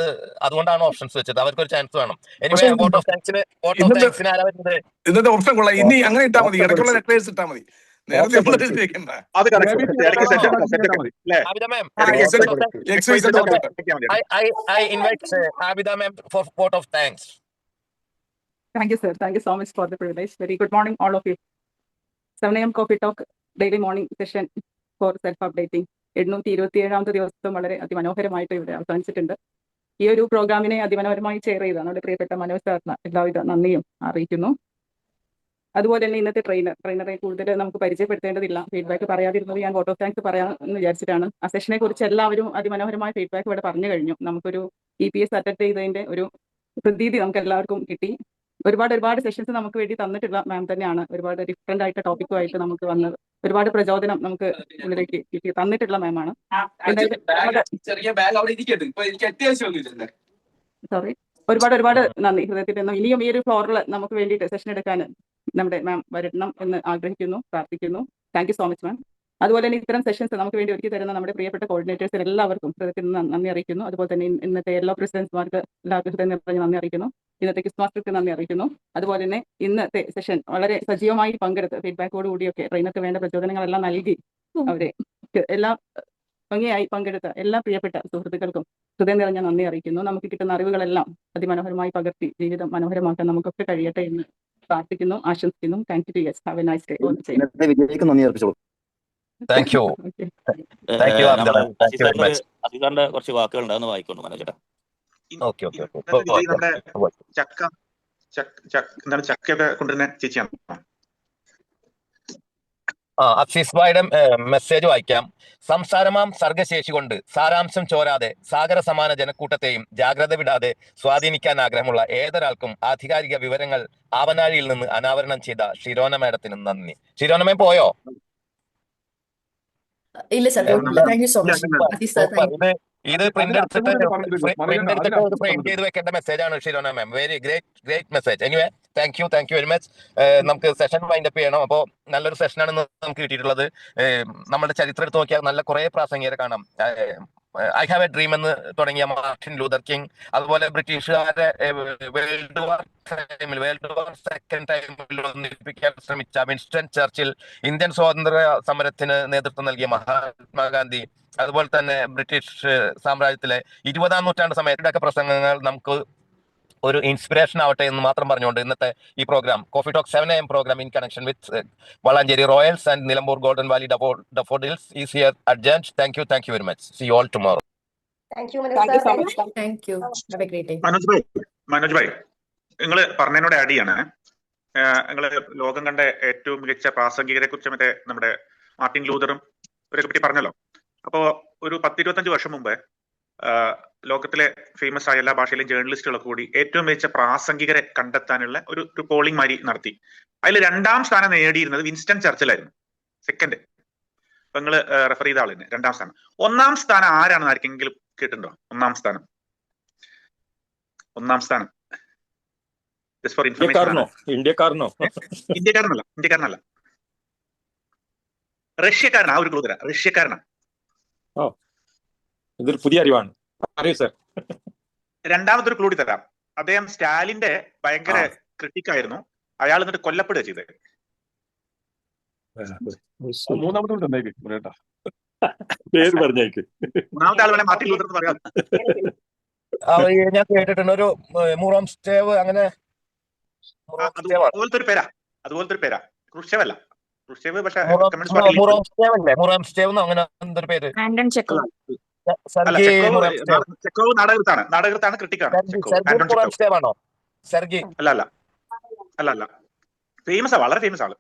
അതുകൊണ്ടാണ് ഓപ്ഷൻസ് വെച്ചത്. അവർക്ക് ഒരു ചാൻസ് വേണം. എനിവേ, വോട്ട് ഓഫ് താങ്ക്സിന് ആരാ വരുന്നത്? ഇന്നത്തെ ഓപ്ഷൻ കൊള്ളാം. ഇനി അങ്ങനെ ഇട്ടാൽ മതി, ഇടയ്ക്കുള്ള ലെറ്റേഴ്സ് ഇട്ടാൽ മതി. Thank you, sir. Thank you so much for the privilege. Very good morning, all of you. 7 AM Coffee Talk daily morning session for self-updating. 827ാമത്തെ ദിവസം വളരെ അതിമനോഹരമായിട്ട് ഇവിടെ അവസാനിച്ചിട്ടുണ്ട്. ഈ ഒരു പ്രോഗ്രാമിനെ അതിമനോഹരമായി ചെയർ ചെയ്ത നമ്മുടെ പ്രിയപ്പെട്ട മനോജ് സാറിന് എല്ലാവിധ നന്ദിയും അറിയിക്കുന്നു. അതുപോലെ തന്നെ ഇന്നത്തെ ട്രെയിനറെ കൂടുതൽ നമുക്ക് പരിചയപ്പെടുത്തേണ്ടതില്ല. ഫീഡ്ബാക്ക് പറയാതിരുന്നത് ഞാൻ വോട്ട് ഓഫ് താങ്ക്സ് പറയാമെന്ന് വിചാരിച്ചിട്ടാണ്. ആ സെഷനെ കുറിച്ച് എല്ലാവരും അതിമനോഹരമായ ഫീഡ്ബാക്ക് ഇവിടെ പറഞ്ഞു കഴിഞ്ഞു. നമുക്കൊരു EPS അറ്റൻഡ് ചെയ്തതിന്റെ ഒരു പ്രതീതി നമുക്ക് എല്ലാവർക്കും കിട്ടി. ഒരുപാട് സെഷൻസ് നമുക്ക് വേണ്ടി തന്നിട്ടുള്ള മാം തന്നെയാണ്. ഒരുപാട് ഡിഫറെന്റ് ആയിട്ട് ടോപ്പിക്കുമായിട്ട് നമുക്ക് വന്നത്, ഒരുപാട് പ്രചോദനം നമുക്ക് ഉള്ളിലേക്ക് കിട്ടി തന്നിട്ടുള്ള മാമാണ്. സോറി, ഒരുപാട് നന്ദി ഹൃദയത്തിൽ നിന്നും. ഇനിയും ഈ ഒരു ഫ്ലോറിൽ നമുക്ക് വേണ്ടിയിട്ട് സെഷൻ എടുക്കാൻ നമ്മുടെ മാം വരണം എന്ന് ആഗ്രഹിക്കുന്നു, പ്രാർത്ഥിക്കുന്നു. Thank you so much ma'am. അതുപോലെ തന്നെ ഇത്തരം സെഷൻസ് നമുക്ക് വേണ്ടി ഒരുക്കി തരുന്ന നമ്മുടെ പ്രിയപ്പെട്ട കോർഡിനേറ്റേഴ്സിന് എല്ലാവർക്കും ഹൃദയത്തിൽ നിന്ന് നന്ദി അറിയിക്കുന്നു. അതുപോലെ തന്നെ ഇന്നത്തെ എല്ലാ പ്രസിഡന്റ്മാർക്ക് എല്ലാവർക്കും ഹൃദയം നിറഞ്ഞ് നന്ദി അറിയിക്കുന്നു. ഇന്നത്തെ ക്വിസ് മാസ്റ്റർക്ക് നന്ദി അറിയിക്കുന്നു. അതുപോലെ തന്നെ ഇന്നത്തെ സെഷൻ വളരെ സജീവമായി പങ്കെടുത്ത് ഫീഡ്ബാക്കോട് കൂടിയൊക്കെ ട്രെയിനർക്ക് വേണ്ട പ്രചോദനങ്ങളെല്ലാം നൽകി അവരെ എല്ലാം ഭംഗിയായി പങ്കെടുത്ത എല്ലാ പ്രിയപ്പെട്ട സുഹൃത്തുക്കൾക്കും ഹൃദയം നിറഞ്ഞ നന്ദി അറിയിക്കുന്നു. നമുക്ക് കിട്ടുന്ന അറിവുകളെല്ലാം അതിമനോഹരമായി പകർത്തി ജീവിതം മനോഹരമാക്കാൻ നമുക്കൊക്കെ കഴിയട്ടെ എന്ന് പ്രാർത്ഥിക്കുന്നു, ആശംസിക്കുന്നു. Thank you. Yes, have a nice day. Thank you. Thank you അധികാറിന്റെ കുറച്ച് വാക്കുകൾ അതൊന്ന് വായിക്കൊണ്ട് മനോജേട്ടാ. ഓക്കെ ഓക്കെ നമ്മുടെ ചക്കയൊക്കെ കൊണ്ടുവരുന്ന ചേച്ചിയാണ്. അഫീസ് ഭായിയുടെ മെസ്സേജ് വായിക്കാം. സംസാരമാം സർഗശേഷി കൊണ്ട് സാരാംശം ചോരാതെ സാഗര സമാന ജനക്കൂട്ടത്തെയും ജാഗ്രത വിടാതെ സ്വാധീനിക്കാൻ ആഗ്രഹമുള്ള ഏതൊരാൾക്കും ആധികാരിക വിവരങ്ങൾ ആവനാഴിയിൽ നിന്ന് അനാവരണം ചെയ്ത ഷിരോന മാഡത്തിന് നന്ദി. ഷിരോന മാം പോയോ? ഇല്ല sir, thank you so much. ഇത് പ്രിന്റ് എടുത്തിട്ട് ഫ്രെയിം ചെയ്ത് വെക്കേണ്ട മെസ്സേജ് ആണ് Shirona ma'am. Very great message. Anyway thank you very much. നമുക്ക് സെഷൻ വൈൻഡ് അപ്പ് ചെയ്യണം. അപ്പോൾ നല്ലൊരു സെഷനാണ് നമുക്ക് കിട്ടിയിട്ടുള്ളത്. നമ്മുടെ ചരിത്രം എടുത്ത് നോക്കിയാൽ നല്ല കുറെ പ്രാസംഗികരെ കാണാം. ഐ ഹാവ് എ ഡ്രീം എന്ന് തുടങ്ങിയ മാർട്ടിൻ ലൂതർ കിങ്, അതുപോലെ ബ്രിട്ടീഷുകാരെ വേൾഡ് വാർ സെക്കൻഡ് ടൈമിൽ ഒന്നിപ്പിക്കാൻ ശ്രമിച്ച വിൻസ്റ്റൺ ചർച്ചിൽ, ഇന്ത്യൻ സ്വാതന്ത്ര്യ സമരത്തിന് നേതൃത്വം നൽകിയ മഹാത്മാഗാന്ധി, അതുപോലെ തന്നെ ബ്രിട്ടീഷ് സാമ്രാജ്യത്തിലെ 20-ാം നൂറ്റാണ്ട് സമയത്തൊക്കെ പ്രസംഗങ്ങൾ നമുക്ക് ഒരു ഇൻസ്പിറേഷൻ ആവട്ടെ എന്ന് മാത്രം പറഞ്ഞുകൊണ്ട് ഇന്നത്തെ ഈ program coffee talk 7 AM program in connection with Valanchery Royals and Nilambur Golden Valley Daffodils is here adjourned. Thank you very much. See you all tomorrow. Manoj bhai, നിങ്ങൾ പറഞ്ഞതിനോട് ആഡ് ചെയ്യാണ്. നിങ്ങൾ ലോകം കണ്ട ഏറ്റവും മികച്ച പ്രാസംഗികരെ കുറിച്ച് മറ്റേ നമ്മുടെ മാർട്ടിൻ ലൂതറും ഇവരെ പറ്റി പറഞ്ഞല്ലോ. അപ്പോ ഒരു 10-25 വർഷം മുമ്പ് ലോകത്തിലെ ഫേമസ് ആയ എല്ലാ ഭാഷയിലെയും ജേർണലിസ്റ്റുകളൊക്കെ കൂടി ഏറ്റവും മികച്ച പ്രാസംഗികരെ കണ്ടെത്താനുള്ള ഒരു പോളിംഗ് മാതിരി നടത്തി. അതിൽ 2ാം സ്ഥാനം നേടിയിരുന്നത് വിൻസ്റ്റൺ ചർച്ചിലായിരുന്നു. സെക്കൻഡ് അപ്പൊ നിങ്ങൾ റെഫർ ചെയ്ത ആളിന് 2ാം സ്ഥാനം. 1ാം സ്ഥാനം ആരാണെന്ന് ആർക്കെങ്കിലും കേട്ടിട്ടുണ്ടോ? 1ാം സ്ഥാനം ജസ്റ്റ് ഫോർ ഇൻഫർമേഷൻ. ഇന്ത്യക്കാരനല്ല, റഷ്യക്കാരനാ. ഒരു ക്ലൂ തരാം, റഷ്യക്കാരനാ. ഇതൊരു പുതിയ അറിവാണ്. അറിയൂ സർ. 2ാമത്തെ ഒരു ക്ലൂ തരാം. അദ്ദേഹം സ്റ്റാലിന്റെ ഭയങ്കര ക്രിട്ടിക്കായിരുന്നു. അയാൾ എന്നിട്ട് കൊല്ലപ്പെടുക ചെയ്തത്. 3ാമത്തെ ആൾ വേണേ മാർട്ടിൻ ലൂതർ എന്ന് പറയാം. ഞാൻ കേട്ടിട്ടുണ്ട് ഒരു മൂറോം സ്റ്റേവ്, അങ്ങനെ അതുപോലത്തെ ഒരു പേരാ. ക്രൂഷ്ചേവ്, പക്ഷേ മൂറോം സ്റ്റേവ് അങ്ങനെ എന്തൊരു പേര്. ചെക്കോവ് നാടകത്താണ് ക്രിട്ടിക്കാണ്. അല്ല ഫേമസ്, വളരെ ഫേമസ് ആള്.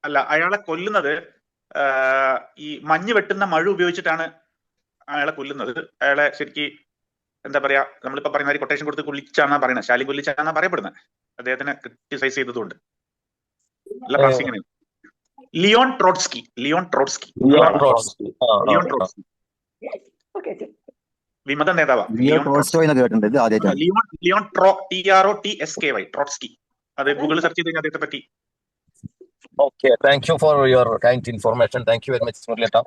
അല്ല, അയാളെ കൊല്ലുന്നത് ഈ മഞ്ഞ് വെട്ടുന്ന മഴ ഉപയോഗിച്ചിട്ടാണ് അയാളെ കൊല്ലുന്നത്. അയാളെ ശരിക്ക് എന്താ പറയാ, നമ്മളിപ്പോ പറയുന്ന കൊട്ടേഷൻ കൊടുത്ത് കൊല്ലിച്ചാന്നാ പറയുന്നത്, ശാലി കൊല്ലിച്ചാന്നാ പറയപ്പെടുന്നത്. അദ്ദേഹത്തിനെ ക്രിട്ടിസൈസ് ചെയ്തതുകൊണ്ട് നല്ല പ്രാസിംഗിന്. Leon Trotsky. വിമത നേതാവാ. Leon TROTSKY Trotsky. അത് ഗൂഗിൾ സെർച്ച് ചെയ്ത് അദ്ദേഹത്തെ പറ്റി. Okay, thank you for your kind information. Thank you very much, Murleta.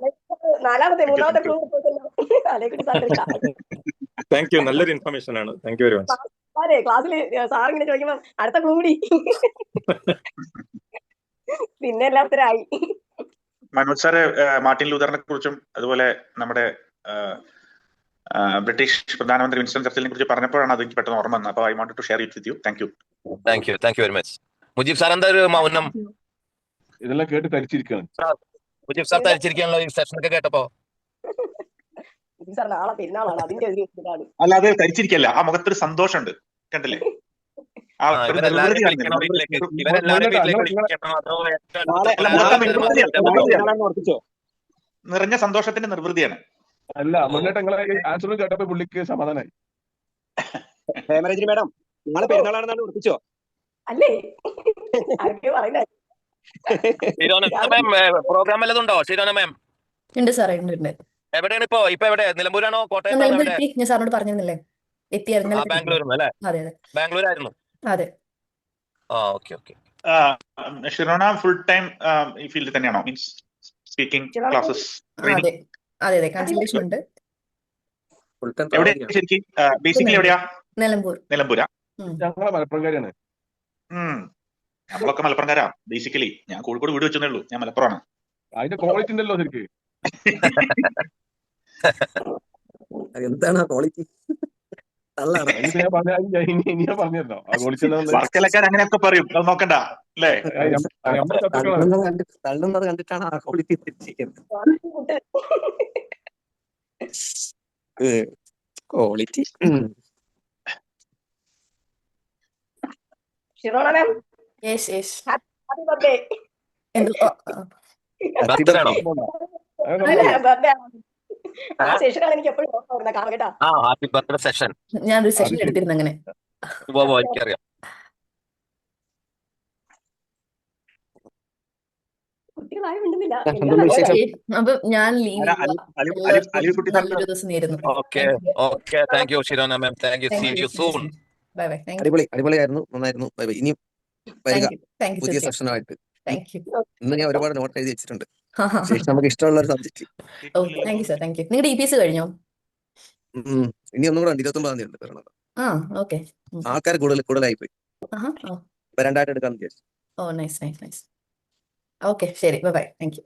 Thank you. നല്ലൊരു ഇൻഫർമേഷൻ ആണ്. Thank you very much. ക്ലാസ്സിൽ സാർ ഇങ്ങനെ ചോദിക്കുമ്പോ അടുത്ത കൂടി പിന്നെ എല്ലാത്തരായി. മനോജ് സാറ് മാർട്ടിൻ ലൂതറിനെ കുറിച്ചും അതുപോലെ നമ്മുടെ ബ്രിട്ടീഷ് പ്രധാനമന്ത്രി വിൻസ്റ്റൺ ചർച്ചിലിനെ കുറിച്ച് പറഞ്ഞപ്പോഴാണ് അത് എനിക്ക് പെട്ടെന്ന് ഓർമ്മ വന്നത്. അപ്പോൾ I wanted to share it with you. Thank you very much. Mujeeb sir എന്താ ഒരു മൗനം? ഇതെല്ലാം കേട്ട് തരിച്ചിരിക്കുകയാണ്. മുജീബ് സാർ തരിച്ചിരിക്കാണല്ലോ ഈ സെഷനൊക്കെ കേട്ടപ്പോ. അല്ല, അത് തരിച്ചിരിക്കല്ല, ആ മുഖത്തൊരു സന്തോഷമുണ്ട്, കണ്ടില്ലേ? നിറഞ്ഞ സന്തോഷത്തിന്റെ നിർവൃതിയാണ്. അല്ല, മുന്നേറ്റ ആൻസർ കേട്ടപ്പോ പുള്ളിക്ക് സമാധാനായി. മേഡം, നിങ്ങളെ പെരുന്നാളാണെന്നാണ് ഉറപ്പിച്ചോ? അല്ലേ? പ്രോഗ്രാം വല്ലതുണ്ടോ ഷിരോന മാം? ഉണ്ട് സാറേ, ഉണ്ട്. എവിടെയാണ് ഇപ്പൊ എവിടെ? നിലമ്പൂരാണോ കോട്ടയം? ഞാൻ സാറിനോട് പറഞ്ഞിരുന്നില്ലേ, എത്തിയായിരുന്നു. ബാംഗ്ലൂർ അല്ലേ? അതെ, ബാംഗ്ലൂരായിരുന്നു. അതെ. ഓക്കെ. ഷിറോണ ഫുൾ ടൈം ഈ ഫീൽഡിൽ തന്നെയാണോ? മീൻസ് സ്പീക്കിംഗ് ക്ലാസ്സസ് അതെ അതെ അതെ കൺസൾട്ടേഷൻ ഉണ്ട്. എവിടെയാ ശരിക്കും? ബേസിക്കലി എവിടെയാ? നിലമ്പൂർ. നിലമ്പൂരാ? ഞങ്ങളെ മലപ്പുറംകാരിയാണ്. നമ്മളൊക്കെ മലപ്പുറംകാരാ ബേസിക്കലി. ഞാൻ കോഴിക്കോട് വീട് വെച്ചേ ഉള്ളൂ. ഞാൻ മലപ്പുറമാണ്. അതിന്റെ ക്വാളിറ്റി ഉണ്ടല്ലോ ശരിക്ക്. എന്താണ് ക്വാളിറ്റി? ഞാൻ പറഞ്ഞല്ലോ ആ ക്വാളിറ്റി വർക്കലക്കാർ അങ്ങനെയൊക്കെ പറയും, അത് നോക്കണ്ട അല്ലേ? തള്ളുന്നത് കണ്ടിട്ടാണ് ആ quality quality. Shirona ma'am yes yes. Happy birthday. Birthday ആ സെഷനാണ് എനിക്ക് എപ്പോഴും ഓർമ്മ കാണാം കേട്ടോ. ഹാപ്പി ബർത്ത്ഡേ സെഷൻ ഞാനൊരു സെഷൻ എടുത്തിരുന്നു അങ്ങനെ. എനിക്കറിയാം. കുട്ടികളാരും മിണ്ടുന്നില്ല. അപ്പൊ ഞാൻ നല്ലൊരു ദിവസം നേരുന്നു. Okay thank you Shirona ma'am. Thank you. See you soon. Bye bye. അടിപൊളിയായിരുന്നു, നന്നായിരുന്നു. Bye bye. ഇനിയും വരിക പുതിയ സെഷനുമായിട്ട്. ഇന്ന് ഞാൻ ഒരുപാട് നോട്ട് എഴുതി വെച്ചിട്ടുണ്ട്. നമുക്ക് ഇഷ്ടമുള്ള ഒരു subject. Thank you sir. Thank U. നിങ്ങളുടെ EPS കഴിഞ്ഞോ? ഇനി ഒന്നും കൂടെ 29 ഉണ്ട് വരണത്. ആൾക്കാർ കൂടുതലായി പോയി. രണ്ടായിട്ട് എടുക്കാന്ന് വിചാരിച്ചു. Nice nice nice. ഓക്കെ ശരി. Bye bye. Thank you.